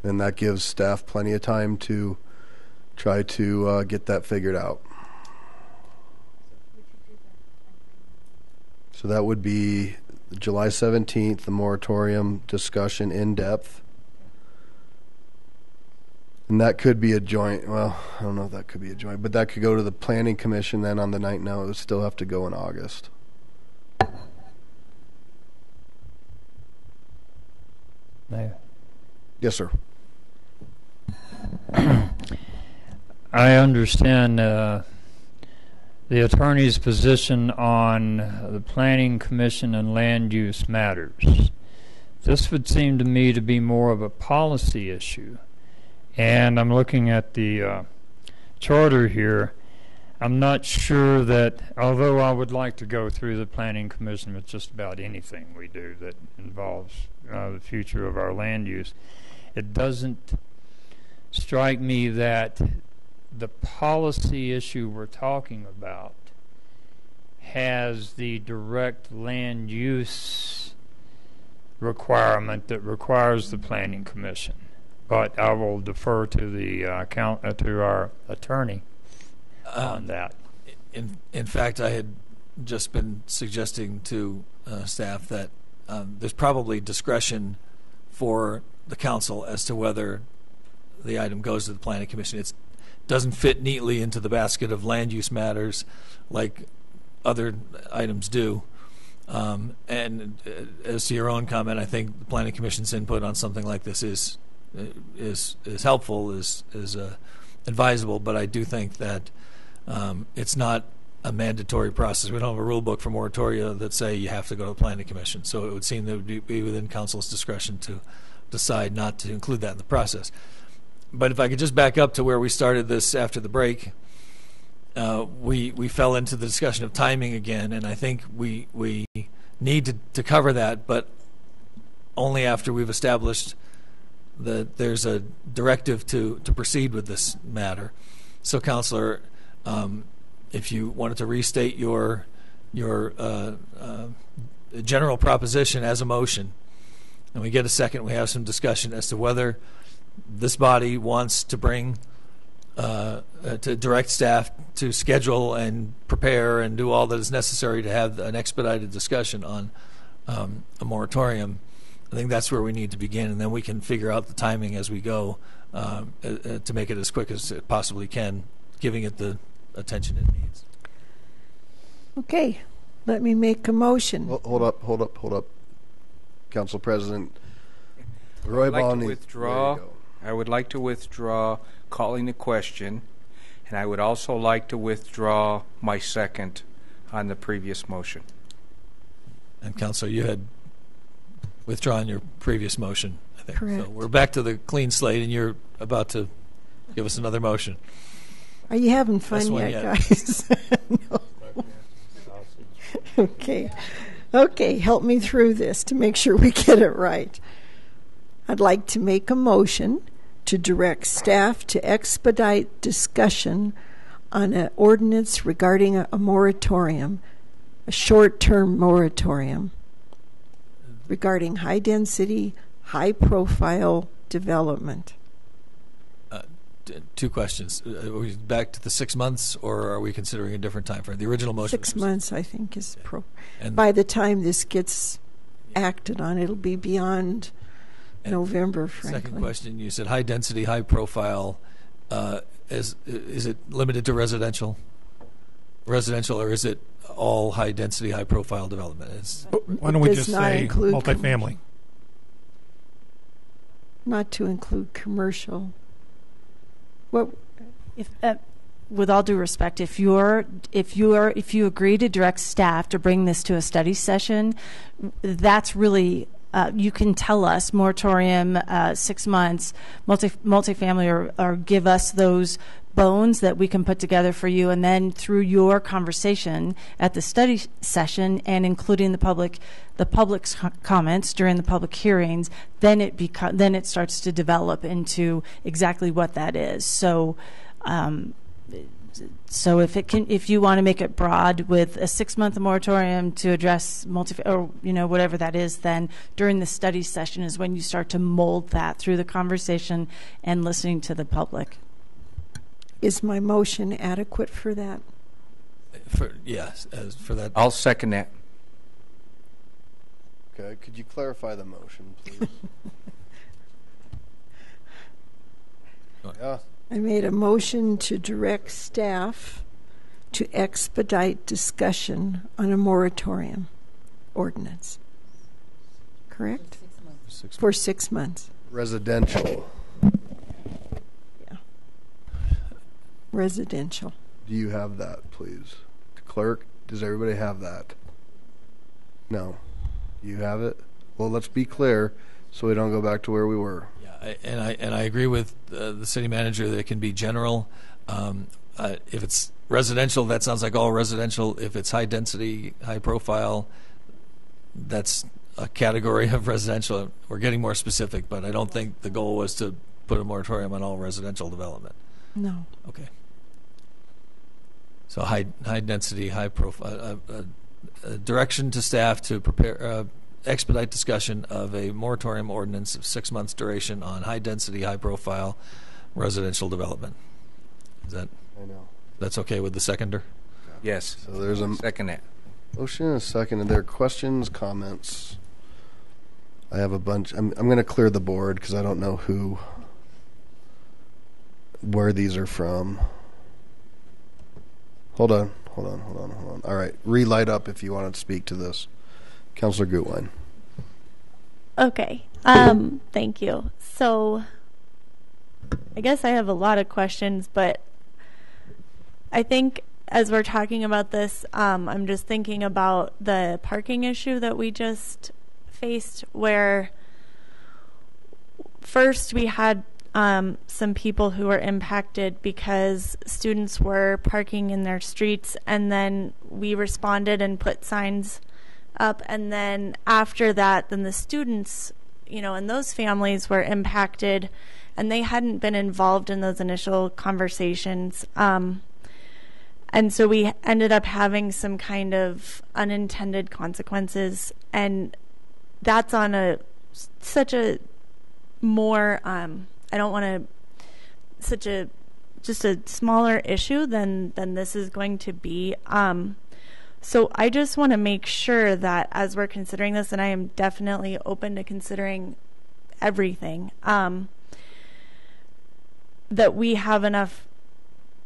And that gives staff plenty of time to try to get that figured out. So that would be July 17th, the moratorium discussion in depth. And that could be a joint, well, I don't know if that could be a joint, but that could go to the Planning Commission then on the night. Now it would still have to go in August. Mayor. Yes, sir. I understand the attorney's position on the Planning Commission and land use matters. This would seem to me to be more of a policy issue. And I'm looking at the charter here. I'm not sure that, although I would like to go through the Planning Commission with just about anything we do that involves the future of our land use, it doesn't strike me that the policy issue we're talking about has the direct land use requirement that requires the Planning Commission. But I will defer to the to our attorney on that. In fact, I had just been suggesting to staff that there's probably discretion for the council as to whether the item goes to the Planning Commission. It doesn't fit neatly into the basket of land use matters like other items do. And as to your own comment, I think the Planning Commission's input on something like this is helpful, is advisable. But I do think that it's not a mandatory process. We don't have a rule book for moratoria that say you have to go to the Planning Commission. So it would seem that it would be within council's discretion to decide not to include that in the process. But if I could just back up to where we started this after the break, we fell into the discussion of timing again, and I think we need to cover that, but only after we've established that there's a directive to proceed with this matter. So, Councilor, if you wanted to restate your general proposition as a motion, and we get a second, we have some discussion as to whether this body wants to bring to direct staff to schedule and prepare and do all that is necessary to have an expedited discussion on a moratorium. I think that's where we need to begin, and then we can figure out the timing as we go to make it as quick as it possibly can, giving it the attention it needs. Okay, let me make a motion. Hold up. Council President Roy Ball needs I would like to withdraw calling the question, and I would also like to withdraw my second on the previous motion. And Councilor, you had withdrawn your previous motion, I think. Correct. So we're back to the clean slate, and you're about to give us another motion. Are you having fun yet, guys? No. Okay, help me through this to make sure we get it right. I'd like to make a motion to direct staff to expedite discussion on an ordinance regarding a moratorium, a short-term moratorium regarding high-density, high-profile development. Two questions. Are we back to the 6 months, or are we considering a different time frame? The original motion 6 months, I think, is And by the time this gets acted on, it'll be beyond November, frankly. Second question, you said high density, high profile. Is it limited to residential, or is it all high density, high profile development? Why don't we just say include multifamily? Not to include commercial. What? If, with all due respect, if you agree to direct staff to bring this to a study session, that's really you can tell us moratorium, 6 months, multifamily, or give us those bones that we can put together for you, and then through your conversation at the study session and including the public's comments during the public hearings, then it starts to develop into exactly what that is. So if you want to make it broad with a 6 month moratorium to address or whatever that is, then during the study session is when you start to mold that through the conversation and listening to the public. Is my motion adequate for that? Yes, for that. I'll second that. Okay, could you clarify the motion, please? Yeah. I made a motion to direct staff to expedite discussion on a moratorium ordinance. Correct? For 6 months. Residential. Yeah. Residential. Do you have that, please? Clerk, does everybody have that? No. You have it? Well, let's be clear so we don't go back to where we were. And I agree with the city manager that it can be general. If it's residential, that sounds like all residential. If it's high density, high profile, that's a category of residential. We're getting more specific, but I don't think the goal was to put a moratorium on all residential development. No. Okay. So high density, high profile, direction to staff to prepare. Expedite discussion of a moratorium ordinance of 6 months duration on high density, high profile residential development. Is that? I know. That's okay with the seconder? Yes. So there's a second that. Motion and a second. Are there questions, comments? I have a bunch. I'm going to clear the board because I don't know where these are from. Hold on. All right. Relight up if you want to speak to this. Councilor Gutwein. Okay. Thank you. So I guess I have a lot of questions, but I think as we're talking about this, I'm just thinking about the parking issue that we just faced, where first we had some people who were impacted because students were parking in their streets, and then we responded and put signs up, and then after that, then the students, and those families were impacted, and they hadn't been involved in those initial conversations, and so we ended up having some kind of unintended consequences, and that's on such a more I don't want to just a smaller issue than this is going to be. So I just want to make sure that as we're considering this, and I am definitely open to considering everything, that we have enough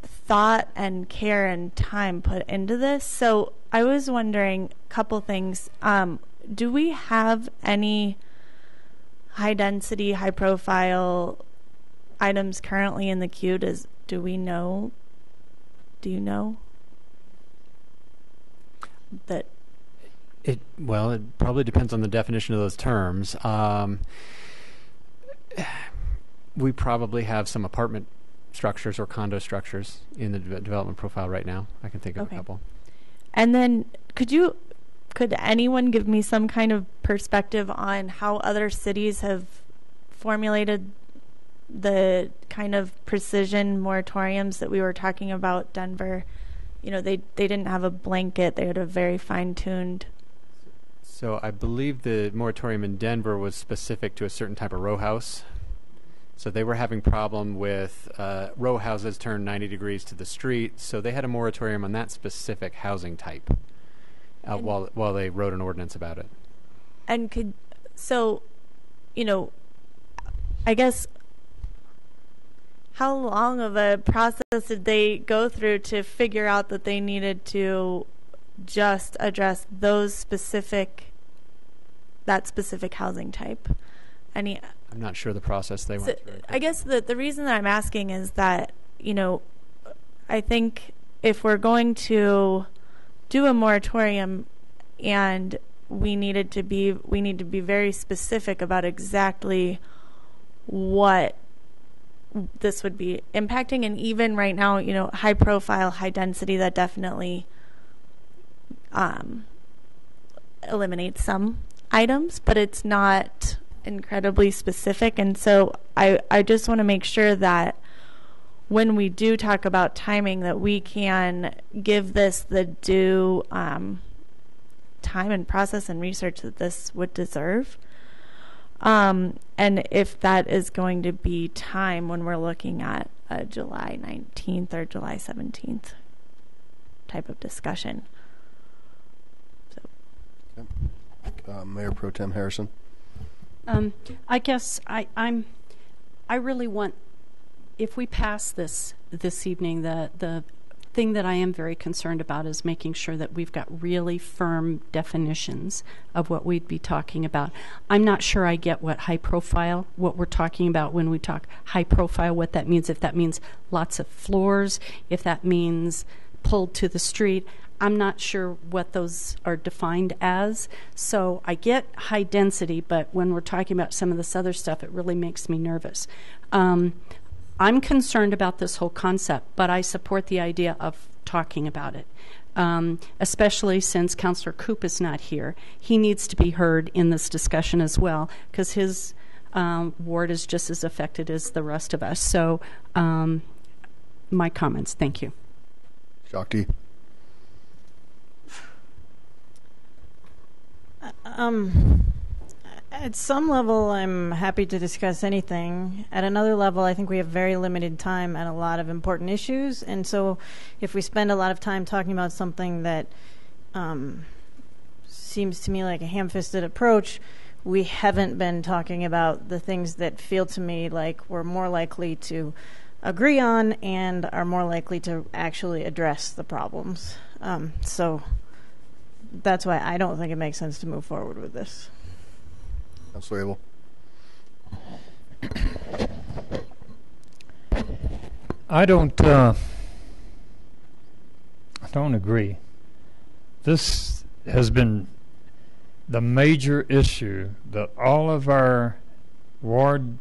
thought and care and time put into this. So I was wondering a couple things. Do we have any high density, high profile items currently in the queue? Do we know? Do you know? That it probably depends on the definition of those terms. We probably have some apartment structures or condo structures in the development profile right now. I can think of a couple. And then could anyone give me some kind of perspective on how other cities have formulated the kind of precision moratoriums that we were talking about, Denver, they didn't have a blanket. They had a very fine-tuned. So I believe the moratorium in Denver was specific to a certain type of row house. So they were having problem with row houses turned 90 degrees to the street. So they had a moratorium on that specific housing type while they wrote an ordinance about it. And I guess, how long of a process did they go through to figure out that they needed to just address that specific housing type? I'm not sure the process they went through. I guess the reason that I'm asking is that, I think if we're going to do a moratorium and we need to be very specific about exactly what this would be impacting. And even right now, high profile, high density, that definitely eliminates some items, but it's not incredibly specific. And so I just want to make sure that when we do talk about timing, that we can give this the due time and process and research that this would deserve. And if that is going to be time when we're looking at a July 19th or July 17th type of discussion. Mayor Pro Tem Harrison. I guess I really want, if we pass this evening, the thing that I am very concerned about is making sure that we've got really firm definitions of what we'd be talking about. I'm not sure I get what high profile, what we're talking about when we talk high profile, what that means, if that means lots of floors, if that means pulled to the street. I'm not sure what those are defined as. So I get high density, but when we're talking about some of this other stuff, it really makes me nervous. I'm concerned about this whole concept, but I support the idea of talking about it, especially since Councillor Koop is not here. He needs to be heard in this discussion as well, because his ward is just as affected as the rest of us. So my comments. Thank you. Shakti. At some level, I'm happy to discuss anything. At another level, I think we have very limited time and a lot of important issues. And so if we spend a lot of time talking about something that seems to me like a ham-fisted approach, we haven't been talking about the things that feel to me like we're more likely to agree on and are more likely to actually address the problems. So that's why I don't think it makes sense to move forward with this. Councilor Abel. I don't agree. This has been the major issue that all of our ward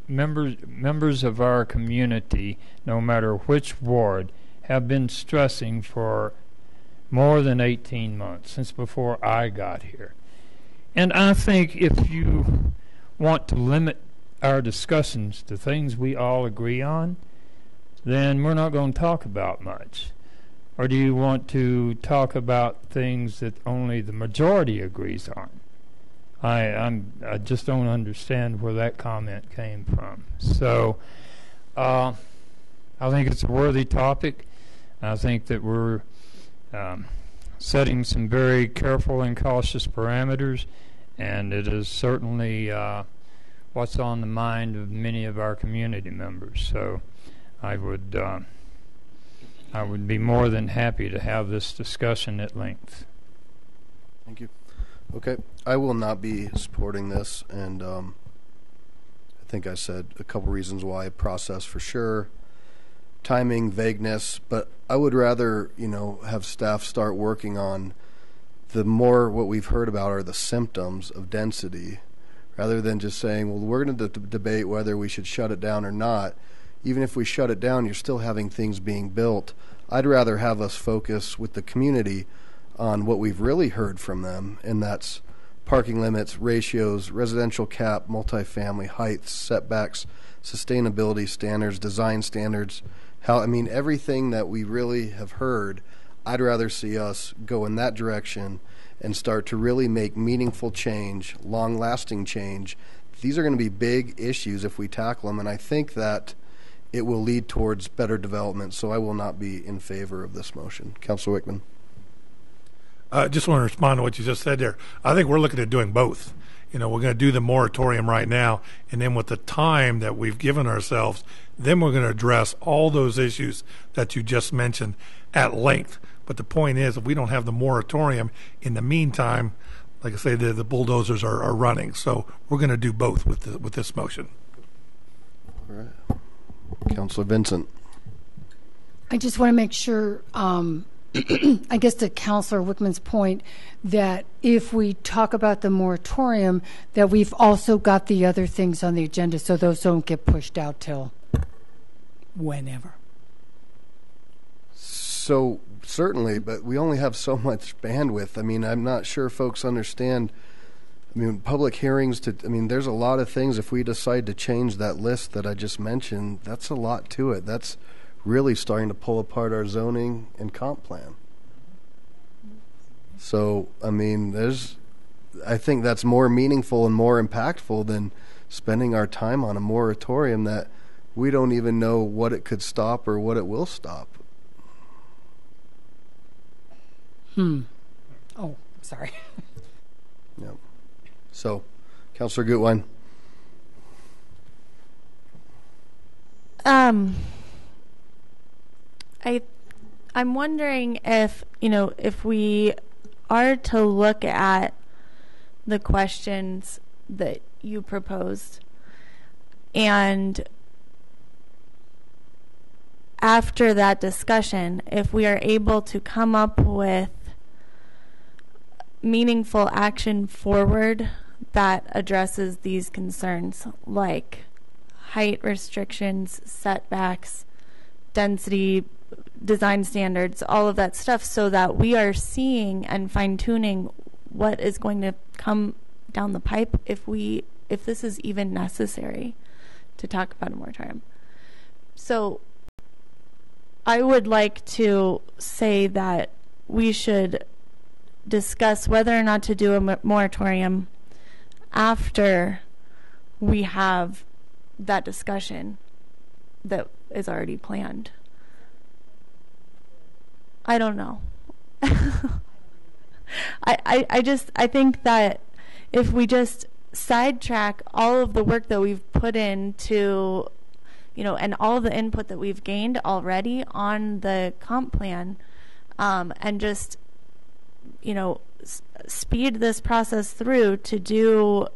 members of our community, no matter which ward, have been stressing for more than 18 months, since before I got here. And I think if you want to limit our discussions to things we all agree on, then we're not going to talk about much. Or do you want to talk about things that only the majority agrees on? I just don't understand where that comment came from. So I think it's a worthy topic. I think that we're setting some very careful and cautious parameters, and it is certainly what's on the mind of many of our community members. So I would be more than happy to have this discussion at length. Thank you. Okay, I will not be supporting this, and I think I said a couple reasons why. Process for sure, timing, vagueness, but I would rather, have staff start working on the more what we've heard about are the symptoms of density, rather than just saying, well, we're going to debate whether we should shut it down or not. Even if we shut it down, you're still having things being built. I'd rather have us focus with the community on what we've really heard from them, and that's parking limits, ratios, residential cap, multifamily, heights, setbacks, sustainability standards, design standards. Everything that we really have heard, I'd rather see us go in that direction and start to really make meaningful change, long-lasting change. These are going to be big issues if we tackle them, and I think that it will lead towards better development, so I will not be in favor of this motion. Councilor Wickman. I just want to respond to what you just said there. I think we're looking at doing both. We're going to do the moratorium right now, and then with the time that we've given ourselves, then we're going to address all those issues that you just mentioned at length. But the point is, if we don't have the moratorium, in the meantime, like I say, the bulldozers are running. So we're going to do both with this motion. All right. Councilor Vincent. I just want to make sure, I guess to Councilor Wickman's point, that if we talk about the moratorium, that we've also got the other things on the agenda so those don't get pushed out till whenever. So certainly, but we only have so much bandwidth. I'm not sure folks understand. Public hearings there's a lot of things. If we decide to change that list that I just mentioned, that's a lot to it. That's really starting to pull apart our zoning and comp plan. So, I think that's more meaningful and more impactful than spending our time on a moratorium that we don't even know what it could stop or what it will stop. Oh, sorry. Yep. So, Councilor Gutwein. I'm wondering if we are to look at the questions that you proposed, and after that discussion, if we are able to come up with meaningful action forward that addresses these concerns, like height restrictions, setbacks, density, design standards, all of that stuff, so that we are seeing and fine-tuning what is going to come down the pipe if this is even necessary to talk about a moratorium. So I would like to say that we should discuss whether or not to do a moratorium after we have that discussion that is already planned. I don't know. I think that if we just sidetrack all of the work that we've put into, and all the input that we've gained already on the comp plan, and just, speed this process through to do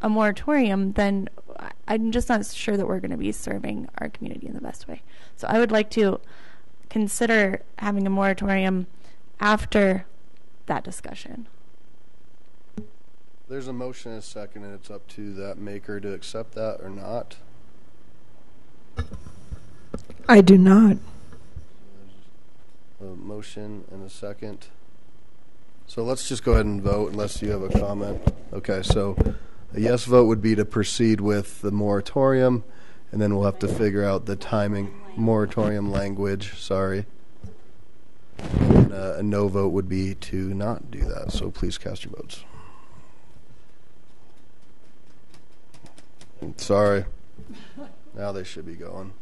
a moratorium, then I'm just not sure that we're going to be serving our community in the best way. So I would like to consider having a moratorium after that discussion. There's a motion and a second, and it's up to that maker to accept that or not. I do not. A motion and a second. So let's just go ahead and vote unless you have a comment. Okay, so a yes vote would be to proceed with the moratorium, and then we'll have to figure out the timing, moratorium language, sorry. And a no vote would be to not do that, so please cast your votes. Sorry. Now they should be going.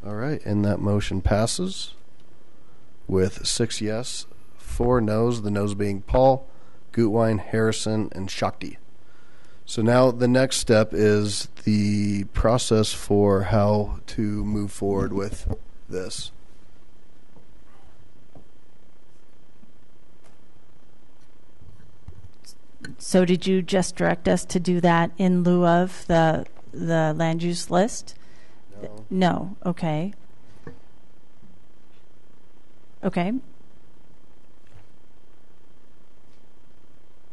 All right, and that motion passes with 6 yes, 4 no's, the no's being Paul, Gutwein, Harrison, and Shakti. So now the next step is the process for how to move forward with this. So did you just direct us to do that in lieu of the land use list? No. Okay. Okay.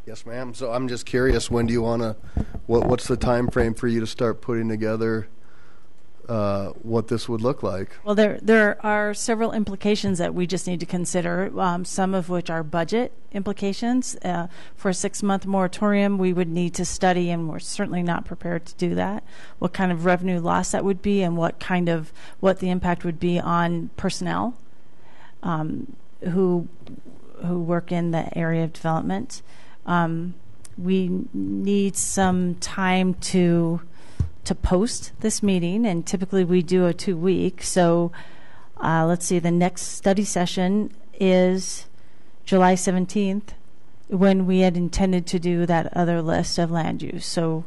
Yes, ma'am. So I'm just curious, when do you want to, what's the time frame for you to start putting together what this would look like. Well, there are several implications that we just need to consider, some of which are budget implications. For a 6-month moratorium, we would need to study, and we're certainly not prepared to do that, what kind of revenue loss that would be and what the impact would be on personnel who work in the area of development. We need some time to post this meeting, and typically we do a 2-week. So let's see, the next study session is July 17th, when we had intended to do that other list of land use. So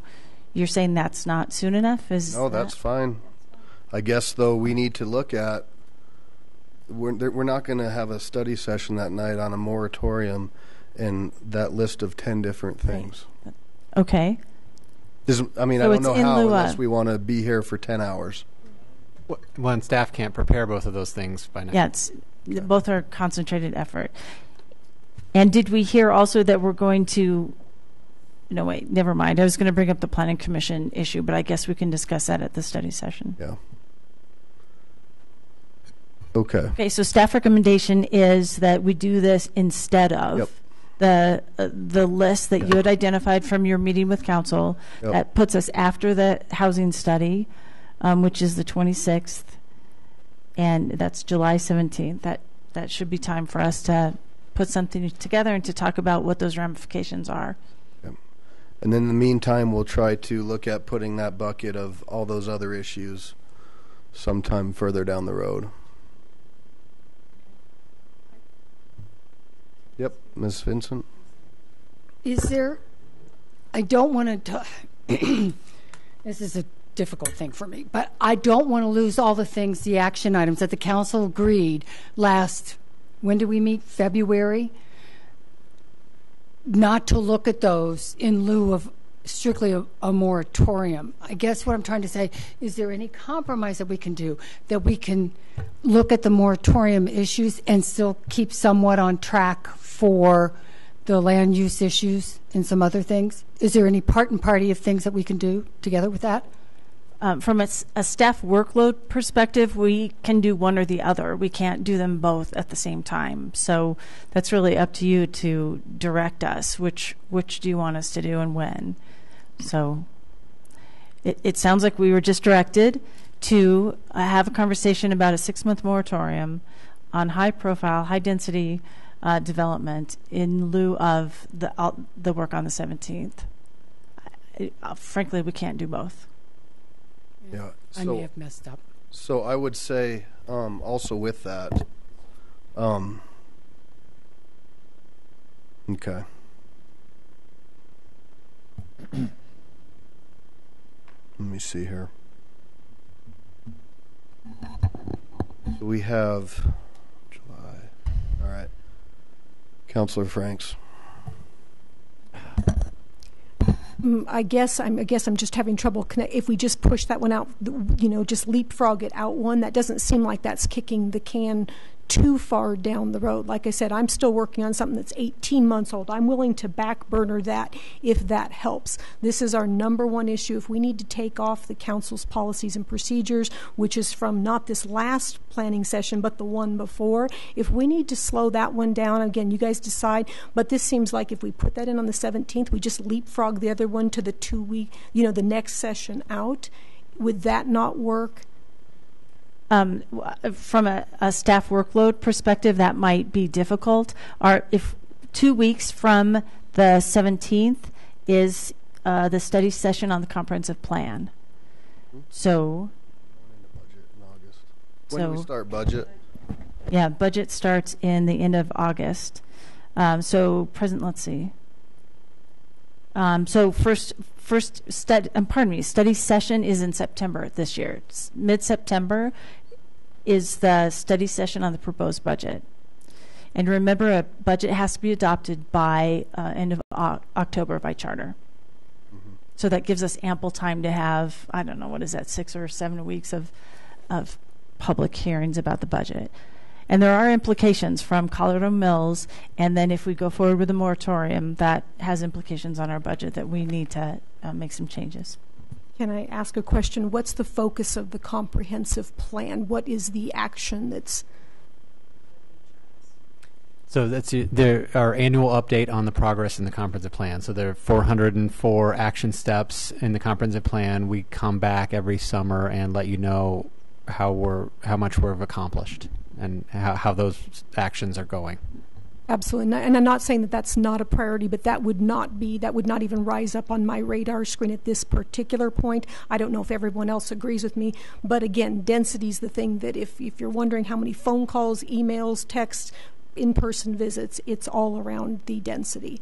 you're saying that's not soon enough? No, that's fine. I guess, though, we need to look at, we're not going to have a study session that night on a moratorium and that list of 10 different things. Right. Okay. I mean, so I don't know how unless we want to be here for 10 hours. Well, and staff can't prepare both of those things by now. Yeah, both are concentrated effort. And did we hear also that we're going to... No, wait, never mind. I was going to bring up the Planning Commission issue, but I guess we can discuss that at the study session. Yeah. Okay. Okay, so staff recommendation is that we do this instead of the list that you had identified from your meeting with council. That puts us after the housing study, which is the 26th, and that's July 17th. That should be time for us to put something together and to talk about what those ramifications are. And then in the meantime, we'll try to look at putting that bucket of all those other issues sometime further down the road. Yep, Ms. Vincent. Is there, I don't want to, this is a difficult thing for me, but I don't want to lose all the things, the action items that the council agreed last, when did we meet? February? Not to look at those in lieu of strictly a moratorium. I guess what I'm trying to say, is there any compromise that we can do, that we can look at the moratorium issues and still keep somewhat on track for the land use issues and some other things? Is there any part and party of things that we can do together with that? From a staff workload perspective, we can do one or the other. We can't do them both at the same time. So that's really up to you to direct us. Which do you want us to do and when? So it sounds like we were just directed to have a conversation about a 6-month moratorium on high-profile, high-density development in lieu of the work on the 17th. Frankly, we can't do both. Yeah, so, I may have messed up. So I would say also with that, okay. Let me see here. So we have July. All right. Councilor Franks. I guess I'm just having trouble if we just push that one out, just leapfrog it out one. That doesn't seem like that's kicking the can too far down the road. Like I said, I'm still working on something that's 18 months old. I'm willing to back burner that if that helps. This is our number one issue. If we need to take off the council's policies and procedures, which is from not this last planning session, but the one before, if we need to slow that one down, again, you guys decide. But this seems like if we put that in on the 17th, we just leapfrog the other one to the 2-week, the next session out. Would that not work? From a staff workload perspective, that might be difficult. If 2 weeks from the 17th is the study session on the comprehensive plan. So, when do we start budget? Yeah, budget starts in the end of August. Let's see. So study session is in September this year. It's mid-September is the study session on the proposed budget. And remember, a budget has to be adopted by end of October by charter. Mm-hmm. So that gives us ample time to have, 6 or 7 weeks of public hearings about the budget. And there are implications from Colorado Mills, and then if we go forward with a moratorium, that has implications on our budget that we need to make some changes. Can I ask a question? What's the focus of the comprehensive plan? What is the action that's... So that's our annual update on the progress in the comprehensive plan. So there are 404 action steps in the comprehensive plan. We come back every summer and let you know how much we've accomplished and how those actions are going. Absolutely. And I'm not saying that that's not a priority, but that would not even rise up on my radar screen at this particular point. I don't know if everyone else agrees with me, but again, density is the thing that if you're wondering how many phone calls, emails, texts, in-person visits, it's all around the density.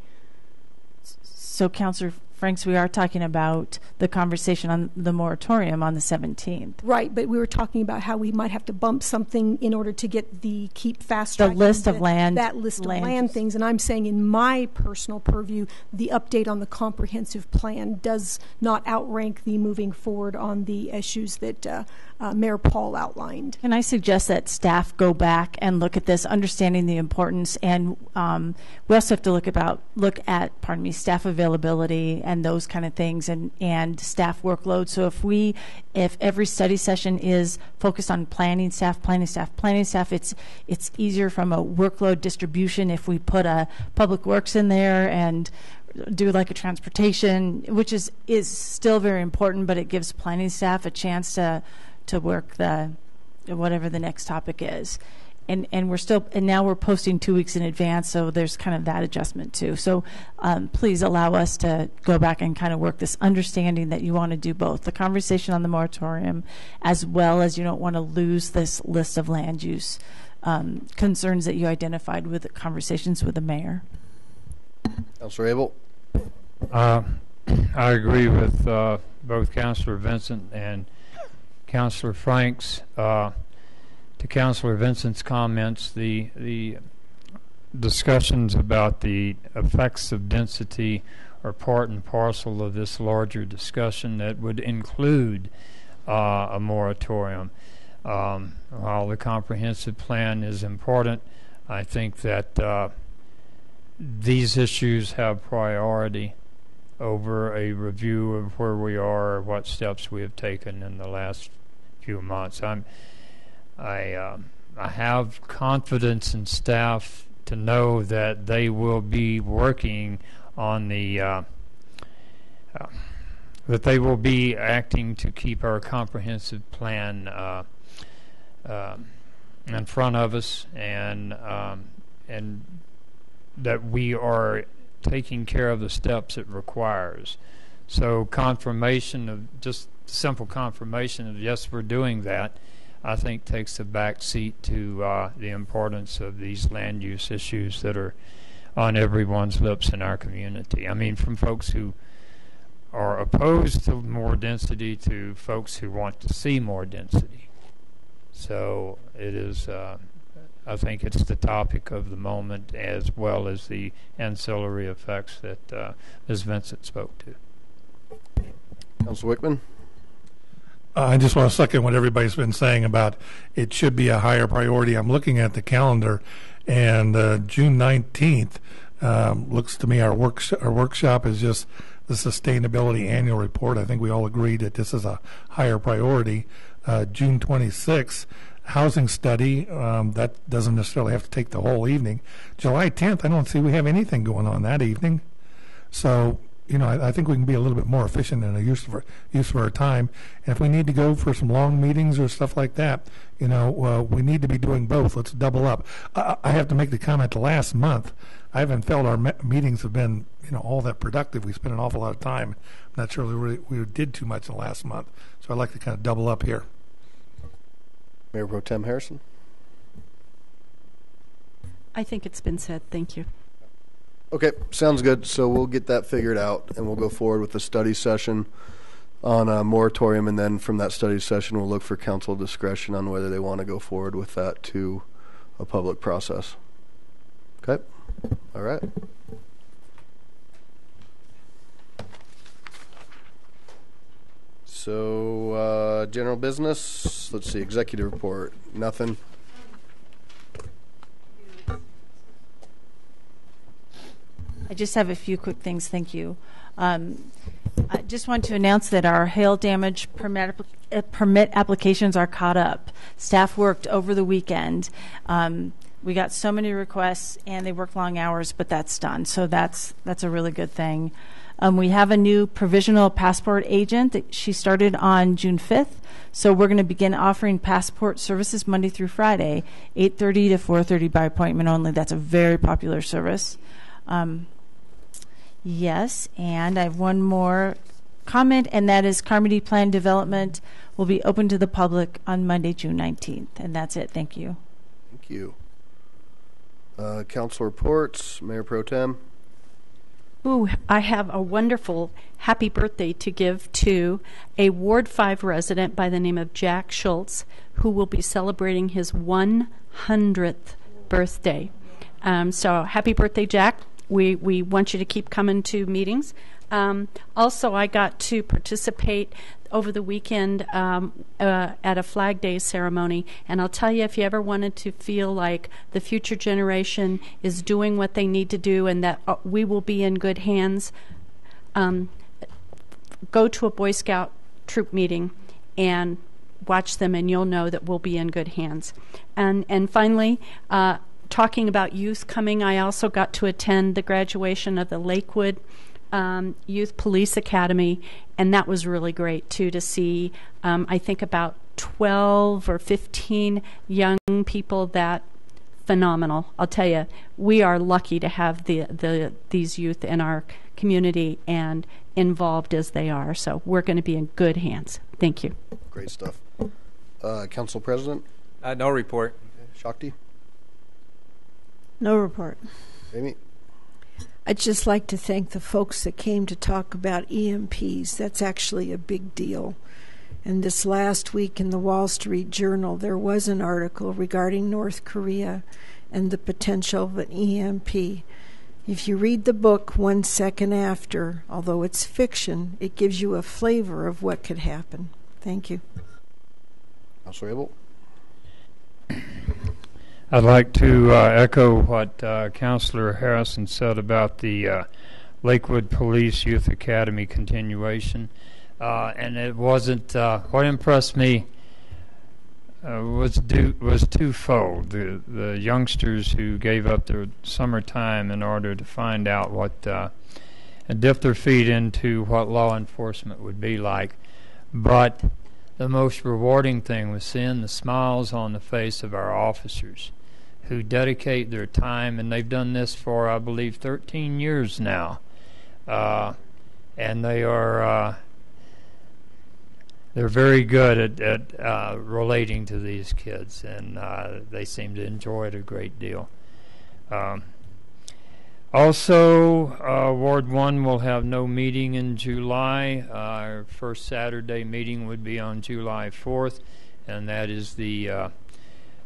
So, Councillor Franks, we are talking about the conversation on the moratorium on the 17th. Right, but we were talking about how we might have to bump something in order to get keep fast track. The list of land. That list of land things. And I'm saying in my personal purview, the update on the comprehensive plan does not outrank the moving forward on the issues that Mayor Paul outlined. Can I suggest that staff go back and look at this, understanding the importance, and we also have to look at staff availability and those kind of things, and staff workload. So if every study session is focused on planning staff, it's easier from a workload distribution if we put a public works in there and do like a transportation, which is still very important, but it gives planning staff a chance to work whatever the next topic is. And now we're posting 2 weeks in advance, so there's kind of that adjustment too. So please allow us to go back and kind of work this, understanding that you want to do both the conversation on the moratorium, as well as you don't want to lose this list of land use concerns that you identified with the conversations with the mayor. Councilor Abel. I agree with both Councilor Vincent and Councilor Franks. To Councilor Vincent's comments, the discussions about the effects of density are part and parcel of this larger discussion that would include a moratorium. While the comprehensive plan is important, I think that these issues have priority over a review of where we are, what steps we have taken in the last few months. I have confidence in staff to know that they will be working on that they will be acting to keep our comprehensive plan in front of us, and that we are taking care of the steps it requires. So simple confirmation of yes, we're doing that, I think takes a back seat to the importance of these land use issues that are on everyone's lips in our community. I mean, from folks who are opposed to more density to folks who want to see more density. So it is, I think it's the topic of the moment, as well as the ancillary effects that Ms. Vincent spoke to. Councilor Wickman. I just want to second what everybody's been saying about it should be a higher priority. I'm looking at the calendar, and June 19th looks to me our workshop is just the Sustainability Annual Report. I think we all agree that this is a higher priority. June 26th, Housing Study. That doesn't necessarily have to take the whole evening. July 10th, I don't see we have anything going on that evening. So, I think we can be a little bit more efficient in the use of our time. And if we need to go for some long meetings or stuff like that, we need to be doing both. Let's double up. I have to make the comment, the last month, I haven't felt our meetings have been, all that productive. We spent an awful lot of time. I'm not sure we did too much in the last month. So I'd like to kind of double up here. Mayor Pro Tem Harrison. I think it's been said. Thank you. Okay, sounds good. So we'll get that figured out, and we'll go forward with the study session on a moratorium, and then from that study session, we'll look for council discretion on whether they want to go forward with that to a public process. Okay? All right. So, general business, let's see, executive report, nothing. I just have a few quick things, thank you. just want to announce that our hail damage permit applications are caught up. Staff worked over the weekend. We got so many requests, and they worked long hours, but that's done. So that's a really good thing. We have a new provisional passport agent. She started on June 5th. So we're going to begin offering passport services Monday through Friday, 8:30 to 4:30 by appointment only. That's a very popular service. Yes, and I have one more comment, and that is Carmody Plan Development will be open to the public on Monday, June 19th. And that's it. Thank you. Thank you. Council reports. Mayor Pro Tem. Ooh, I have a wonderful happy birthday to give to a Ward 5 resident by the name of Jack Schultz, who will be celebrating his 100th birthday. So happy birthday, Jack. We want you to keep coming to meetings. Also, I got to participate over the weekend at a Flag Day ceremony. And I'll tell you, if you ever wanted to feel like the future generation is doing what they need to do and that we will be in good hands, go to a Boy Scout troop meeting and watch them, and you'll know that we'll be in good hands. And finally, talking about youth coming, I also got to attend the graduation of the Lakewood Youth Police Academy, and that was really great too, to see I think about 12 or 15 young people. That phenomenal. I'll tell you, we are lucky to have these youth in our community and involved as they are, so we're going to be in good hands. Thank you. Great stuff. Council President? No report. Shakti? No report. Amy? I'd just like to thank the folks that came to talk about EMPs. That's actually a big deal. And this last week in the Wall Street Journal, there was an article regarding North Korea and the potential of an EMP. If you read the book 1 second after, although it's fiction, it gives you a flavor of what could happen. Thank you. Councilor Abel? I'd like to echo what Councilor Harrison said about the Lakewood Police Youth Academy continuation. And it wasn't, what impressed me was twofold. The youngsters who gave up their summertime in order to find out what, and dip their feet into what law enforcement would be like. But the most rewarding thing was seeing the smiles on the face of our officers who dedicate their time, and they've done this for, I believe, 13 years now. And they are they're very good at relating to these kids, and they seem to enjoy it a great deal. Also, Ward 1 will have no meeting in July. Our first Saturday meeting would be on July 4th, and that is the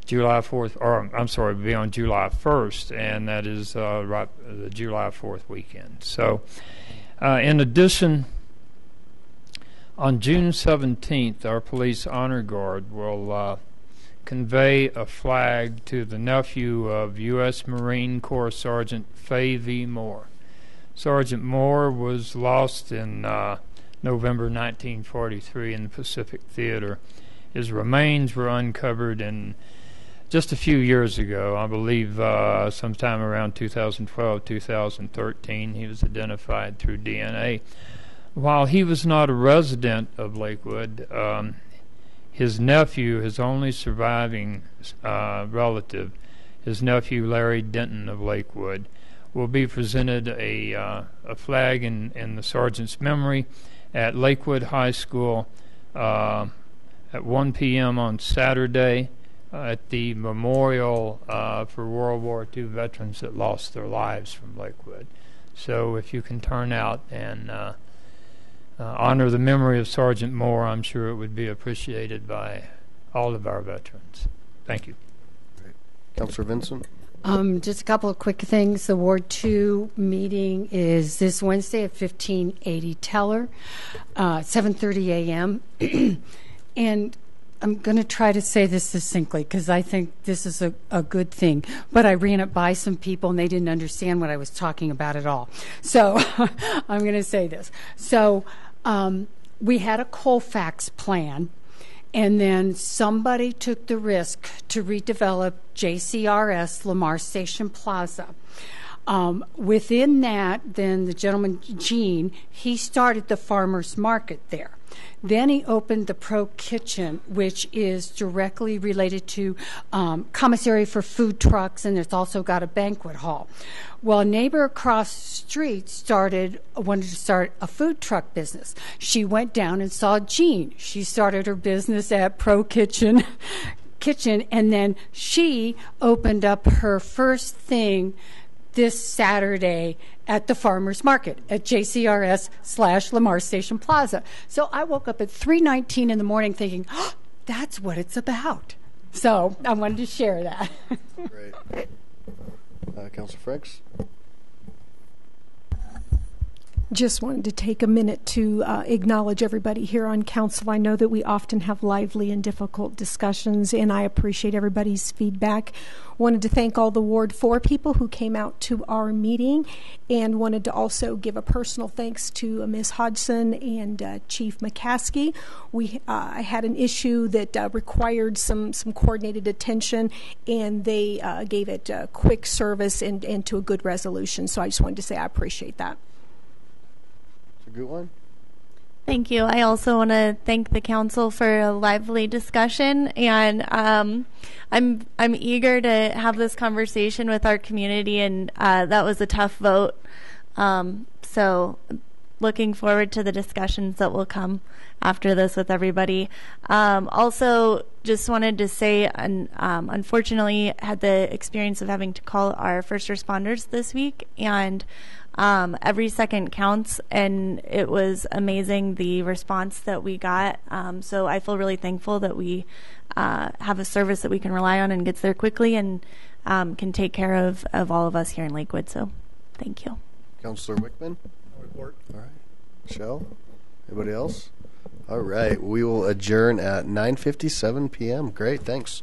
July 4th, or I'm sorry, it'll be on July 1st, and that is the July 4th weekend. So, in addition, on June 17th, our Police Honor Guard will convey a flag to the nephew of U.S. Marine Corps Sergeant Fay V. Moore. Sergeant Moore was lost in November 1943 in the Pacific Theater. His remains were uncovered in just a few years ago, I believe sometime around 2012, 2013. He was identified through DNA. While he was not a resident of Lakewood, his nephew, his only surviving relative, his nephew Larry Denton of Lakewood, will be presented a flag in the sergeant's memory at Lakewood High School at 1 p.m. on Saturday at the memorial for World War II veterans that lost their lives from Lakewood. So if you can turn out and honor the memory of Sergeant Moore, I'm sure it would be appreciated by all of our veterans. Thank you. Great. Councilor Vincent? Just a couple of quick things. The Ward 2 meeting is this Wednesday at 1580 Teller, 7:30 a.m. And I'm going to try to say this succinctly because I think this is a good thing. But I ran it by some people and they didn't understand what I was talking about at all. So I'm going to say this. So We had a Colfax plan, and then somebody took the risk to redevelop JCRS Lamar Station Plaza. Within that, then the gentleman, Gene, he started the farmer's market there. Then he opened the Pro Kitchen, which is directly related to commissary for food trucks, and it's also got a banquet hall. Well, a neighbor across the street wanted to start a food truck business. She went down and saw Jean. She started her business at Pro Kitchen, and then she opened up her first thing this Saturday at the farmer's market at JCRS/Lamar Station Plaza. So I woke up at 3:19 in the morning thinking, oh, that's what it's about. So I wanted to share that. Great. Councilor Franks? Just wanted to take a minute to acknowledge everybody here on council. I know that we often have lively and difficult discussions, and I appreciate everybody's feedback. Wanted to thank all the Ward 4 people who came out to our meeting, and wanted to also give a personal thanks to Ms. Hodgson and Chief McCaskey. I had an issue that required some coordinated attention, and they gave it quick service and to a good resolution. So I just wanted to say I appreciate that. Good one. Thank you. I also want to thank the council for a lively discussion, and I'm eager to have this conversation with our community, and that was a tough vote. So looking forward to the discussions that will come after this with everybody. Also, just wanted to say, unfortunately, had the experience of having to call our first responders this week, and every second counts, and it was amazing the response that we got. So I feel really thankful that we have a service that we can rely on and gets there quickly, and can take care of all of us here in Lakewood. So thank you. Councilor Wickman? Report. All right. Michelle? Anybody else? All right. We will adjourn at 9:57 p.m. Great. Thanks.